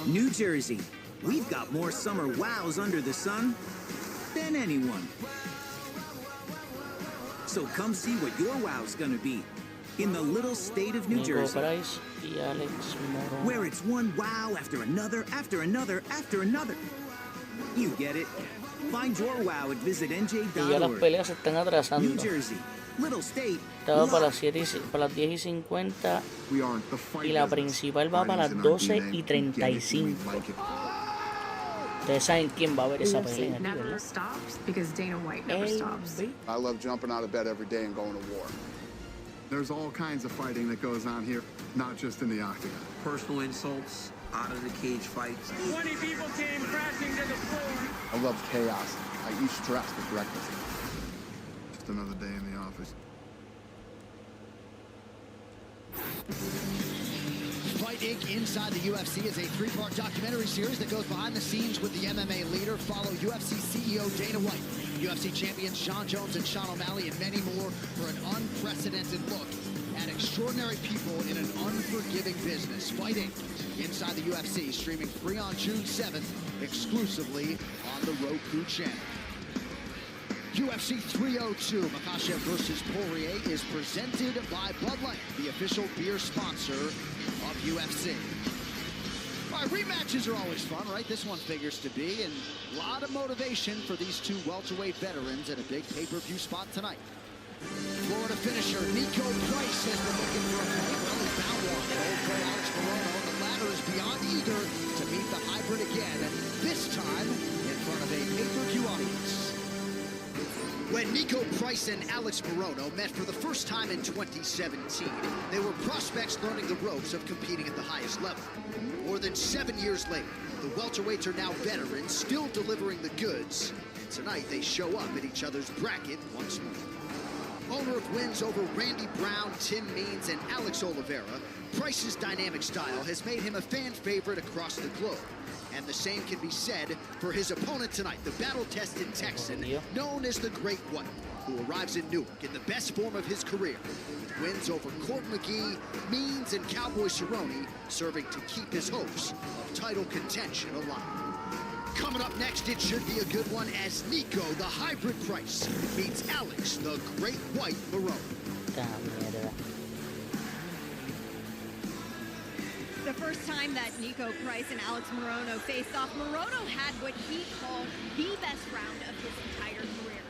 Speaker 10: New Jersey, we've got more summer wows under the sun than anyone. So come see what your wow's gonna be in the little state of New Jersey, where it's one wow after another, after another, after another. You get it. Find your wow at visitnj.org. New Jersey, little state.
Speaker 1: Estaba para las 10:50 y la principal va para las 12:35. Ustedes saben quién va a ver esa pelea.
Speaker 18: Never stops because Dana White never stops.
Speaker 21: I love jumping out of bed every day and going to war. There's all kinds of fighting that goes on here, not just in the octagon.
Speaker 12: Personal insults, out of the cage fights.
Speaker 6: 20 people came crashing to the floor.
Speaker 21: I love chaos. I eat stress with breakfast. Just another day in the office.
Speaker 3: Fight Inc. Inside the UFC is a 3-part documentary series that goes behind the scenes with the MMA leader. Follow UFC CEO Dana White, UFC champions Jon Jones and Sean O'Malley, and many more for an unprecedented look at extraordinary people in an unforgiving business. Fight Inc. Inside the UFC, streaming free on June 7th, exclusively on the Roku channel. UFC 302, Makhachev versus Poirier, is presented by Bud Light, the official beer sponsor of UFC. All right, rematches are always fun, right? This one figures to be, and a lot of motivation for these two welterweight veterans at a big pay-per-view spot tonight. Florida finisher Nico Price has been looking for a fight. Well, he found one. Old pro Alex Morono, and the latter is beyond eager to meet the hybrid again, this time in front of a pay-per-view audience. When Nico Price and Alex Morono met for the first time in 2017, they were prospects learning the ropes of competing at the highest level. More than 7 years later, the welterweights are now veterans, still delivering the goods. And tonight, they show up at each other's bracket once more. Owner of wins over Randy Brown, Tim Means, and Alex Oliveira, Price's dynamic style has made him a fan favorite across the globe. And the same can be said for his opponent tonight, the battle-tested Texan, known as the Great White, who arrives in Newark in the best form of his career, with wins over Court McGee, Means, and Cowboy Cerrone, serving to keep his hopes of title contention alive. Coming up next, it should be a good one as Nico, the hybrid Price, meets Alex, the Great White Morono.
Speaker 11: The first time that Nico Price and Alex Morono faced off, Morono had what he called the best round of his entire career.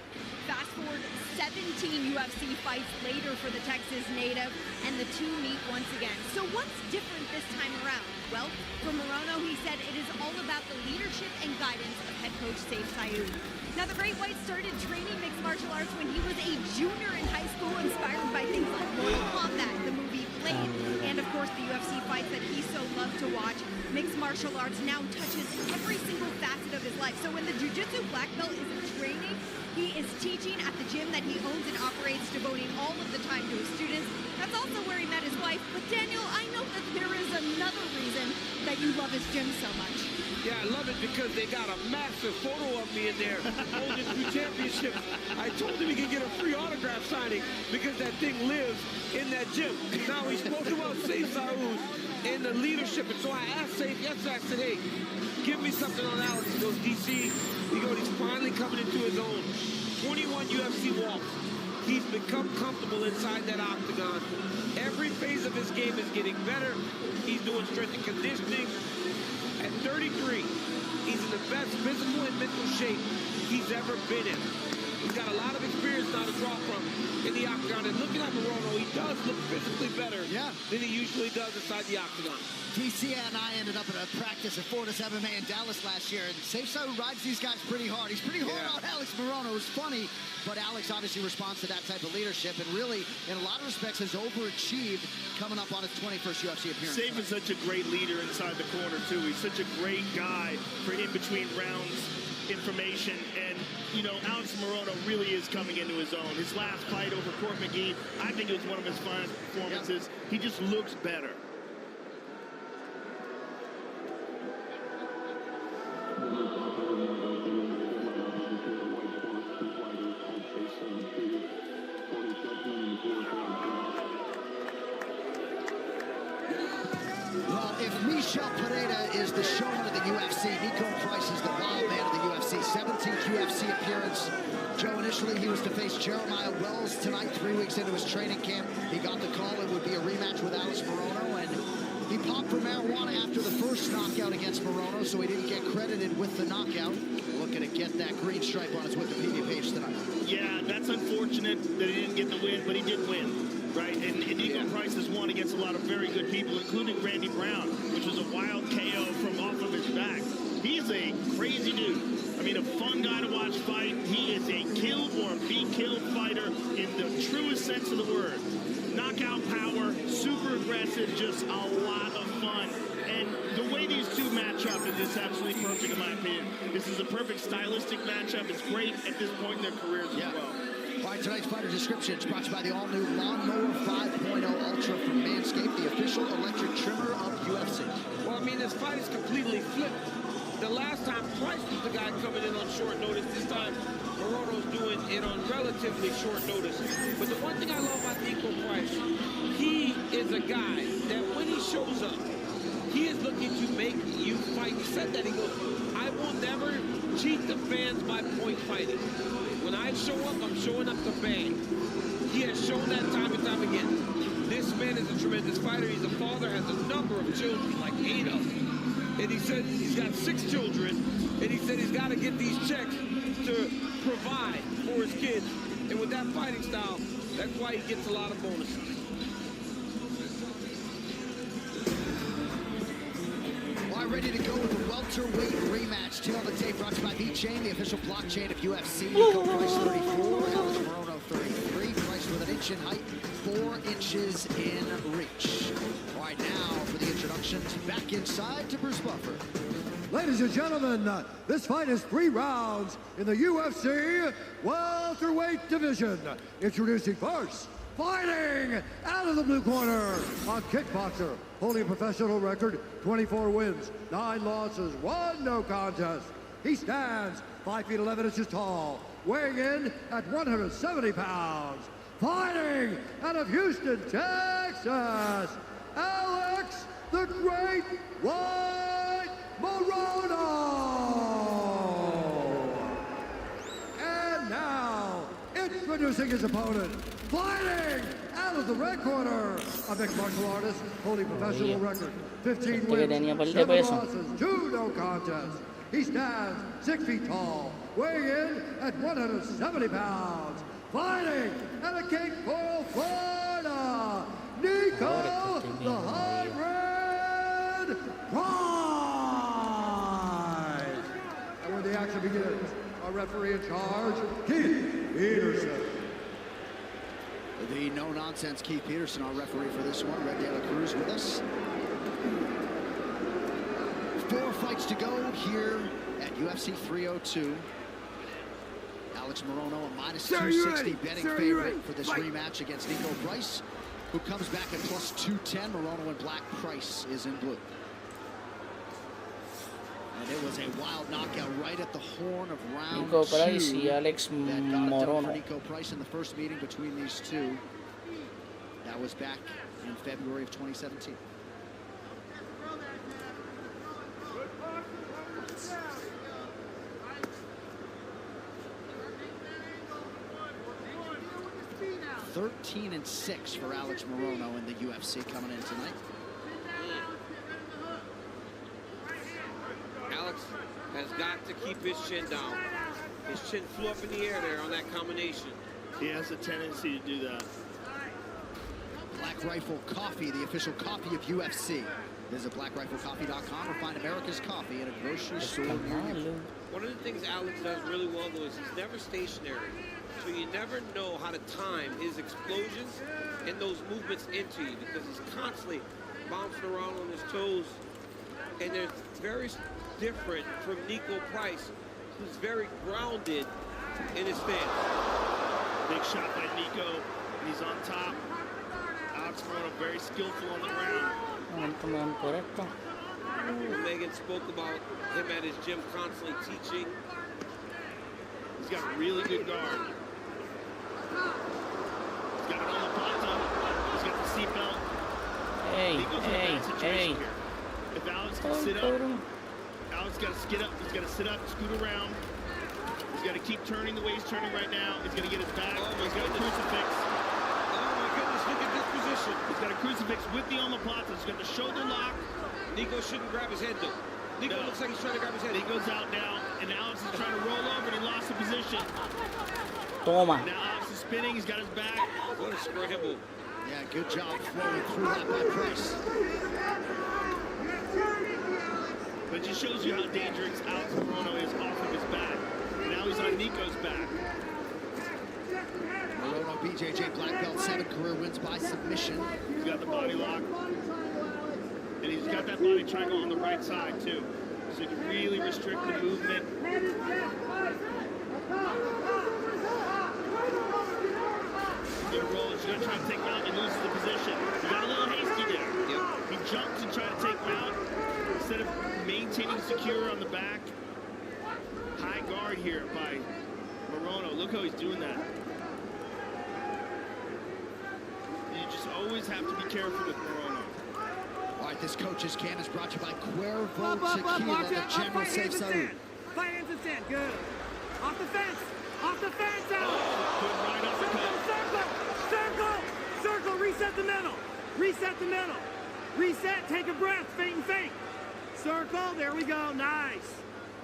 Speaker 11: Fast forward 17 UFC fights later for the Texas native, and the two meet once again. So what's different this time around? Well, for Morono, he said it is all about the leadership and guidance of head coach Saif Sayoud. Now, the Great White started training mixed martial arts when he was a junior in high school, inspired by things like Mortal Kombat, the movie Blade, and of course the UFC fights that he so loved to watch. Mixed martial arts now touches every single facet of his life. So when the jiu-jitsu black belt isn't training, he is teaching at the gym that he owns and operates, devoting all of the time to his students. That's also where he met his wife. But Daniel, I know that there is another reason that you love his gym so much.
Speaker 6: Yeah, I love it because they got a massive photo of me in there holding 2 championships. I told him he could get a free autograph signing because that thing lives in that gym. Now, he spoke about Saif Sayoud and the leadership, and so I asked Saif yesterday, I said, hey, give me something on Alex. He goes, DC, he's finally coming into his own. 21 UFC walks. He's become comfortable inside that octagon. Every phase of his game is getting better. He's doing strength and conditioning. At 33, he's in the best physical and mental shape he's ever been in. He's got a lot of experience now to draw from in the octagon. And looking at Morono, he does look physically better than he usually does inside the octagon.
Speaker 3: DC and I ended up at a practice at Fortis MMA in Dallas last year, and Saif Sayoud rides these guys pretty hard. He's pretty hard on Alex Morono. It was funny, but Alex obviously responds to that type of leadership and really, in a lot of respects, has overachieved coming up on his 21st UFC appearance.
Speaker 7: Saif is such a great leader inside the corner, too. He's such a great guy for in-between rounds information, and Alex Morono really is coming into his own. His last fight over Court McGee, I think it was one of his finest performances. He just looks better.
Speaker 3: Well, if Michel Pereira is the showman of the UFC, Nico Price is the wild man of the UFC. 17th UFC appearance. Joe, initially he was to face Jeremiah Wells tonight, 3 weeks into his training camp. He got the call it would be a rematch with Alex Morono, and he popped for marijuana after the first knockout against Morono, so he didn't get credited with the knockout. Looking to get that green stripe on his Wikipedia page tonight. Yeah, that's unfortunate that he didn't get the win, but he did win. Right, and Nico Price has won against a lot of very good people, including Randy Brown, which was a wild KO from off of his back. He's a crazy dude. I mean, a fun guy to watch fight. He is a kill or be killed fighter in the truest sense of the word. Knockout power, super aggressive, just a lot of fun. And the way these two match up is just absolutely perfect in my opinion. This is a perfect stylistic matchup. It's great at this point in their careers as well. All right, tonight's fighter description is brought to you by the all-new Lawnmower 5.0 Ultra from Manscaped, the official electric trimmer of UFC.
Speaker 6: Well, I mean, this fight is completely flipped. The last time Price was the guy coming in on short notice. This time, Morono's doing it on relatively short notice. But the one thing I love about Nico Price, he is a guy that when he shows up, he is looking to make you fight. He said that, he goes, I will never cheat the fans by point fighting. When I show up, I'm showing up to bang. He has shown that time and time again. This man is a tremendous fighter. He's a father, has a number of children, like 8 of them. And he said he's got 6 children, and he said he's got to get these checks to provide for his kids. And with that fighting style, that's why he gets a lot of bonuses.
Speaker 3: Ready to go with the welterweight rematch. Tail of the tape brought to you by V-Chain, the official blockchain of UFC. Nico Price 34, Alex Morono 33. Price with an inch in height, 4 inches in reach. All right, now for the introductions, back inside to Bruce Buffer.
Speaker 8: Ladies and gentlemen, this fight is 3 rounds in the UFC welterweight division. Introducing first, fighting out of the blue corner, a kickboxer holding a professional record, 24 wins, 9 losses, 1 no contest. He stands 5 feet 11 inches tall, weighing in at 170 pounds. Fighting out of Houston, Texas, Alex the Great White Morono. And now, introducing his opponent, fighting out of the red corner, a mixed martial artist holding professional record, 15 wins, 7 losses, 2 no contests. He stands 6 feet tall, weighing in at 170 pounds. Fighting out of Cape Coral, Florida, Nico the Hybrid Price. And when the action begins, our referee in charge, Keith Peterson.
Speaker 3: The no-nonsense Keith Peterson, our referee for this one. Red De La Cruz with us. 4 fights to go here at UFC 302. Alex Morono, a minus 260 betting favorite for this rematch against Nico Price, who comes back at plus 210. Morono in black, Price is in blue. And it was a wild knockout right at the horn of round
Speaker 1: Nico Price
Speaker 3: 2
Speaker 1: y Alex
Speaker 3: that got it done
Speaker 1: Morono.
Speaker 3: for Nico Price in the first meeting between these two. That was back in February of 2017. (13-6) for Alex Morono in the UFC coming in tonight.
Speaker 6: Alex has got to keep his chin down. His chin flew up in the air there on that combination.
Speaker 7: He has a tendency to do that.
Speaker 3: Black Rifle Coffee, the official coffee of UFC. Visit blackriflecoffee.com or find America's Coffee at a grocery store near you.
Speaker 6: One of the things Alex does really well, though, is he's never stationary. So you never know how to time his explosions and those movements into you, because he's constantly bouncing around on his toes. And they're very different from Nico Price, who's very grounded in his stance.
Speaker 7: Big shot by Nico, and he's on top. Alex Morono very skillful on the ground.
Speaker 6: Megan spoke about him at his gym constantly teaching.
Speaker 7: He's got a really good guard. He's got it on the bottom. He's got the seatbelt.
Speaker 1: Hey.
Speaker 7: If Alex can sit up, Alex got to skid up. He's got to sit up, scoot around. He's got to keep turning the way he's turning right now. He's got to get his back. He's got a crucifix.
Speaker 6: Oh my goodness, look at this position.
Speaker 7: He's got a crucifix with the omoplata. He's got the shoulder lock.
Speaker 6: Nico shouldn't grab his head though. Nico looks like he's trying to grab his head.
Speaker 7: Nico's out now, and Alex is trying to roll over, and he lost the position.
Speaker 1: Toma.
Speaker 7: Now Alex is spinning. He's got his back.
Speaker 6: What a scramble.
Speaker 3: Yeah, good job flowing through that by Price.
Speaker 7: But it just shows you how dangerous Alex Morono is off of his back. Now he's on Nico's back.
Speaker 3: Morono, BJJ black belt, 7 career wins by submission.
Speaker 7: He's got the body lock. And he's got that body triangle on the right side, too. So you can really restrict the movement. Good roll. He's going to try to take him out and loses the position. He got a little hasty there.
Speaker 6: Yep.
Speaker 7: He jumped and tried to take him out instead of maintaining secure on the back. High guard here by Morono. Look how he's doing that. You just always have to be careful with Morono.
Speaker 3: All right, this coach's can is brought to you by Cuervo Tequila, the General Safe Salute.
Speaker 13: Fight hands in sand, good. Off the fence, out.
Speaker 7: Good right uppercut.
Speaker 13: Circle, reset the middle. Reset the middle. Reset, take a breath, feint and fake. Circle, there we go, nice.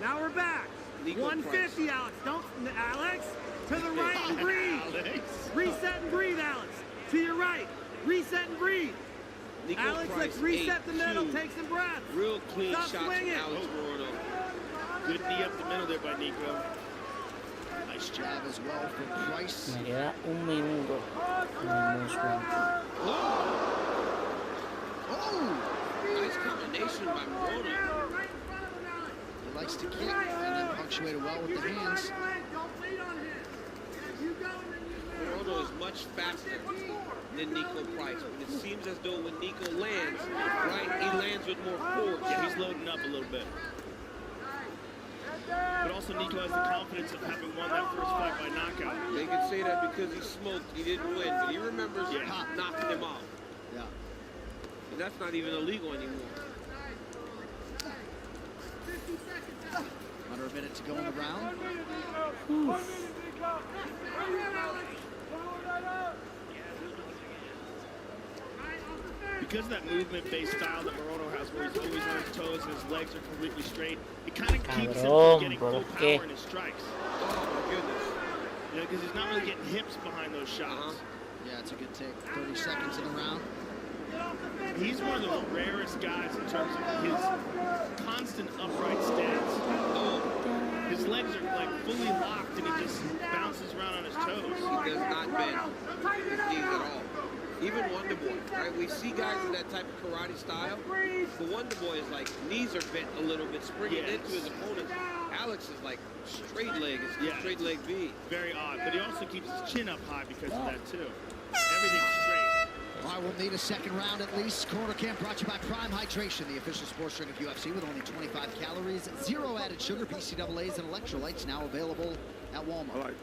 Speaker 13: Now we're back.
Speaker 6: Nico
Speaker 13: 150,
Speaker 6: Price.
Speaker 13: Alex. Don't, Alex, to the right and breathe.
Speaker 7: Alex.
Speaker 13: Reset and breathe, Alex. To your right. Reset and breathe.
Speaker 6: Nico
Speaker 13: Alex,
Speaker 6: Price,
Speaker 13: let's reset the middle.
Speaker 6: 8-2.
Speaker 13: take some breaths.
Speaker 6: Real clean
Speaker 13: Stop
Speaker 6: shots
Speaker 13: swinging.
Speaker 6: from Alex Morono.
Speaker 7: Good knee up the middle there by Nico.
Speaker 3: Nice jab as well from Price.
Speaker 1: Me queda un minuto.
Speaker 6: Nice combination by Morono.
Speaker 3: He likes to kick and then punctuate it well with the hands.
Speaker 6: Morono is much faster than Nico Price. But it seems as though when Nico lands, right, he lands with more force.
Speaker 7: Yeah, he's loading up a little bit. But also Nico has the confidence of having won that first fight by knockout.
Speaker 6: They could say that because he smoked, he didn't win, but he remembers knocking him out.
Speaker 3: Yeah.
Speaker 6: And that's not even illegal anymore.
Speaker 3: Under a minute to go in the round.
Speaker 7: Because of that movement-based style that Morono has, where he's always on his toes and his legs are completely straight, it kind of keeps him from getting full power in his strikes.
Speaker 6: Oh my goodness.
Speaker 7: You know, because he's not really getting hips behind those shots.
Speaker 3: Yeah, it's a good take. 30 seconds in the round.
Speaker 7: He's one of the rarest guys in terms of his constant upright stance. His legs are like fully locked and he just bounces around on his toes.
Speaker 6: He does not bend his knees at all. Even Wonder Boy, right? We see guys in that type of karate style, but Wonder Boy is like, knees are bent a little bit, springing into his opponent. Alex is like straight leg, it's straight leg V.
Speaker 7: Very odd, but he also keeps his chin up high because of that too. Everything's straight.
Speaker 3: All right, we'll need a second round at least. Corner Camp brought to you by Prime Hydration, the official sports drink of UFC with only 25 calories, 0 added sugar, BCAAs, and electrolytes, now available at Walmart.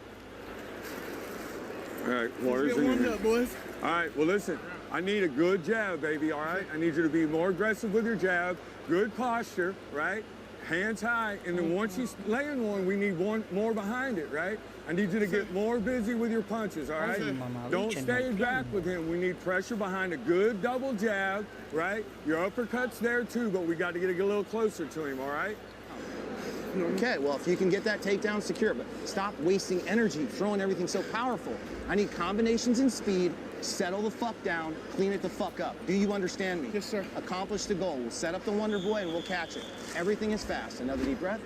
Speaker 15: All right, water's in your hand. Boys. All right, well, listen, I need a good jab, baby, all right? I need you to be more aggressive with your jab, good posture, right? Hands high, and then once you land one, we need one more behind it, right? I need you to get more busy with your punches, all right? Don't stay back with him. We need pressure behind a good double jab, right? Your uppercut's there too, but we got to get a little closer to him, all right?
Speaker 17: Okay, well, if you can get that takedown secure, but stop wasting energy, throwing everything so powerful. I need combinations and speed. Settle the fuck down, clean it the fuck up. Do you understand me? Yes, sir. Accomplish the goal. We'll set up the Wonder Boy and we'll catch it. Everything is fast. Another deep breath.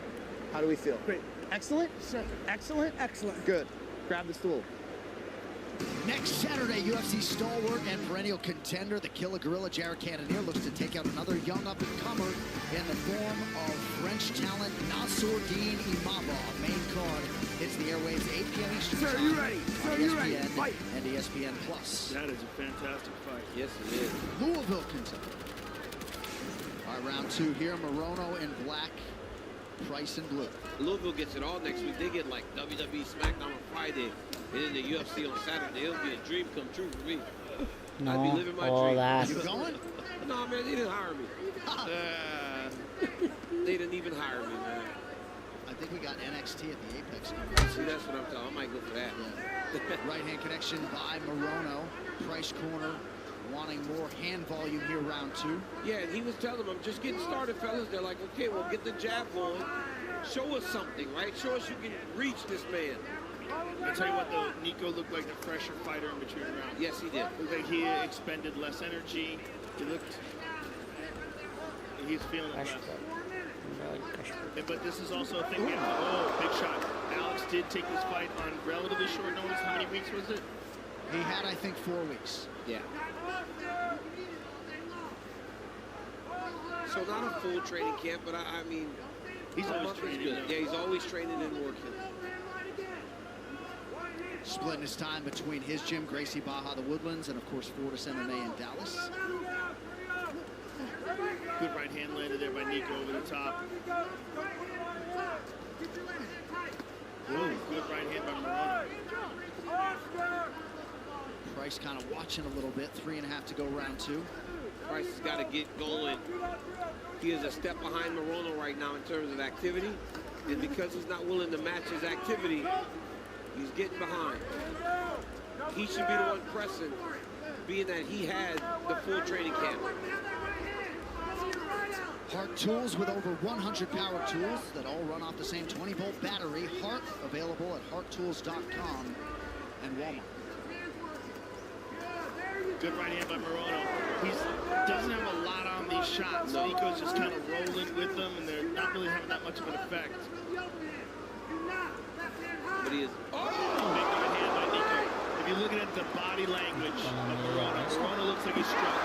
Speaker 17: How do we feel? Great. Excellent? Sir. Excellent? Excellent. Good. Grab the stool.
Speaker 3: Next Saturday, UFC stalwart and perennial contender, the Killer Gorilla Jared Cannonier, looks to take out another young up-and-comer in the form of French talent Nassourdine Imavov. Main card hits the airwaves 8 p.m. Eastern
Speaker 15: Sir,
Speaker 3: time
Speaker 15: you ready? Sir, you ready?
Speaker 3: ESPN
Speaker 15: Fight.
Speaker 3: and ESPN Plus.
Speaker 7: That is a fantastic fight.
Speaker 6: Yes, it is.
Speaker 3: Louisville, Kentucky. All right, round 2 here. Morono in black, Price in blue.
Speaker 6: Louisville gets it all next week. They get like WWE SmackDown on Friday and then the UFC on Saturday. It'll be a dream come true for me. I'd be living my dream.
Speaker 1: Jodas.
Speaker 3: You going?
Speaker 6: No, man, they didn't hire me. They didn't even hire me, man.
Speaker 3: I think we got NXT at the Apex conference.
Speaker 6: See, that's what I'm talking. I might go for that.
Speaker 3: Yeah. Right-hand connection by Morono. Price corner wanting more hand volume here, round 2.
Speaker 6: Yeah, and he was telling them, I'm just getting started, fellas. They're like, okay, well, get the jab going. Show us something, right? Show us you can reach this man.
Speaker 7: I tell you what, though, Nico looked like the fresher fighter in between rounds.
Speaker 6: Yes, he did.
Speaker 7: Looked like he expended less energy. He looked... He's feeling it less. But this is also a thing we have to... Oh, big shot. Alex did take this fight on relatively short notice. How many weeks was it?
Speaker 3: He had, I think, 4 weeks.
Speaker 6: Yeah. So not a full training camp, but I mean...
Speaker 7: He's always training.
Speaker 6: Yeah, he's always training and working.
Speaker 3: Splitting his time between his gym, Gracie Baja, the Woodlands, and of course Fortis MMA in Dallas.
Speaker 7: Good right hand landed there by Nico over the top. Whoa, good right hand by Morono.
Speaker 3: Price kind of watching a little bit. 3.5 to go, round 2.
Speaker 6: Price has got to get going. He is a step behind Morono right now in terms of activity. And because he's not willing to match his activity, he's getting behind. He should be the one pressing. being that he had the full training camp.
Speaker 3: Hart Tools with over 100 power tools that all run off the same 20-volt battery. Hart, available at harttools.com and Walmart.
Speaker 7: Good right hand by Morono. He doesn't have a lot on these shots. So Nico's just kind of rolling with them, and they're not really having that much of an effect.
Speaker 6: But he is.
Speaker 7: Big right hand by Nico. If you're looking at the body language of Morono looks like he's struck.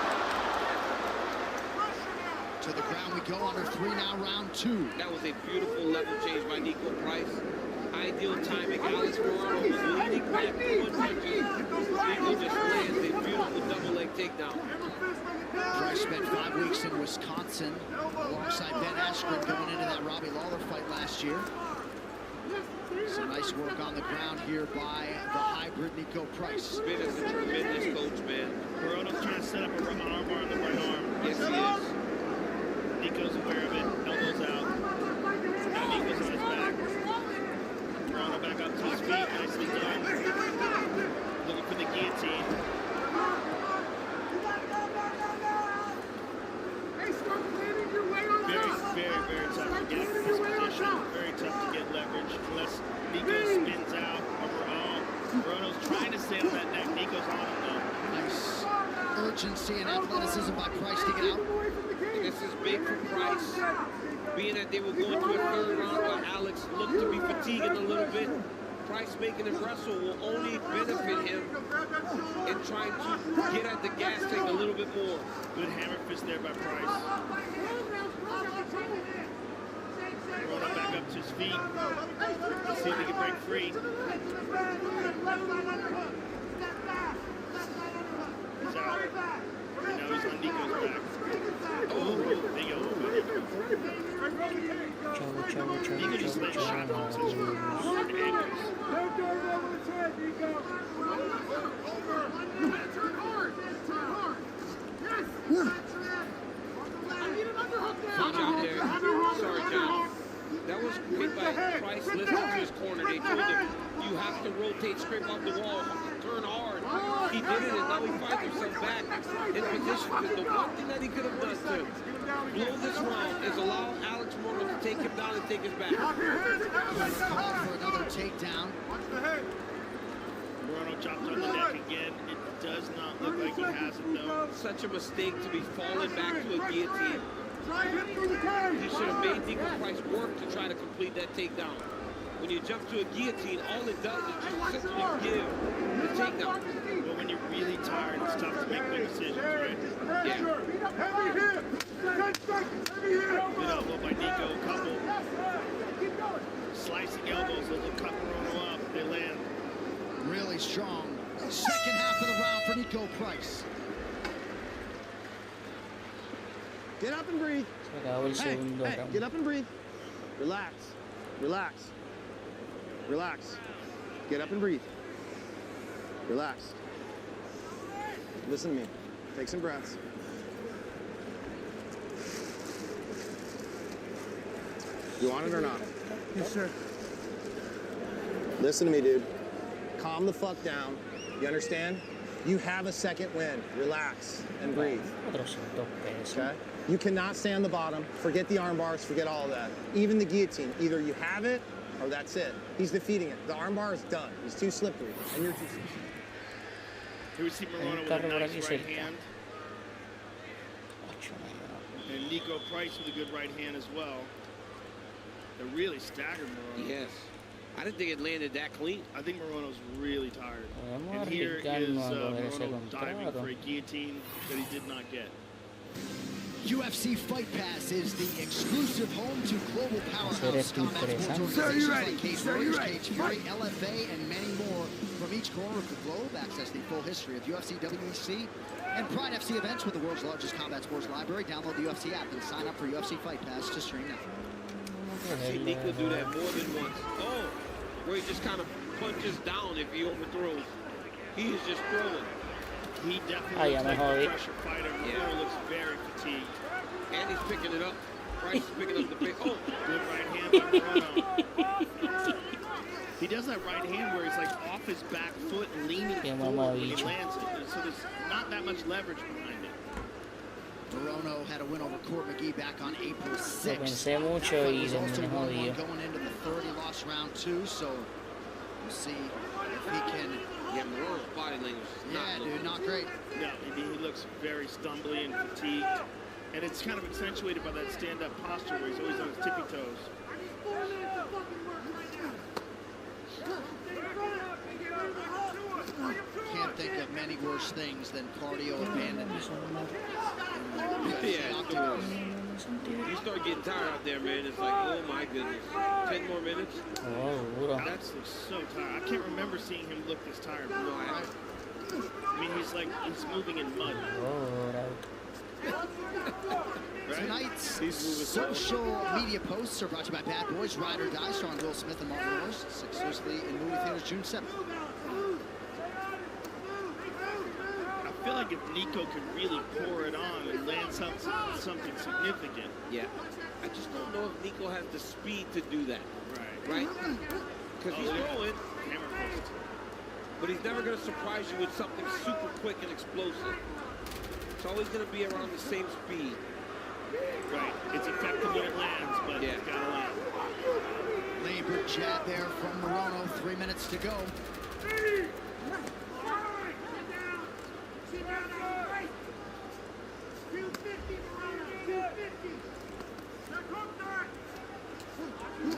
Speaker 3: To the ground we go, under 3 now, round 2.
Speaker 6: That was a beautiful level change by Nico Price. Ideal timing. Alex Morono was leaning back towards punches. Nico just lands a beautiful double leg takedown.
Speaker 3: Price spent 5 weeks in Wisconsin alongside Ben Askren going into that Robbie Lawler fight last year. Some nice work on the ground here by the hybrid Nico Price.
Speaker 6: Ben is a tremendous coach, man.
Speaker 7: Morono's trying to set up a arm bar on the right arm.
Speaker 6: Yes, he is.
Speaker 7: Nico's aware of it, elbows out. Now Nico's on his back. Morono back up to his feet, nicely done. Looking for the guillotine. Very tough to get in this position. Very tough to get leverage unless Nico spins out overall. Morono's trying to stay on that neck. Nico's on him though.
Speaker 3: Nice urgency and athleticism by Price to get out.
Speaker 6: This is big for Price, being that they were going to a third round where Alex looked to be fatiguing a little bit. Price making him wrestle will only benefit him in trying to get at the gas tank a little bit more.
Speaker 7: Good hammer fist there by Price. Morono back up to his feet. Let's see if he can break free. He's out. And now he's on Nico's back. Oh, big elbow. Nico just let shot bombs his hard angles.
Speaker 6: Good job there. Sorry, John. That was great by Price listening to his corner. They told him, you have to rotate straight off the wall, turn hard. He did it, and now he finds himself back in position. Because the one thing that he could have done to blow this round is allow Alex Morono to take him down and take his back.
Speaker 3: Call for another takedown.
Speaker 7: Morono chopped on the neck again. It does not look like he has it, though.
Speaker 6: Such a mistake to be falling back to a guillotine. He should have made Nico Price work to try to complete that takedown. When you jump to a guillotine, all it does is just simply give the takedown.
Speaker 7: But when you're really tired, it's tough to make good decisions, right?
Speaker 6: Yeah.
Speaker 7: Good elbow by Nico, couple slicing elbows that will cut Morono up. They land.
Speaker 3: Really strong. Second half of the round for Nico Price.
Speaker 17: Get up and breathe. Hey, get up and breathe. Relax. Relax. Relax. Get up and breathe. Relax. Listen to me. Take some breaths. You want it or not?
Speaker 2: Yes, sir.
Speaker 17: Listen to me, dude. Calm the fuck down. You understand? You have a second win. Relax and breathe. Okay? You cannot stay on the bottom. Forget the arm bars. Forget all of that. Even the guillotine. Either you have it or that's it. He's defeating it. The arm bar is done. He's too slippery. And you're too slippery.
Speaker 7: Here we see Morono with a nice right hand. And Nico Price with a good right hand as well. They're really staggered Morono.
Speaker 6: Yes. I didn't think it landed that clean.
Speaker 7: I think Morono's really tired. And here is Morono diving for a guillotine that he did not get.
Speaker 3: UFC Fight Pass is the exclusive home to global powerhouse combat sports
Speaker 9: Sir,
Speaker 3: organizations like Cage Warriors, Cage Fury,
Speaker 9: Fight.
Speaker 3: LFA, and many more from each corner of the globe. Access the full history of UFC, WEC, and Pride FC events with the world's largest combat sports library. Download the UFC app and sign up for UFC Fight Pass to stream now.
Speaker 6: I've seen Nico do that more than once. Oh, where he just kind of punches down if he overthrows. He is just throwing.
Speaker 7: He definitely looks like a pressure fighter. Morono looks very fatigued.
Speaker 6: And he's picking it up. Price is picking up the pace. Oh,
Speaker 7: good right hand by Morono. He does that right hand where he's like off his back foot and leaning forward when he lands it. So there's not that much leverage behind it.
Speaker 3: Morono had a win over Court McGee back on April 6th.
Speaker 1: Lo pensé mucho y terminé jodido.
Speaker 3: Going into the third, he lost round 2, so we'll see if he can.
Speaker 6: Yeah, Morono's body language is
Speaker 3: not great.
Speaker 7: No, he looks very stumbly and fatigued. And it's kind of accentuated by that stand-up posture where he's always on his tippy toes.
Speaker 3: Can't think of many worse things than cardio abandonment.
Speaker 6: You start getting tired out there, man. It's like, oh my goodness. 10 more minutes.
Speaker 7: Alex looks so tired. I can't remember seeing him look this tired. No, I mean, he's moving in mud.
Speaker 3: Tonight's social media posts are brought to you by Bad Boys, Ride or Die, starring Will Smith and Martin Lawrence, exclusively in movie theaters June 7th.
Speaker 7: I feel like if Nico could really pour it on and land something significant.
Speaker 6: Yeah. I just don't know if Nico has the speed to do that. Right? Because he's throwing. But he's never going to surprise you with something super quick and explosive. It's always going to be around the same speed.
Speaker 7: Right. It's effective when it lands, but it's got to land.
Speaker 3: Labored jab there from Morono. 3 minutes to go.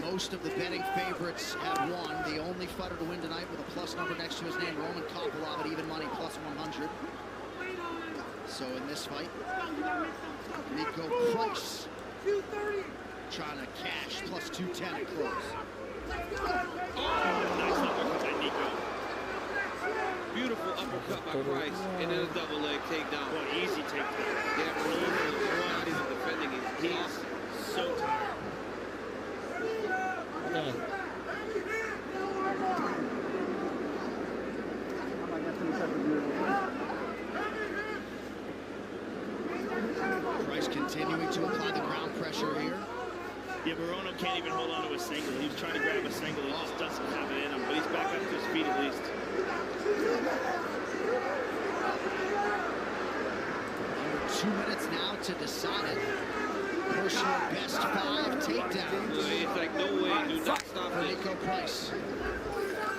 Speaker 3: Most of the betting favorites have won. The only fighter to win tonight with a plus number next to his name, Roman Kopylov at even money, plus 100. So in this fight, Nico Price trying to cash, plus 210 at close.
Speaker 7: Nice uppercut by Nico.
Speaker 6: Beautiful uppercut by Price, and then a double leg takedown.
Speaker 7: Well, easy takedown.
Speaker 6: Yeah, but he's not even defending it.
Speaker 7: He's so tired.
Speaker 3: Price continuing to apply the ground pressure here.
Speaker 7: Yeah, Morono can't even hold on to a single. He was trying to grab a single. He just doesn't have it in him, but he's back up to his feet at least.
Speaker 3: Under 2 minutes now to decide it. Personal best 5 takedowns.
Speaker 6: It's like, no way, do not stop
Speaker 3: for Nico Price.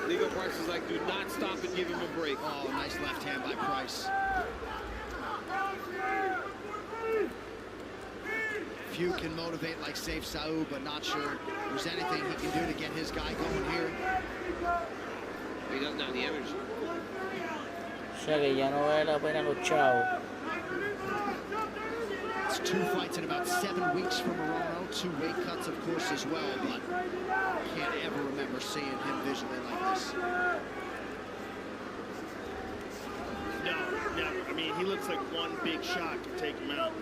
Speaker 6: Nico Price is like, do not stop and give him a break.
Speaker 3: Oh, nice left hand by Price. Few can motivate like Safe Saud, but not sure there's anything he can do to get his guy going here.
Speaker 6: He doesn't have the energy.
Speaker 1: O sea que ya no vale la pena los chavos.
Speaker 3: It's 2 fights in about 7 weeks for Morono. 2 weight cuts, of course, as well, but can't ever remember seeing him visually like this.
Speaker 7: No, never. I mean, he looks like one big shot to take him out.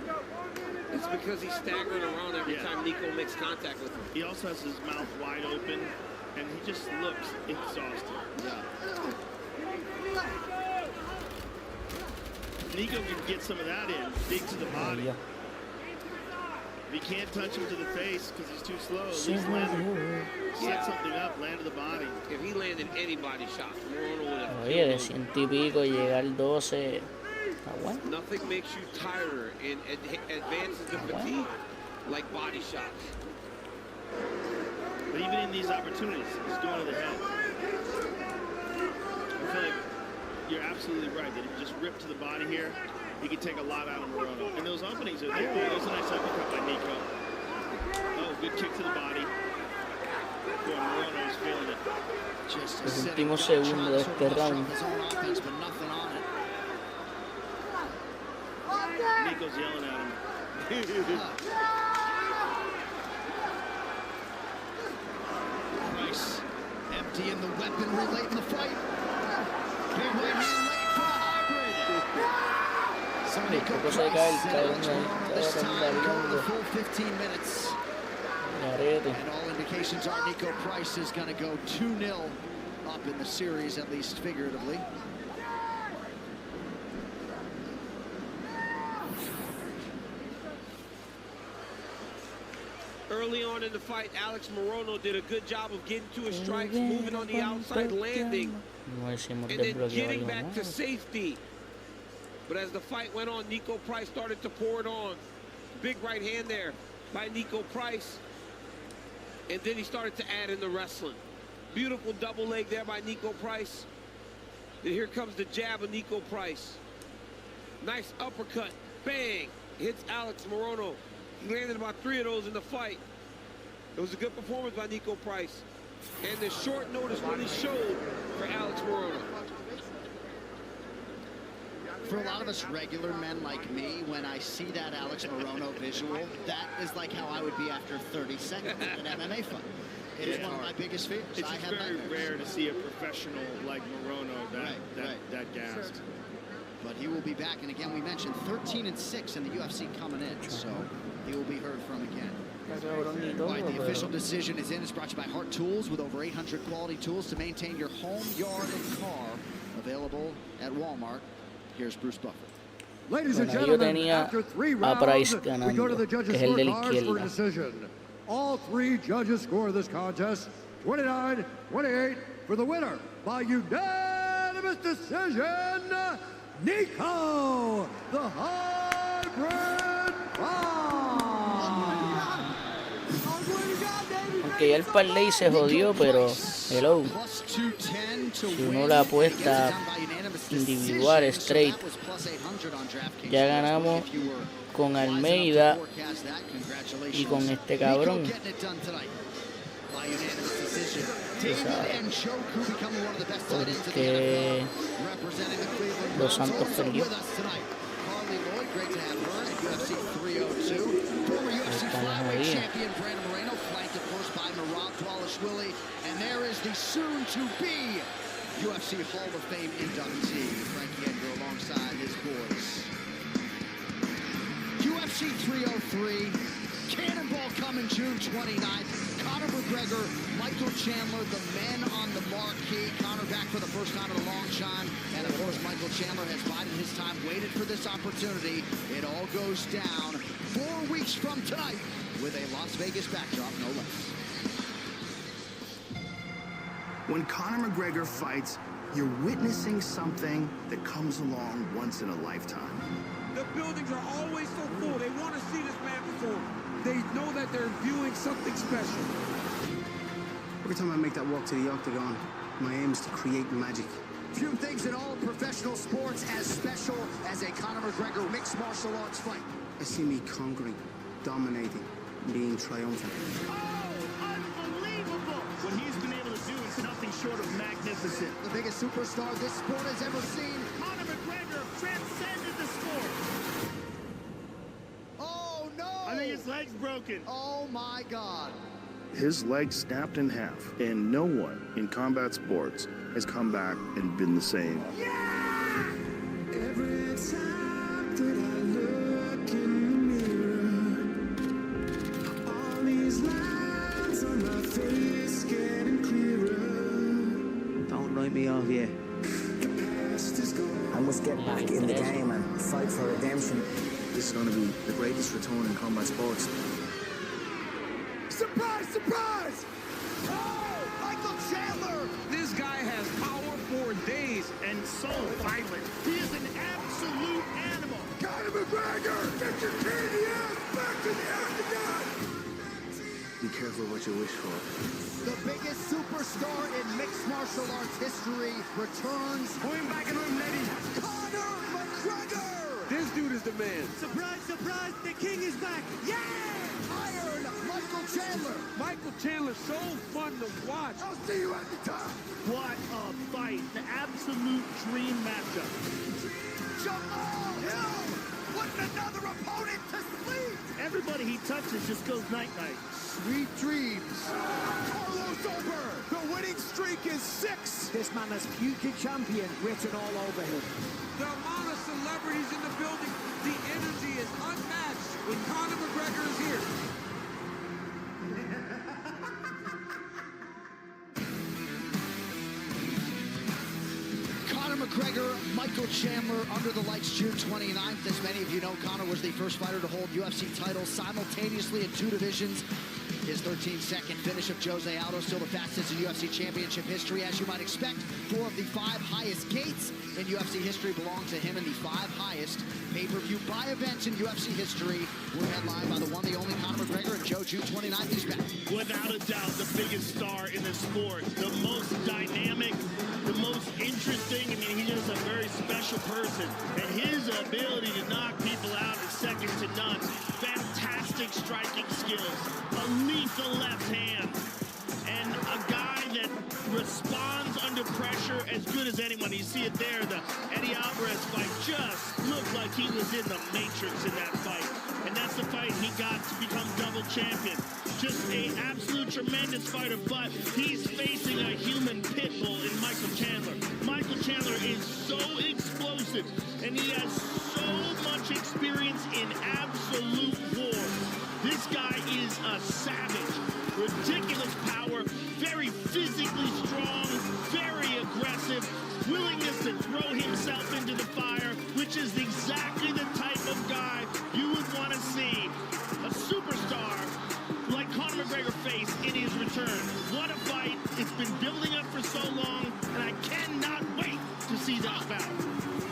Speaker 6: It's because he's staggering around every time Nico makes contact with him.
Speaker 7: He also has his mouth wide open, and he just looks exhausted.
Speaker 3: Yeah.
Speaker 7: Nico can get some of that in, big to the body. If he can't touch him to the face because he's too slow, at least set something up, land to the body.
Speaker 6: If he landed any body shot, Morono would have.
Speaker 1: Oye, de 100 y pico llegar 12.
Speaker 6: Nothing makes you tighter and advances the fatigue like body shots.
Speaker 7: But even in these opportunities, he's going to the head. I feel like you're absolutely right that if you just rip to the body here, he can take a lot out of Morono. And those openings are there. Oh, there's a nice uppercut by Nico. Oh, good kick to the body. Boy, Morono is feeling it.
Speaker 3: Just
Speaker 1: Los últimos segundos de este round.
Speaker 7: Nico's yelling at him.
Speaker 3: Price emptying the weaponry late in the fight. Big right hand late for the hybrid. So Nico Price this time going the full 15 minutes. And all indications are Nico Price is going to go 2-0 up in the series, at least figuratively.
Speaker 6: Early Early on in the fight, Alex Morono did a good job of getting to his strikes, moving on the outside, landing, and then getting back to safety. But as the fight went on, Nico Price started to pour it on. Big right hand there by Nico Price. And then he started to add in the wrestling. Beautiful double leg there by Nico Price. And here comes the jab of Nico Price. Nice uppercut. Bang. Hits Alex Morono. He landed about 3 of those in the fight. It was a good performance by Nico Price. And the short notice really showed for Alex Morono.
Speaker 3: For a lot of us regular men like me, when I see that Alex Morono visual, that is like how I would be after 30 seconds in an MMA fight. It is one of my biggest fears.
Speaker 7: It's just very rare to see a professional like Morono that gassed.
Speaker 3: But he will be back, and again, we mentioned 13-6 in the UFC coming in, so he will be heard from again. All right, the official decision is in. It's brought to you by Hart Tools, with over 800 quality tools to maintain your home, yard, and car. Available at Walmart. Here's Bruce Buffer.
Speaker 8: Ladies and gentlemen, after 3 rounds, we go to the judges' scorecards for a decision. All 3 judges score this contest 29-28 for the winner by unanimous decision, Nico, the Hybrid
Speaker 1: Aunque ya el parlay se jodió, pero hello, si uno la apuesta individual straight, ya ganamos con Almeida y con este cabrón. Porque Los Santos perdió.
Speaker 3: And there is the soon-to-be UFC Hall of Fame inductee, Frankie Edgar, alongside his boys. UFC 303, Cannonball coming June 29th. Conor McGregor, Michael Chandler, the men on the marquee. Conor back for the first time in a long time. And of course, Michael Chandler has bided his time, waited for this opportunity. It all goes down 4 weeks from tonight with a Las Vegas backdrop, no less.
Speaker 16: When Conor McGregor fights, you're witnessing something that comes along once in a lifetime.
Speaker 6: The buildings are always so full. They want to see this man perform. They know that they're viewing something special.
Speaker 16: Every time I make that walk to the octagon, my aim is to create magic.
Speaker 3: Few things in all professional sports as special as a Conor McGregor mixed martial arts fight.
Speaker 16: I see me conquering, dominating, being triumphant.
Speaker 7: What he's been able to do is nothing short of magnificent.
Speaker 3: The biggest superstar this sport has ever seen.
Speaker 7: Conor McGregor transcended the sport.
Speaker 3: Oh, no!
Speaker 7: I think his leg's broken.
Speaker 3: Oh, my God.
Speaker 19: His leg snapped in half, and no one in combat sports has come back and been the same.
Speaker 3: Yeah!
Speaker 20: Every time that I look in the mirror, all these lines on my face getting clearer.
Speaker 22: Don't write me off yet.
Speaker 16: I must get back in the game and fight for redemption. This is going to be the greatest return in combat sports.
Speaker 3: Surprise, surprise! Oh, Michael Chandler!
Speaker 6: This guy has power for days
Speaker 7: and so violent. He is an absolute animal.
Speaker 16: Conor McGregor, get your candy ass back to the octagon! Be careful what you wish for.
Speaker 3: The biggest superstar in mixed martial arts history returns.
Speaker 7: Going back in the room, ladies.
Speaker 3: Conor McGregor!
Speaker 6: This dude is the man.
Speaker 7: Surprise, surprise, the king is back.
Speaker 3: Yeah! Iron Michael Chandler.
Speaker 6: Michael Chandler, so fun to watch.
Speaker 3: I'll see you at the top.
Speaker 7: What a fight. The absolute dream matchup.
Speaker 3: Jamal Hill putting another opponent to sleep.
Speaker 7: Everybody he touches just goes night-night.
Speaker 3: Sweet dreams. Carlos over. The winning streak is 6.
Speaker 22: This man has future champion written all over him.
Speaker 6: The amount of celebrities in the building, the energy is unmatched when Conor McGregor is here.
Speaker 3: Conor McGregor, Michael Chandler under the lights June 29th. As many of you know, Conor was the first fighter to hold UFC titles simultaneously in 2 divisions. his 13-second finish of Jose Aldo, still the fastest in UFC Championship history, as you might expect. 4 of the 5 highest gates in UFC history belong to him, and the 5 highest pay-per-view buy events in UFC history were headlined by the one, the only Conor McGregor, and Joe June 29th. He's back.
Speaker 7: Without a doubt, the biggest star in the sport, the most dynamic, the most interesting. I mean, he is a very special person, and his ability to knock people out is second to none. Fantastic striking skills, a lethal left hand, and a guy that responds under pressure as good as anyone. You see it there, the Eddie Alvarez fight just looked like he was in the Matrix in that fight. And that's the fight he got to become double champion. Just an absolute tremendous fighter, but he's facing a human pit bull in Michael Chandler. Michael Chandler is so explosive, and he has so much experience in absolute war. This guy is a savage, ridiculous power, very physically strong, very aggressive, willingness to throw himself into the fire, which is exactly the type of guy you would want to see a superstar like Conor McGregor face in his return. What a fight. It's been building up for so long, and I cannot wait to see that bout.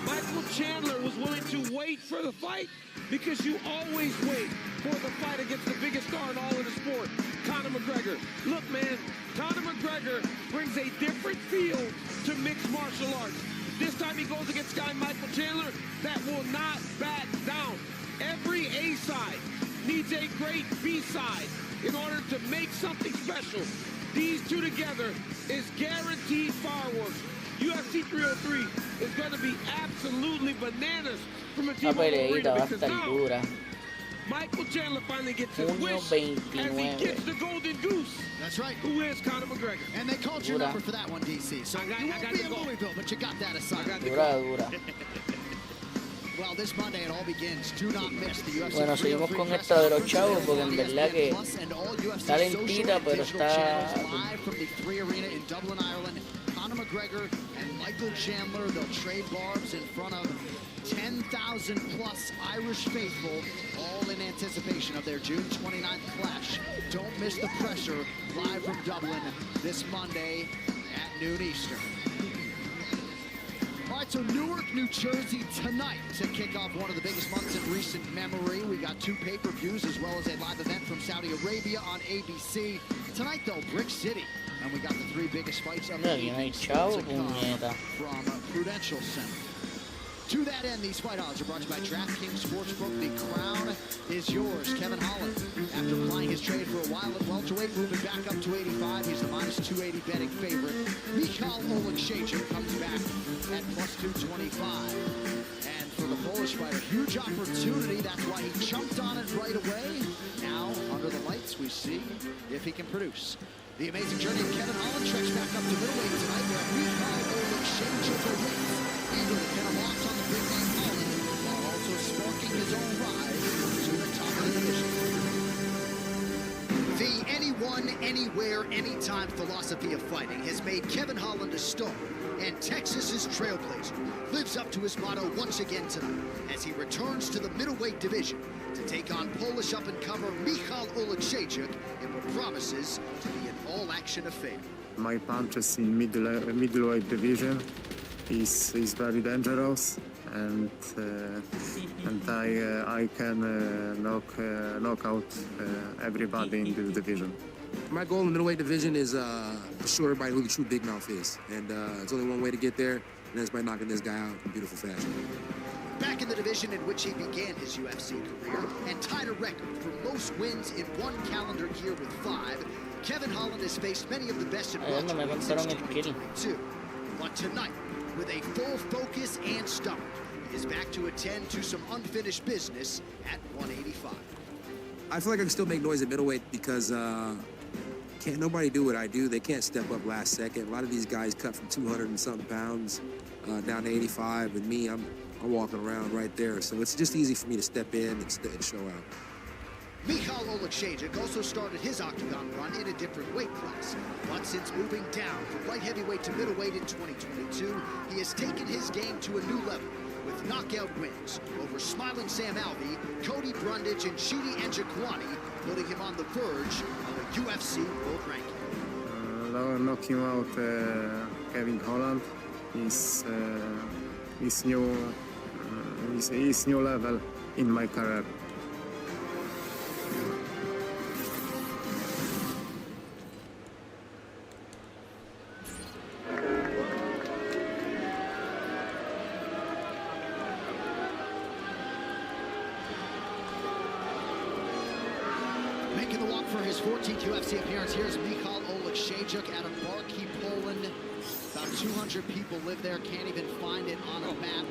Speaker 6: Michael Chandler was willing to wait for the fight because you always wait for the fight against the biggest star in all of the sport, Conor McGregor. Look, man, Conor McGregor brings a different feel to mixed martial arts. This time he goes against guy Michael Chandler that will not back down. Every A side needs a great B side in order to make something special. These two together is guaranteed fireworks. UFC 303 is going to be absolutely bananas from a team because now Michael Chandler finally gets his wish as he gets the golden goose.
Speaker 3: That's right.
Speaker 6: Who is Conor McGregor?
Speaker 3: And they called your number for that one, DC. So you won't be in Louisville, but you got that aside. Well, this Monday it all begins. Do not miss the UFC.
Speaker 1: Bueno, seguimos con esta de los chavos porque en verdad que está lentita, pero está.
Speaker 3: Live from the 3 Arena in Dublin, Ireland. Conor McGregor and Michael Chandler, they'll trade barbs in front of 10,000 plus Irish faithful, all in anticipation of their June 29th clash. Don't miss the pressure. Live from Dublin this Monday at noon Eastern. All right, so Newark, New Jersey tonight to kick off one of the biggest months in recent memory. We got 2 pay-per-views as well as a live event from Saudi Arabia on ABC. Tonight, though, Brick City. And we got the 3 biggest fights of the evening from Prudential Center. To that end, these fight odds are brought to you by DraftKings Sportsbook. The crown is yours. Kevin Holland, after plying his trade for a while at welterweight, moving back up to 85. He's the minus 280 betting favorite. Michal Oleksiejczuk comes back at plus 225. And for the Polish fighter, huge opportunity. That's why he jumped on it right away. Now, under the lights, we see if he can produce. The amazing journey of Kevin Holland treks back up to middleweight tonight, where Michal Oleksiejczuk awaits. Eager to get a loss on the big man Holland, while also sparking his own rise to the top of the division. The anyone, anywhere, anytime philosophy of fighting has made Kevin Holland a star, and Texas's trailblazer lives up to his motto once again tonight as he returns to the middleweight division to take on Polish up-and-comer Michal Oleksiejczuk in what promises to be an all-action affair.
Speaker 4: My punches in middleweight division is very dangerous, and I can knock out everybody in this division.
Speaker 5: My goal in the middleweight division is to show everybody who the true big mouth is, and it's only one way to get there, and that's by knocking this guy out in beautiful fashion.
Speaker 3: Back in the division in which he began his UFC career and tied a record for most wins in one calendar year with 5, Kevin Holland has faced many of the best in welterweight since 2022. But tonight, with a full focus and stomach, he is back to attend to some unfinished business at 185.
Speaker 5: I feel like I can still make noise at middleweight because can't nobody do what I do. They can't step up last second. A lot of these guys cut from 200 and something pounds down to 85, and me, I'm walking around right there. So it's just easy for me to step in and show out.
Speaker 3: Michal Oleksiejczuk also started his octagon run in a different weight class. But since moving down from light heavyweight to middleweight in 2022, he has taken his game to a new level with knockout wins over Smiling Sam Alvey, Cody Brundage, and Chidi Njokuani, putting him on the verge of a UFC World Ranking.
Speaker 4: Knocking out Kevin Holland is new level in my career.
Speaker 3: Making the walk for his 14th UFC appearance, here's Michal Oleksiejczuk out of Barki, Poland. About 200 people live there, can't even find it on a map.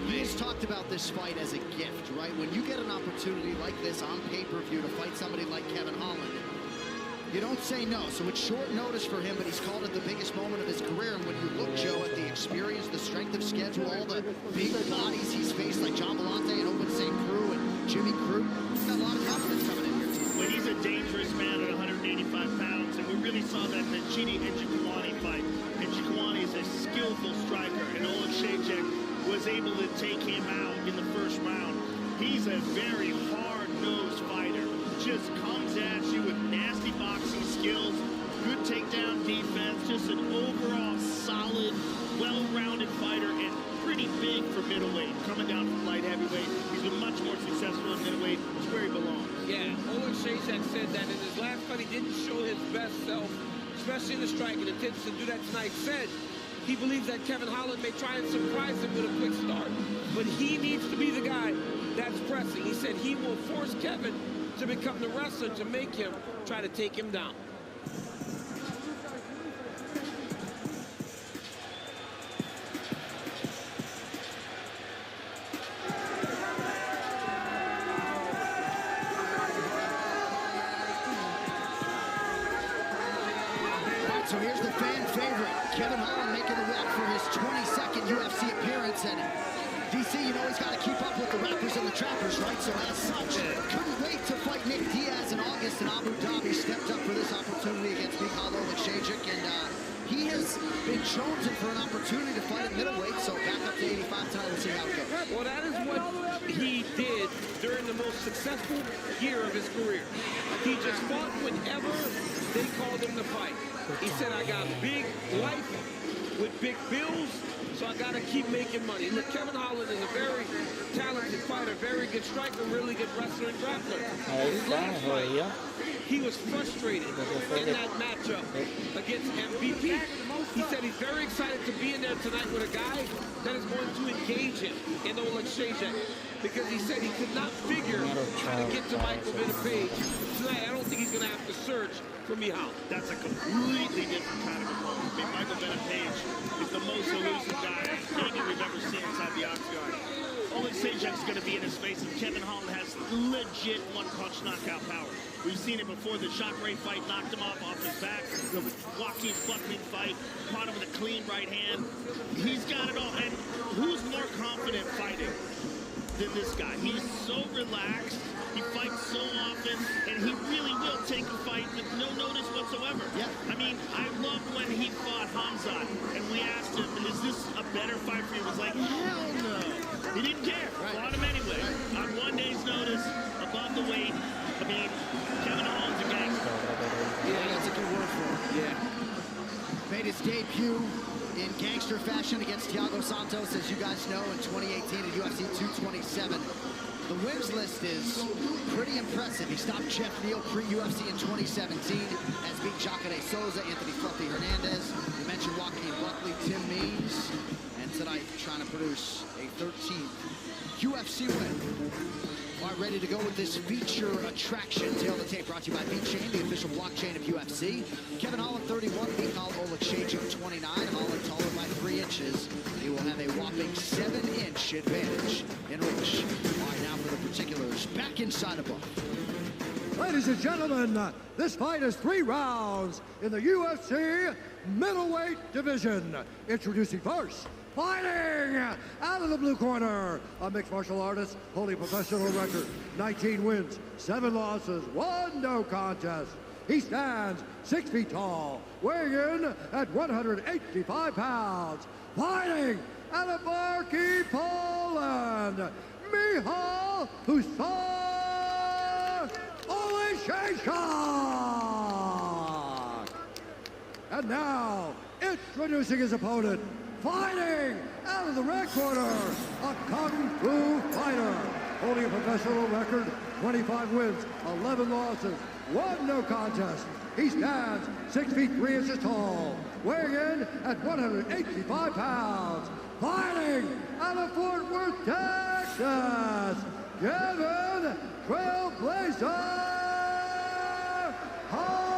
Speaker 3: He's talked about this fight as a gift, right? When you get an opportunity like this on pay-per-view to fight somebody like Kevin Holland, you don't say no. So it's short notice for him, but he's called it the biggest moment of his career. And when you look, Joe, at the experience, the strength of schedule, all the big bodies he's faced, like John Vellante and Open St. Crew and Jimmy Crew, he's got a lot of confidence coming in here.
Speaker 7: Well, he's a dangerous man at 185 pounds, and we really saw that in the Chidi Njokuani fight. Njokuani is a skillful striker, and Oleksiejczuk was able to take him out in the first round. He's a very hard-nosed fighter. Just comes at you with nasty boxing skills, good takedown defense, just an overall solid, well-rounded fighter, and pretty big for middleweight. Coming down from light heavyweight, he's been much more successful in middleweight. It's where he belongs.
Speaker 6: Yeah, Oleksiejczuk said that in his last fight he didn't show his best self, especially in the striking. Intends to do that tonight. Said he believes that Kevin Holland may try and surprise him with a quick start, but he needs to be the guy that's pressing. He said he will force Kevin to become the wrestler to make him try to take him down.
Speaker 3: So here's the fan favorite, Kevin Holland, making the walk for his 22nd UFC appearance. And DC, you know he's got to keep up with the rappers and the trappers, right? So as such, couldn't wait to fight Nick Diaz in August in Abu Dhabi. Stepped up for this opportunity against Michal Oleksiejczuk, and he has been chosen for an opportunity to fight at middleweight. So back up to 85 tonight. We'll see how it goes.
Speaker 6: Well, that is what he did during the most successful year of his career. He just fought whenever they called him to fight. He said, I got big life with big bills, so I got to keep making money. Look, Kevin Holland is a very talented fighter, very good striker, really good wrestler and grappler. He was frustrated in that matchup against MVP. He said he's very excited to be in there tonight with a guy that is going to engage him in Oleksiejczuk, because he said he could not figure how to get to Michael Venom Page. Tonight, I don't think he's going to have to search for Michal.
Speaker 7: That's a completely different kind of opponent. I mean, Michael Venom Page is the most elusive guy maybe we've ever seen inside the octagon. Oleksiejczuk's going to be in his face, and Kevin Holland has legit one-punch knockout power. We've seen it before. The Jacare fight knocked him off his back. The Joaquin Buckley fight caught him with a clean right hand. He's got it all. And who's more confident fighting than this guy? He's so relaxed. He fights so often, and he really will take a fight with no notice whatsoever.
Speaker 3: Yeah.
Speaker 7: I mean, I love when he fought Hamzat, and we asked him, is this a better fight for you? He was like, hell no. He didn't care. Fought him anyway. On 1 day's notice, above the weight. I mean, Kevin Holland's a gangster.
Speaker 3: Yeah, that's a good word for him. Yeah. Made his debut in gangster fashion against Thiago Santos, as you guys know, in 2018 at UFC 227. The wins list is pretty impressive. He stopped Jeff Neal pre-UFC in 2017, has beat Jacare Souza, Anthony Fluffy Hernandez. You mentioned Joaquin Buckley, Tim Means, and tonight trying to produce a 13th UFC win. All right, ready to go with this feature attraction. Tail of the tape brought to you by VeChain, the official blockchain of UFC. Kevin Holland, 31. Michal Oleksiejczuk, 29. Holland taller by 3 inches. He will have a whopping 7-inch advantage in reach. All right, now for the particulars. Back inside a book.
Speaker 8: Ladies and gentlemen, this fight is 3 rounds in the UFC middleweight division. Introducing first, fighting out of the blue corner, a mixed martial artist, holding a professional record, 19 wins, 7 losses, 1 no contest. He stands 6 feet tall, weighing in at 185 pounds. Fighting out of Barki, Poland, Michal Oleksiejczuk. And now, introducing his opponent, fighting out of the red corner, a Kung Fu fighter, holding a professional record, 25 wins, 11 losses, 1 no contest. He stands 6 feet 3 inches tall, weighing in at 185 pounds, fighting out of Fort Worth, Texas, Kevin Trailblazer Holland.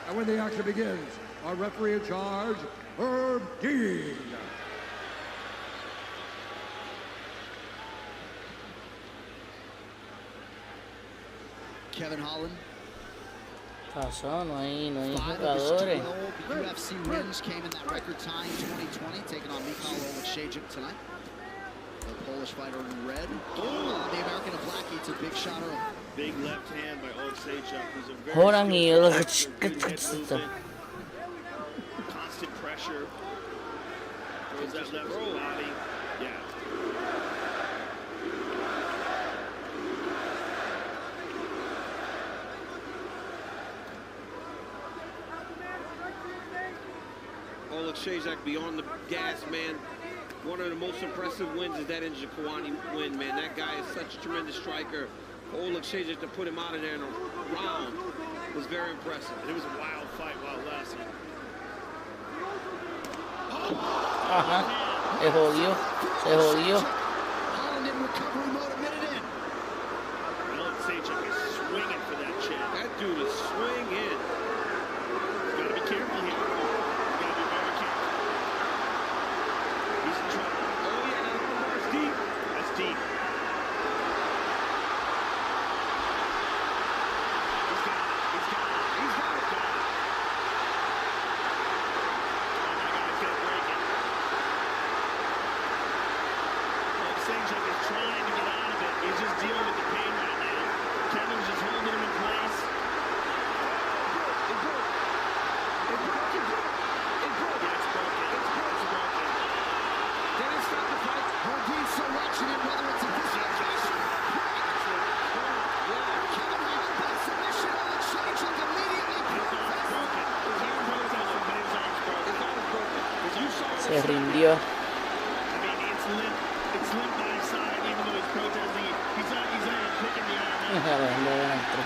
Speaker 8: And when the action begins, our referee in charge, Herb Dean.
Speaker 3: Kevin Holland.
Speaker 1: Pasó, no hay
Speaker 3: 5 of his 12
Speaker 1: jugadores.
Speaker 3: UFC wins came in that record tie in 2020, taking on Mikhail Oleksiejczuk tonight. The Polish fighter in red. The American in black eats a big shot early.
Speaker 7: Big left hand by Oleksiejczuk, who's a very
Speaker 1: Hold on,
Speaker 7: constant pressure. Throws that left body. Yeah.
Speaker 6: Oleksiejczuk beyond the gas, man. One of the most impressive wins is that Njokuani win, man. That guy is such a tremendous striker. For Oleksiejczuk to put him out of there in a round was very impressive.
Speaker 7: It was a wild fight while it lasted.
Speaker 1: Ajá, se jodió, se jodió.
Speaker 3: Holland in recovery mode a minute in.
Speaker 7: Oleksiejczuk is swinging for that chin.
Speaker 6: That dude is swinging.
Speaker 7: Got to be careful here. Got to be very careful. He's in trouble.
Speaker 6: Oh yeah, that's deep.
Speaker 7: That's deep.
Speaker 1: Se rindió.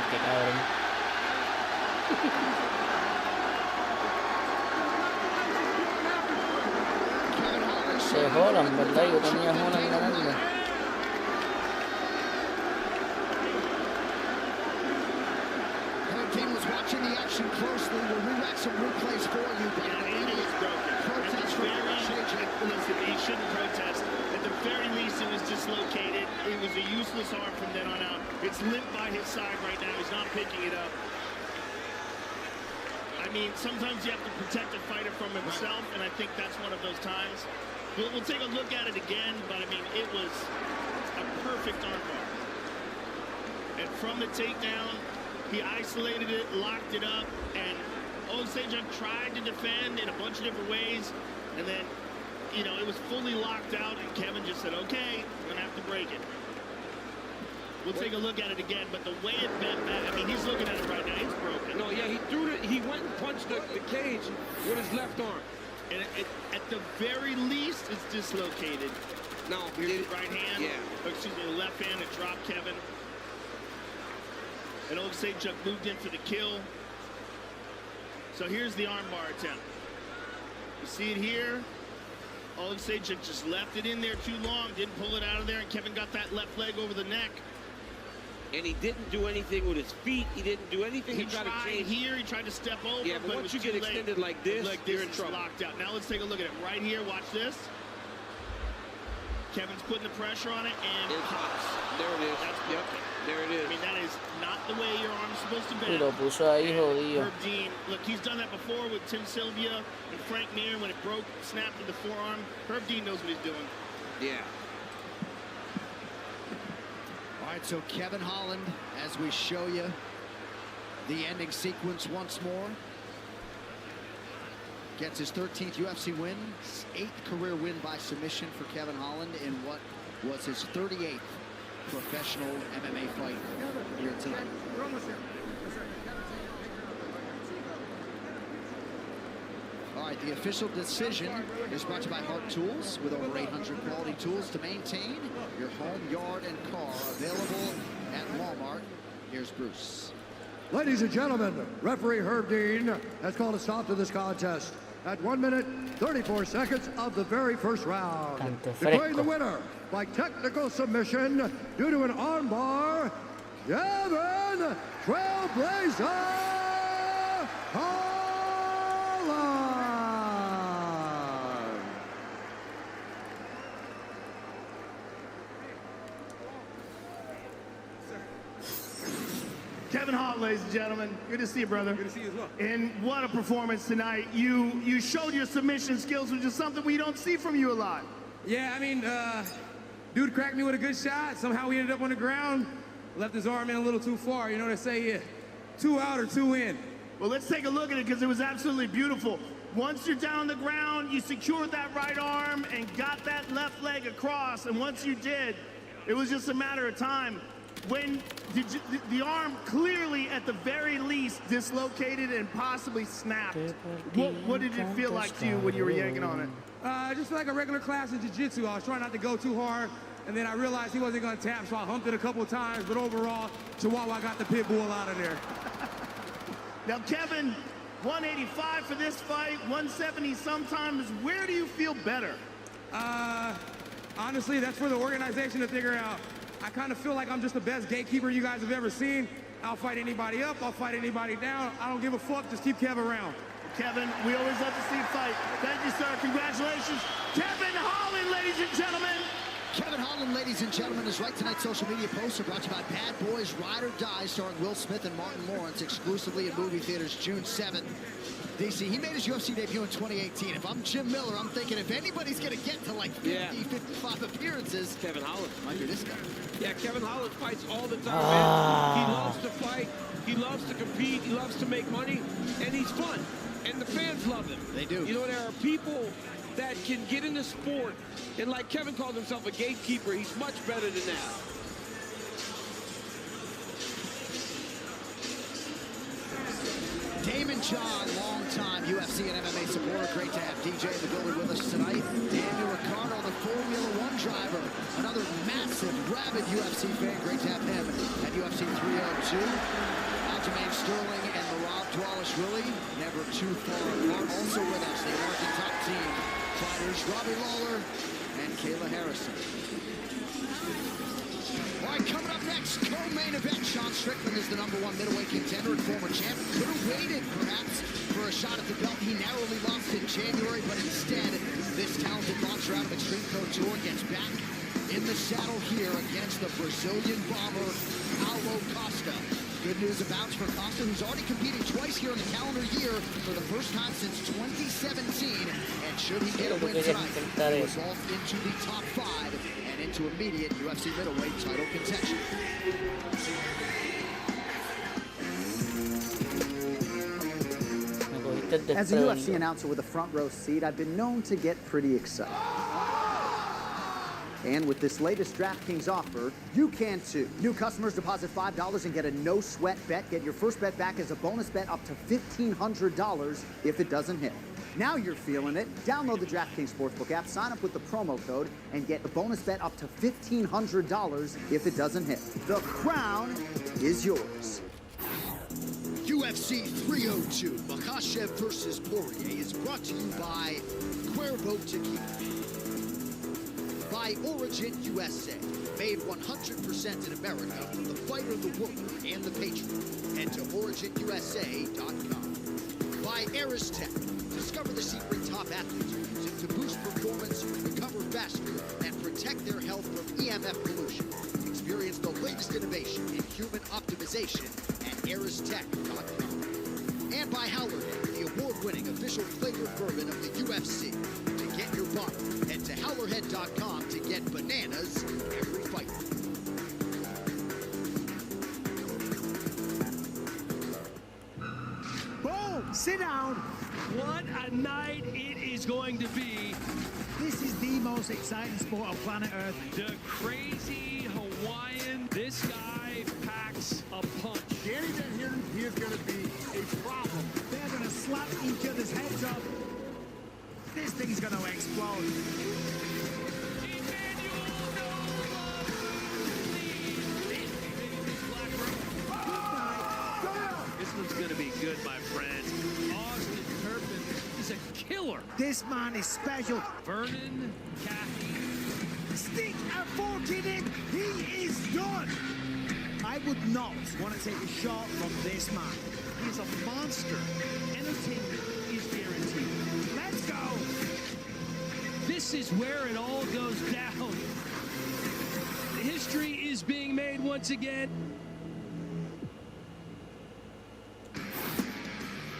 Speaker 1: Qué cabrón. Se jodan, ¿verdad? Yo tenía Holland ganando.
Speaker 3: Her team was watching the action closely. We'll rematch some replays for you.
Speaker 7: Listen, he shouldn't protest. At the very least, it was dislocated. It was a useless arm from then on out. It's limp by his side right now. He's not picking it up. I mean, sometimes you have to protect a fighter from himself, and I think that's one of those times. We'll take a look at it again, but I mean, it was a perfect armbar. And from the takedown, he isolated it, locked it up, and Oleksiejczuk tried to defend in a bunch of different ways, and then, you know, it was fully locked out, and Kevin just said, okay, we're gonna have to break it. We'll take a look at it again, but the way it bent back, I mean, he's looking at it right now, it's broken.
Speaker 6: No, yeah, he went and punched the cage with his left arm.
Speaker 7: And at the very least, it's dislocated.
Speaker 6: No,
Speaker 7: here's the right hand.
Speaker 6: Yeah.
Speaker 7: Or excuse me, the left hand, it dropped Kevin. And Oleksiejczuk moved in for the kill. So here's the armbar attempt. You see it here. Oleksiejczuk just left it in there too long, didn't pull it out of there, and Kevin got that left leg over the neck.
Speaker 6: And he didn't do anything with his feet. He didn't do anything.
Speaker 7: He tried here, he tried to step over,
Speaker 6: yeah, but once you get extended like this, you're in trouble.
Speaker 7: Locked out. Now let's take a look at it. Right here, watch this. Kevin's putting the pressure on it, and it pops.
Speaker 6: There it is.
Speaker 7: That's broken.
Speaker 6: There it is.
Speaker 7: I mean, that is not the way your arm's supposed to be.
Speaker 1: Y lo puso ahí jodido.
Speaker 7: Herb Dean, look, he's done that before with Tim Sylvia and Frank Mir when it broke, snapped in the forearm. Herb Dean knows what he's doing.
Speaker 6: Yeah.
Speaker 3: All right, so Kevin Holland, as we show you the ending sequence once more, gets his 13th UFC win, 8th career win by submission for Kevin Holland in what was his 38th professional MMA fight here tonight. right, the official decision is brought to you by Hart Tools, with over 800 quality tools to maintain your home, yard, and car. Available at Walmart. Here's Bruce.
Speaker 8: Ladies and gentlemen, referee Herb Dean has called a stop to this contest at 1 minute, 34 seconds of the very first round. Declaring the winner by technical submission due to an armbar, Kevin Trailblazer Holland.
Speaker 7: Kevin Hart, ladies and gentlemen. Good to see you, brother. Good to see you as well. And what a performance tonight. You showed your submission skills, which is something we don't see from you a lot.
Speaker 5: Yeah, I mean, dude cracked me with a good shot. Somehow we ended up on the ground. Left his arm in a little too far. You know what they say, yeah, 2 out or 2 in.
Speaker 7: Well, let's take a look at it because it was absolutely beautiful. Once you're down on the ground, you secured that right arm and got that left leg across. And once you did, it was just a matter of time. When the arm clearly, at the very least, dislocated and possibly snapped. What did it feel like to you when you were yanking on it?
Speaker 5: Just like a regular class in jiu-jitsu. I was trying not to go too hard, and then I realized he wasn't going to tap, so I humped it a couple of times. But overall, Chihuahua got the pit bull out of there.
Speaker 7: Now, Kevin, 185 for this fight, 170 sometimes. Where do you feel better?
Speaker 5: Honestly, that's for the organization to figure out. I kind of feel like I'm just the best gatekeeper you guys have ever seen. I'll fight anybody up, I'll fight anybody down. I don't give a fuck, just keep Kev around.
Speaker 7: Kevin, we always love to see you fight. Thank you, sir. Congratulations. Kevin Holland, ladies and gentlemen.
Speaker 3: Kevin Holland, ladies and gentlemen, is Right Tonight's social media posts are brought to you by Bad Boys Ride or Die, starring Will Smith and Martin Lawrence, exclusively in movie theaters June 7th. DC, he made his UFC debut in 2018. If I'm Jim Miller, I'm thinking if anybody's going to get to like 50, 55 appearances,
Speaker 6: Kevin Holland.
Speaker 3: Might be this guy.
Speaker 6: Yeah, Kevin Holland fights all the time, man. He loves to fight. He loves to compete. He loves to make money. And he's fun. And the fans love him.
Speaker 3: They do.
Speaker 6: You know, there are people that can get in the sport. And like Kevin calls himself a gatekeeper, he's much better than that.
Speaker 3: Damon John, longtime UFC and MMA supporter. Great to have DJ in the building with us tonight. Daniel Ricciardo, the Formula One driver. Another massive, rabid UFC fan. Great to have him at UFC 302. Aljamain Sterling and Merab Dvalishvili, never too far apart. Also with us, the American top team fighters, Robbie Lawler and Kayla Harrison. All right, coming up next, co-main event. Sean Strickland is the #1 middleweight contender and former champ. Could have waited, perhaps, for a shot at the belt. He narrowly lost in January, but instead, this talented boxer out of Extreme Couture gets back in the saddle here against the Brazilian bomber, Paulo Costa. Good news abounds for Costa, who's already competed twice here in the calendar year for the first time since 2017. And should he get a win tonight, he will vault into the top 5 and into immediate UFC middleweight title contention.
Speaker 10: As a UFC announcer with a front row seat, I've been known to get pretty excited. And with this latest DraftKings offer, you can too. New customers deposit $5 and get a no-sweat bet. Get your first bet back as a bonus bet up to $1,500 if it doesn't hit. Now you're feeling it. Download the DraftKings Sportsbook app, sign up with the promo code, and get a bonus bet up to $1,500 if it doesn't hit. The crown is yours.
Speaker 3: UFC 302, Makhachev versus Poirier is brought to you by Cuervo Tequila. By Origin USA, made 100% in America for the fighter, the worker, and the patriot. Head to originusa.com. By Aristech, discover the secret top athletes are using to boost performance, recover faster, and protect their health from EMF pollution. Experience the latest innovation in human optimization at aristech.com. And by Howlerhead, the award-winning official flavored bourbon of the UFC. To get your bottle, head to howlerhead.com to get bananas every fight.
Speaker 22: Boom! Sit down.
Speaker 14: What a night it is going to be.
Speaker 22: This is the most exciting sport on planet Earth.
Speaker 14: The crazy Hawaiian. This guy packs a punch.
Speaker 2: Danny Van Heerden, he is going to be a problem.
Speaker 22: They're going to slap each other's heads up. thing's going to explode.
Speaker 14: This one's going to be good, my friend. Austin Turpin is a killer.
Speaker 22: This man is special.
Speaker 14: Vernon, Kathy.
Speaker 22: Stick and fork in it. He is done. I would not want to take a shot from this man. He's a monster. Entertainment is guaranteed. Let's go.
Speaker 14: This is where it all goes down. History is being made once again.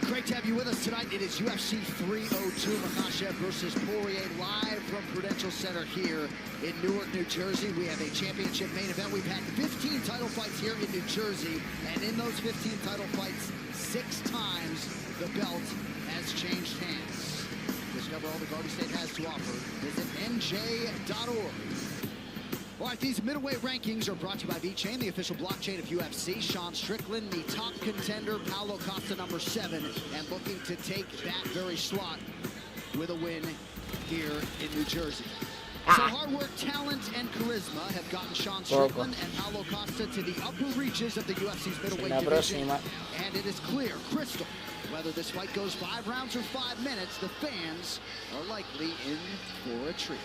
Speaker 3: Great to have you with us tonight. It is UFC 302, Makhachev versus Poirier, live from Prudential Center here in Newark, New Jersey. We have a championship main event. We've had 15 title fights here in New Jersey, and in those 15 title fights, 6 times the belt has changed hands. Discover all the Garden State has to offer. Visit nj.org. All right, these middleweight rankings are brought to you by VeChain, the official blockchain of UFC. Sean Strickland, the top contender, Paulo Costa, number 7, and looking to take that very slot with a win here in New Jersey. So hard work, talent, and charisma have gotten Sean Strickland and Paulo Costa to the upper reaches of the UFC's middleweight division. And it is clear, crystal, whether this fight goes 5 rounds or 5 minutes, the fans are likely in for a treat.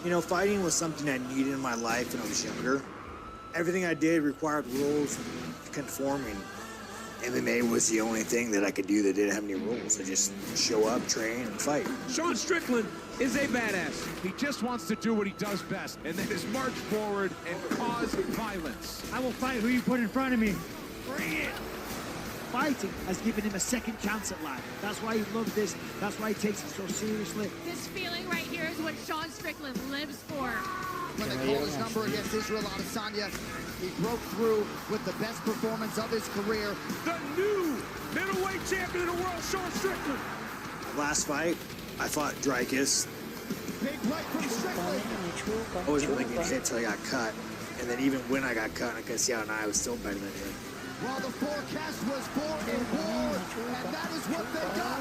Speaker 12: You know, fighting was something I needed in my life when I was younger. Everything I did required rules conforming. MMA was the only thing that I could do that didn't have any rules. I just show up, train, and fight.
Speaker 18: Sean Strickland is a badass. He just wants to do what he does best, and that is march forward and cause violence.
Speaker 22: I will fight who you put in front of me. Bring it. Fighting has given him a second chance at life. That's why he loves this. That's why he takes it so seriously.
Speaker 11: This feeling right here is what Sean Strickland lives for.
Speaker 3: When they called his number against Israel Adesanya, he broke through with the best performance of his career.
Speaker 18: The new middleweight champion of the world, Sean Strickland.
Speaker 12: Last fight, I fought Dricus.
Speaker 3: Big right from Strickland.
Speaker 12: I wasn't really getting hit till I got cut. And then even when I got cut, I could see how I was still better than him.
Speaker 3: Well, the forecast was for a war, and that is what they got.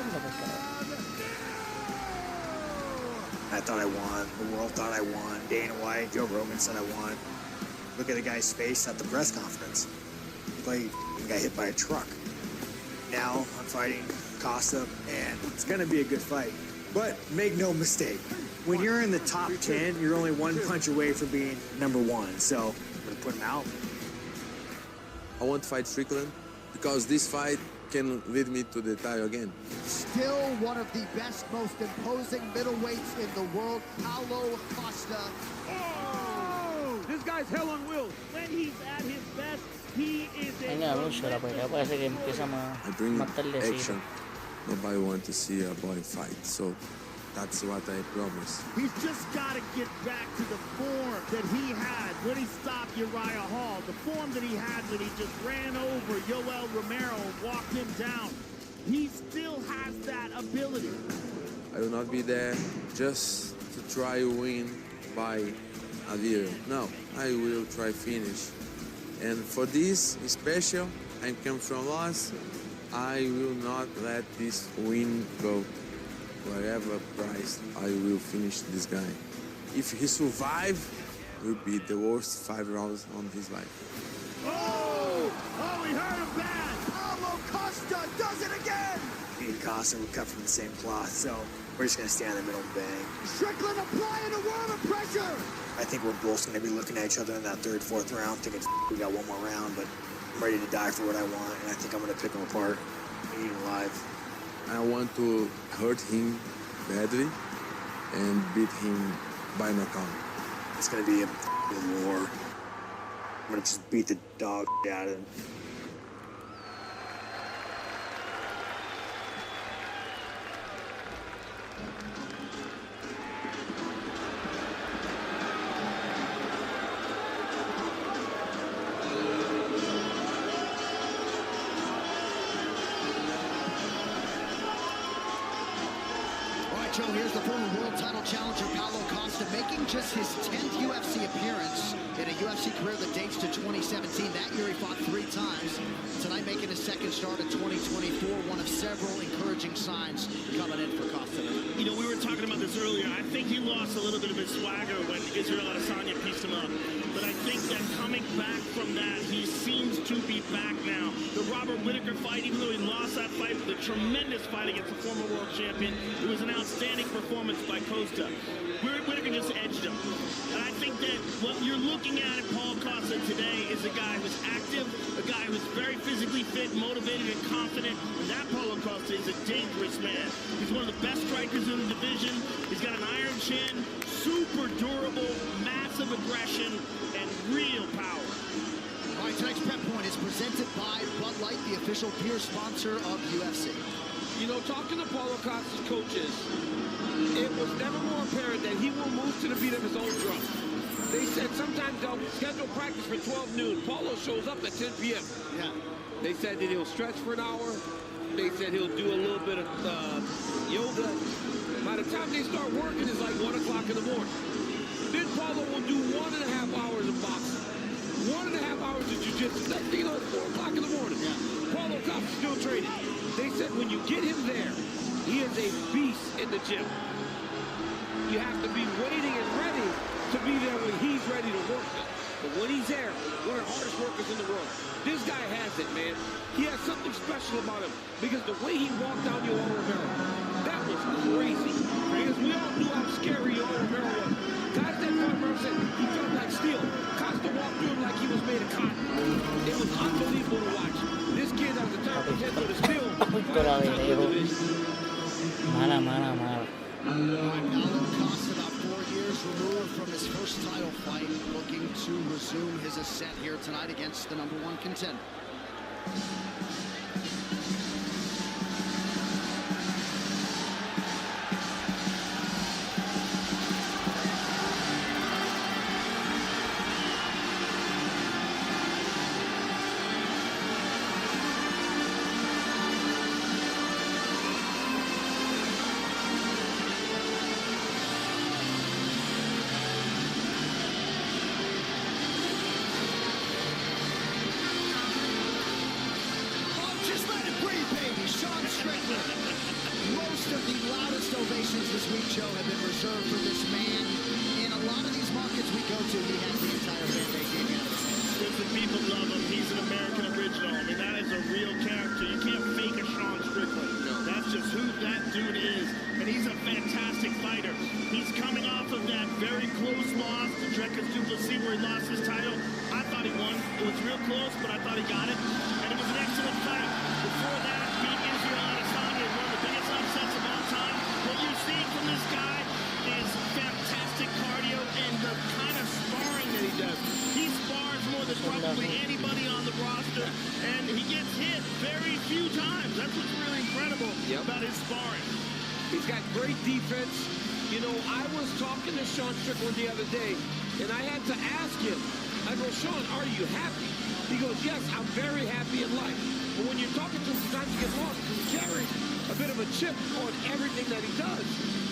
Speaker 12: I thought I won. The world thought I won. Dana White, Joe Rogan said I won. Look at the guy's face at the press conference. Like he got hit by a truck. Now I'm fighting Costa, and it's gonna be a good fight. But make no mistake, when you're in the top 10, you're only 1 punch away from being number 1. So I'm gonna put him out.
Speaker 5: I want to fight Strickland because this fight can lead me to the title again.
Speaker 3: Still one of the best, most imposing middleweights in the world, Paulo Costa.
Speaker 6: Oh! This guy's hell on wheels. When he's at his best, he is a...
Speaker 5: I bring action. Nobody wants to see a boy fight, so that's what I promise.
Speaker 22: He's just got to get back to the form that he had when he stopped Uriah Hall. The form that he had when he just ran over Yoel Romero and walked him down. He still has that ability.
Speaker 5: I will not be there just to try to win by a little. No, I will try finish. And for this special, I come from loss. I will not let this win go. Whatever price, I will finish this guy. If he survive, will be the worst 5 rounds on his life.
Speaker 22: Oh, he hurt him bad.
Speaker 3: Paulo Costa does it again.
Speaker 12: Me and Costa were cut from the same cloth, so we're just gonna stand in the middle and bang.
Speaker 3: Strickland applying a world of pressure.
Speaker 12: I think we're both gonna be looking at each other in that 3rd, 4th round, thinking we got 1 more round, but I'm ready to die for what I want, and I think I'm gonna pick him apart and eat him alive.
Speaker 5: I want to hurt him badly and beat him by knockout.
Speaker 12: It's gonna be a war. I'm gonna just beat the dog out of him.
Speaker 3: Joe, here's the former world title challenger, Paulo Costa, making just his 10th UFC appearance in a UFC career that dates to 2015. 2017. That year he fought 3 times. Tonight making his second start at 2024. One of several encouraging signs coming in for Costa.
Speaker 7: You know, we were talking about this earlier. I think he lost a little bit of his swagger when Israel Adesanya pieced him up. But I think that coming back from that, he seems to be back now. The Robert Whittaker fight, even though he lost that fight, was a tremendous fight against the former world champion. It was an outstanding performance by Costa. Whittaker just edged him. And I think that what you're looking at in Paul Costa today is a guy who's active, a guy who's very physically fit, motivated, and confident. And that Paulo Costa is a dangerous man. He's one of the best strikers in the division. He's got an iron chin, super durable, massive aggression, and real power.
Speaker 3: All right, tonight's Prep Point is presented by Bud Light, the official beer sponsor of UFC.
Speaker 6: You know, talking to Paulo Costa's coaches, it was never more apparent that he will move to the beat of his own drum. They said sometimes they'll schedule practice for 12 noon. Paulo shows up at 10 p.m.
Speaker 3: Yeah.
Speaker 6: They said that he'll stretch for an hour. They said he'll do a little bit of yoga. By the time they start working, it's like 1 o'clock in the morning. Then Paulo will do 1.5 hours of boxing, 1.5 hours of jiu-jitsu. Next thing you know, it's 4 o'clock in the morning. Yeah. Paulo Costa's still training. They said when you get him there, he is a beast in the gym. You have to be waiting and ready to be there when he's ready to work them. But when he's there, one of the hardest workers in the world. This guy has it, man. He has something special about him because the way he walked down Yoel Romero, that was crazy. Because we all knew how scary Yoel Romero was. Guys that fought Romero said he felt like steel. Costa walked through him like he was made of cotton. It was unbelievable to watch. This kid has a turn potential to still fight on top of the division.
Speaker 1: Mala.
Speaker 3: Paulo Costa, about 4 years removed from his first title fight, looking to resume his ascent here tonight against the #1 contender.
Speaker 6: The other day, and I had to ask him, I go, Sean, are you happy? He goes, yes, I'm very happy in life. But when you're talking to him, sometimes you get lost because he carries a bit of a chip on everything that he does.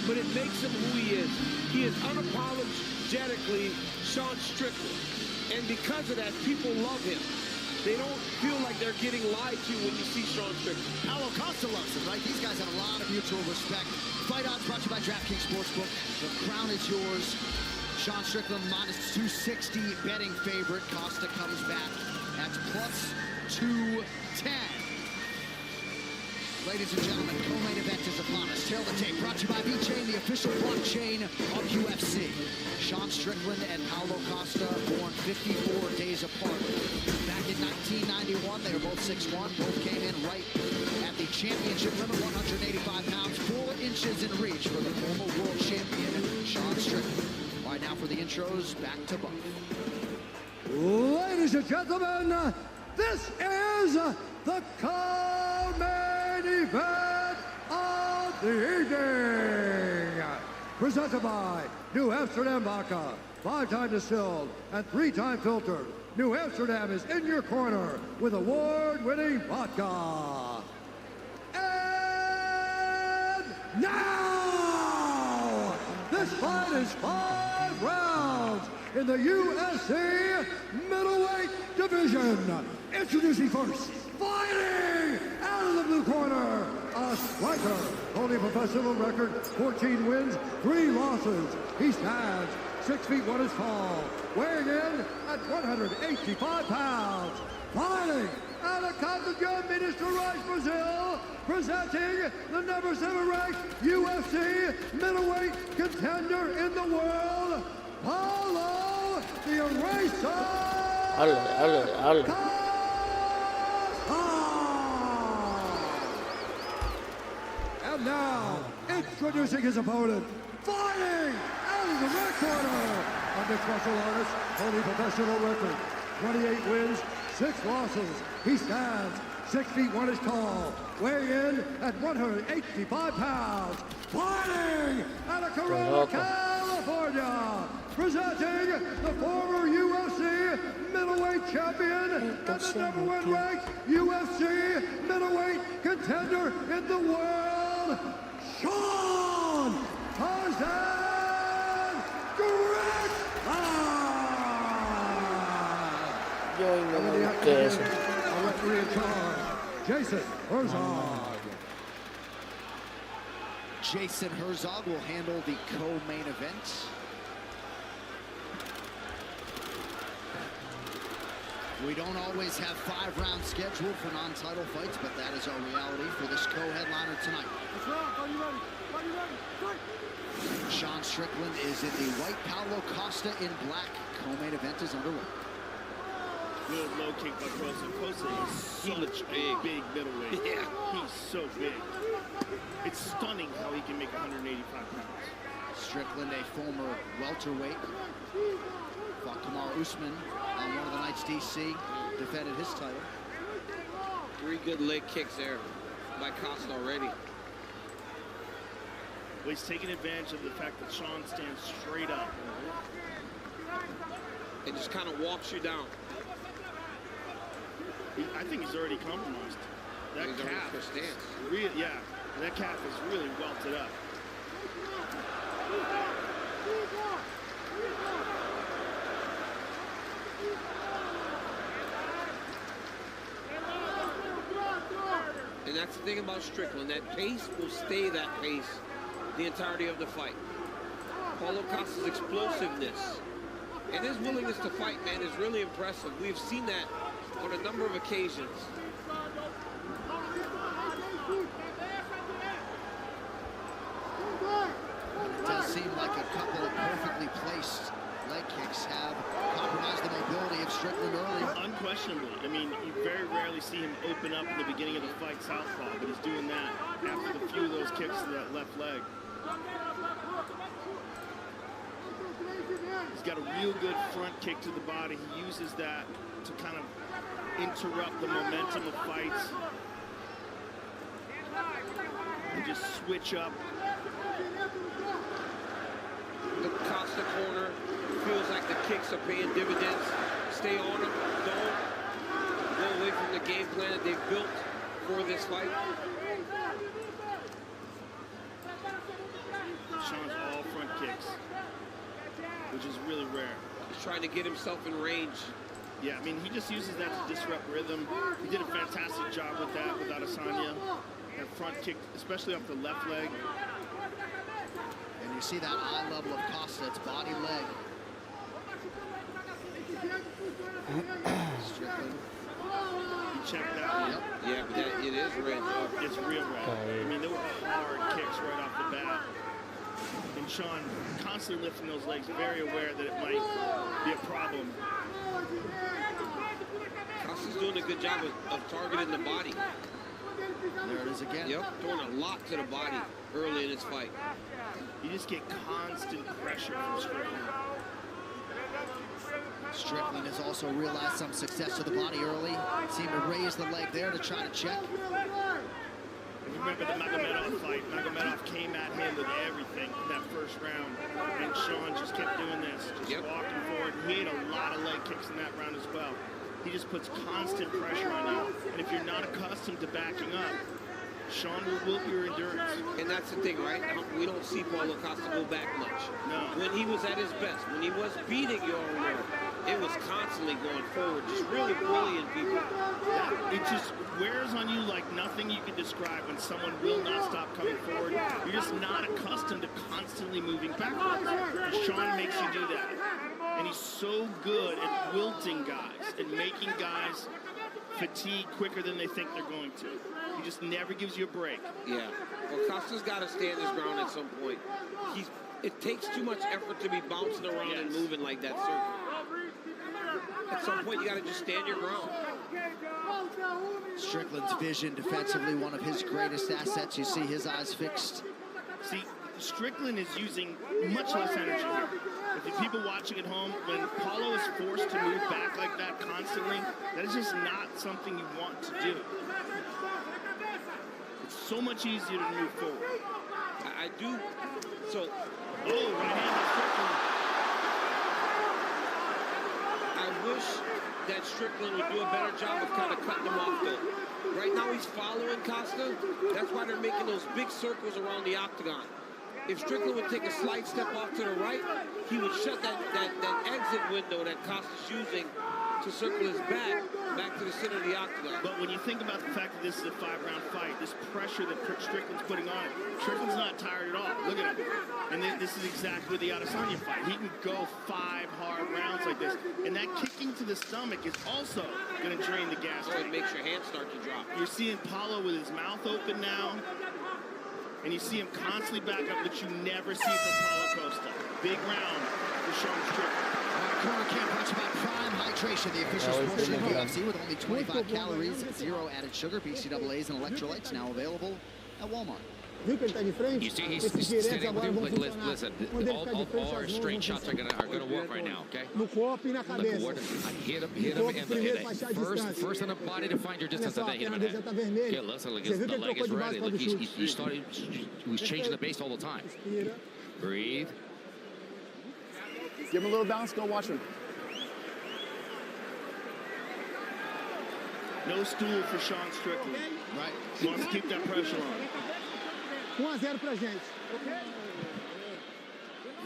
Speaker 6: But it makes him who he is. He is unapologetically Sean Strickland. And because of that, people love him. They don't feel like they're getting lied to when you see Sean Strickland.
Speaker 3: Paulo Costa loves him, right? These guys have a lot of mutual respect. Fight Odds brought to you by DraftKings Sportsbook. The crown is yours. Sean Strickland minus 260 betting favorite. Costa comes back at plus 210. Ladies and gentlemen, co-main event is upon us. Tail the tape brought to you by VeChain, the official blockchain of UFC. Sean Strickland and Paulo Costa born 54 days apart. Back in 1991, they were both 6'1". Both came in right at the championship limit, 185 pounds, 4 inches in reach for the former world champion, Sean Strickland. All right, now for the intros, back to Buff.
Speaker 8: Ladies and gentlemen, this is the co-main event of the evening. Presented by New Amsterdam Vodka, 5-time distilled and 3-time filtered. New Amsterdam is in your corner with award-winning vodka. And now, this fight is 5 rounds in the UFC middleweight division. division. Introducing first, fighting out of the blue corner, a striker holding a professional record, 14 wins, 3 losses. He stands 6 feet 1 inch tall, weighing in at 185 pounds. Fighting out of Cartagena, Minas Gerais, Brazil, presenting the number 7 ranked UFC middleweight contender in the world, Paulo the Eraser. And now, introducing his opponent, fighting out of the red corner, a mixed martial artist holding professional record, 28 wins, 6 losses. He stands 6 feet 1 inch tall, weighing in at 185 pounds. Fighting out of Corona, California, presenting the former UFC middleweight champion and the number 1 ranked UFC middleweight contender in the world, Sean Tarzan Strickland. Our referee in charge, Jason Herzog.
Speaker 3: Jason Herzog will handle the co-main event. We don't always have 5-round schedule for non-title fights, but that is our reality for this co-headliner tonight.
Speaker 2: Are you ready? Are you ready?
Speaker 3: Sean Strickland is in the white, Paulo Costa in black. Co-main event is underway.
Speaker 7: Good low kick by Costa. Costa is such a big middleweight.
Speaker 6: Yeah.
Speaker 7: He's so big. It's stunning how he can make 185 pounds.
Speaker 3: Strickland, a former welterweight, fought Kamaru Usman on one of the nights DC, defended his title.
Speaker 6: 3 good leg kicks there by Costa already.
Speaker 7: Well, he's taking advantage of the fact that Sean stands straight up.
Speaker 6: It just kind of walks you down.
Speaker 7: I think he's already compromised. That
Speaker 6: He's
Speaker 7: calf,
Speaker 6: already stance.
Speaker 7: that calf is really welted up.
Speaker 6: And that's the thing about Strickland. That pace will stay that pace the entirety of the fight. Paulo Costa's explosiveness and his willingness to fight, man, is really impressive. We've seen that on a number of occasions.
Speaker 3: It does seem like a couple of perfectly placed leg kicks have compromised the mobility of Strickland early.
Speaker 7: Unquestionably. I mean, you very rarely see him open up in the beginning of the fight southpaw, but he's doing that after the few of those kicks to that left leg. He's got a real good front kick to the body. He uses that to kind of interrupt the momentum of fights and just switch up.
Speaker 6: The Costa corner feels like the kicks are paying dividends. Stay on them. Don't go away from the game plan that they've built for this fight.
Speaker 7: Sean's all front kicks, which is really rare.
Speaker 6: He's trying to get himself in range.
Speaker 7: Yeah, I mean, he just uses that to disrupt rhythm. He did a fantastic job with that with Adesanya. That front kick, especially off the left leg.
Speaker 3: And you see that eye level of Costa, it's body leg. Strickland.
Speaker 7: You check that out.
Speaker 3: Yep.
Speaker 6: Yeah, but it is red.
Speaker 7: It's real red. I mean, there were hard kicks right off the bat. And Sean constantly lifting those legs, very aware that it might be a problem.
Speaker 6: Costa's doing a good job of targeting the body.
Speaker 3: There it is again.
Speaker 6: Yep, throwing a lot to the body early in this fight.
Speaker 7: You just get constant pressure from Strickland.
Speaker 3: Strickland has also realized some success to the body early. Seemed to raise the leg there to try to check.
Speaker 7: Remember the Magomedov fight. Magomedov came at him with everything in that first round. And Sean just kept doing this, just walking forward. He ate a lot of leg kicks in that round as well. He just puts constant pressure on you. And if you're not accustomed to backing up, Sean will whoop your endurance.
Speaker 6: And that's the thing, right? We don't see Paulo Costa go back much.
Speaker 7: No.
Speaker 6: When he was at his best, when he was beating Yoel Romero, It was constantly going forward, just really bullying people.
Speaker 7: It just wears on you like nothing you can describe when someone will not stop coming forward. You're just not accustomed to constantly moving backwards. Sean makes you do that. And he's so good at wilting guys and making guys fatigue quicker than they think they're going to. He just never gives you a break.
Speaker 6: Yeah. Well, Costa's got to stand his ground at some point. It takes too much effort to be bouncing around and moving like that circle. At some point, you got to just stand your ground.
Speaker 3: Strickland's vision defensively, one of his greatest assets. You see his eyes fixed.
Speaker 7: See, Strickland is using much less energy. If you people watching at home, when Paulo is forced to move back like that constantly, that is just not something you want to do. It's so much easier to move forward.
Speaker 6: I do. So,
Speaker 7: right-handed Strickland.
Speaker 6: I wish that Strickland would do a better job of kind of cutting them off, though. Right now, he's following Costa. That's why they're making those big circles around the octagon. If Strickland would take a slight step off to the right, he would shut that exit window that Costa's using to circle his back to the center of the octagon.
Speaker 7: But when you think about the fact that this is a 5-round fight, this pressure that Strickland's putting on it, Strickland's not tired at all. Look at him. And this is exactly the Adesanya fight. He can go 5 hard rounds like this. And that kicking to the stomach is also going to drain the gas tank.
Speaker 6: It makes your hands start to drop.
Speaker 7: You're seeing Paulo with his mouth open now. And you see him constantly back up, which you never see from Paulo Costa. Big round for Sean Strickland.
Speaker 3: Corner camp watch about prime hydration, the official sports drink of UFC with only 25 calories, 0 added sugar, BCAAs, and electrolytes, now available at Walmart.
Speaker 13: You see, he's sitting with him. Listen, all our straight shots are gonna work right now, okay? Look, hit him, and first on the body to find your distance, and then hit him in the head. Okay, listen, look, the leg is ready. Look, he's changing the base all the time. Breathe.
Speaker 17: Give him a little bounce, go watch him.
Speaker 7: No stool for Sean Strickland.
Speaker 3: Right.
Speaker 7: He wants to keep that pressure on.
Speaker 2: 1-0 pra gente.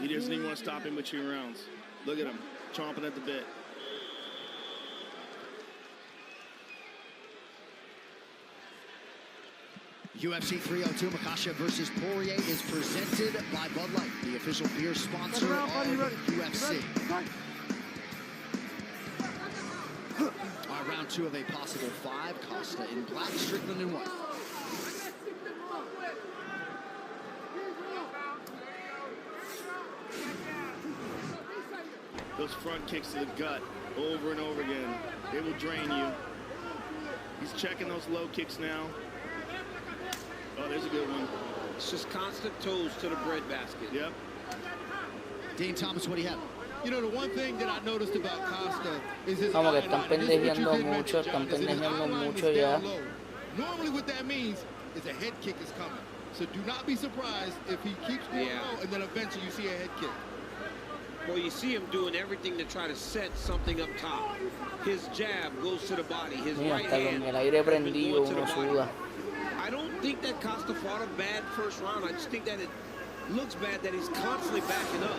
Speaker 7: He doesn't even want to stop in between rounds. Look at him, chomping at the bit.
Speaker 3: UFC 302, Makasha versus Poirier is presented by Bud Light, the official beer sponsor of UFC. All right, round 2 of a possible 5. Costa in black, Strickland in white.
Speaker 7: Those front kicks to the gut over and over again. They will drain you. He's checking those low kicks now. Oh, there's a good one.
Speaker 6: It's just constant toes to the breadbasket.
Speaker 7: Yep.
Speaker 3: Dean Thomas, what do you have?
Speaker 9: You know, the one thing that I noticed about Costa is his
Speaker 1: Como que están pendejeando mucho ya.
Speaker 9: Normally what that means is a head kick is coming. So do not be surprised if he keeps going low and then eventually you see a head kick.
Speaker 6: Well, you see him doing everything to try to set something up top. His jab goes to the body. His right hand
Speaker 1: el aire prendido uno suda.
Speaker 6: I don't think that Costa fought a bad first round. I just think that it looks bad that he's constantly backing up.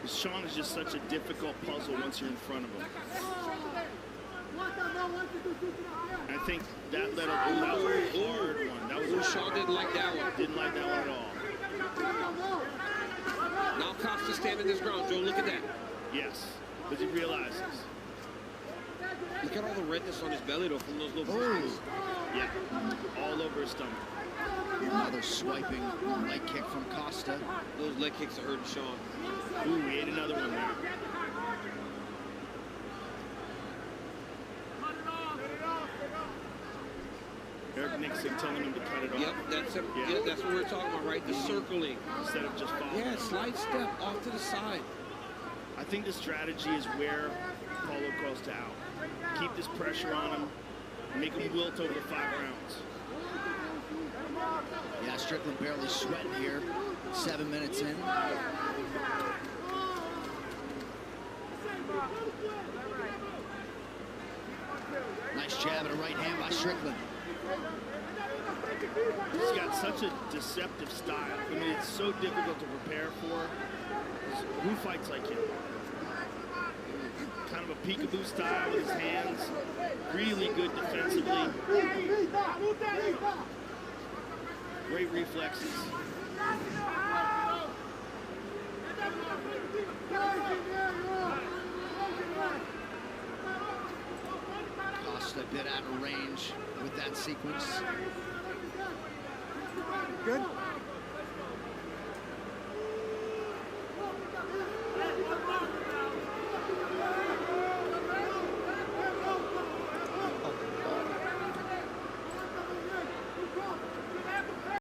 Speaker 7: Sean is just such a difficult puzzle once you're in front of him. I think that led up. That was a hard one. That was
Speaker 6: Sean didn't like that one.
Speaker 7: Didn't like that one at all.
Speaker 6: Now Costa standing his ground. Joe, look at that.
Speaker 7: Yes, because he realizes.
Speaker 6: Look at all the redness on his belly, though, from those little
Speaker 7: bruises. Yeah, all over his stomach.
Speaker 3: Another swiping leg kick from Costa.
Speaker 6: Those leg kicks are hurting Sean.
Speaker 7: Ooh, he ate another one there. Eric Nixon telling him to cut it off.
Speaker 6: Yep, that's it. Yeah, that's what we're talking about, right? The circling.
Speaker 7: Instead of just following.
Speaker 6: Yeah, slight step off to the side.
Speaker 7: I think the strategy is wear Paulo Costa out. Keep this pressure on him. Make him wilt over the 5 rounds.
Speaker 3: Yeah, Strickland barely sweating here. 7 minutes in. Nice jab and a right hand by Strickland.
Speaker 7: He's got such a deceptive style. I mean, it's so difficult to prepare for. Who fights like him? Kind of a peekaboo style with his hands. Really good defensively. Great reflexes.
Speaker 3: Costa a bit out of range with that sequence.
Speaker 10: Good.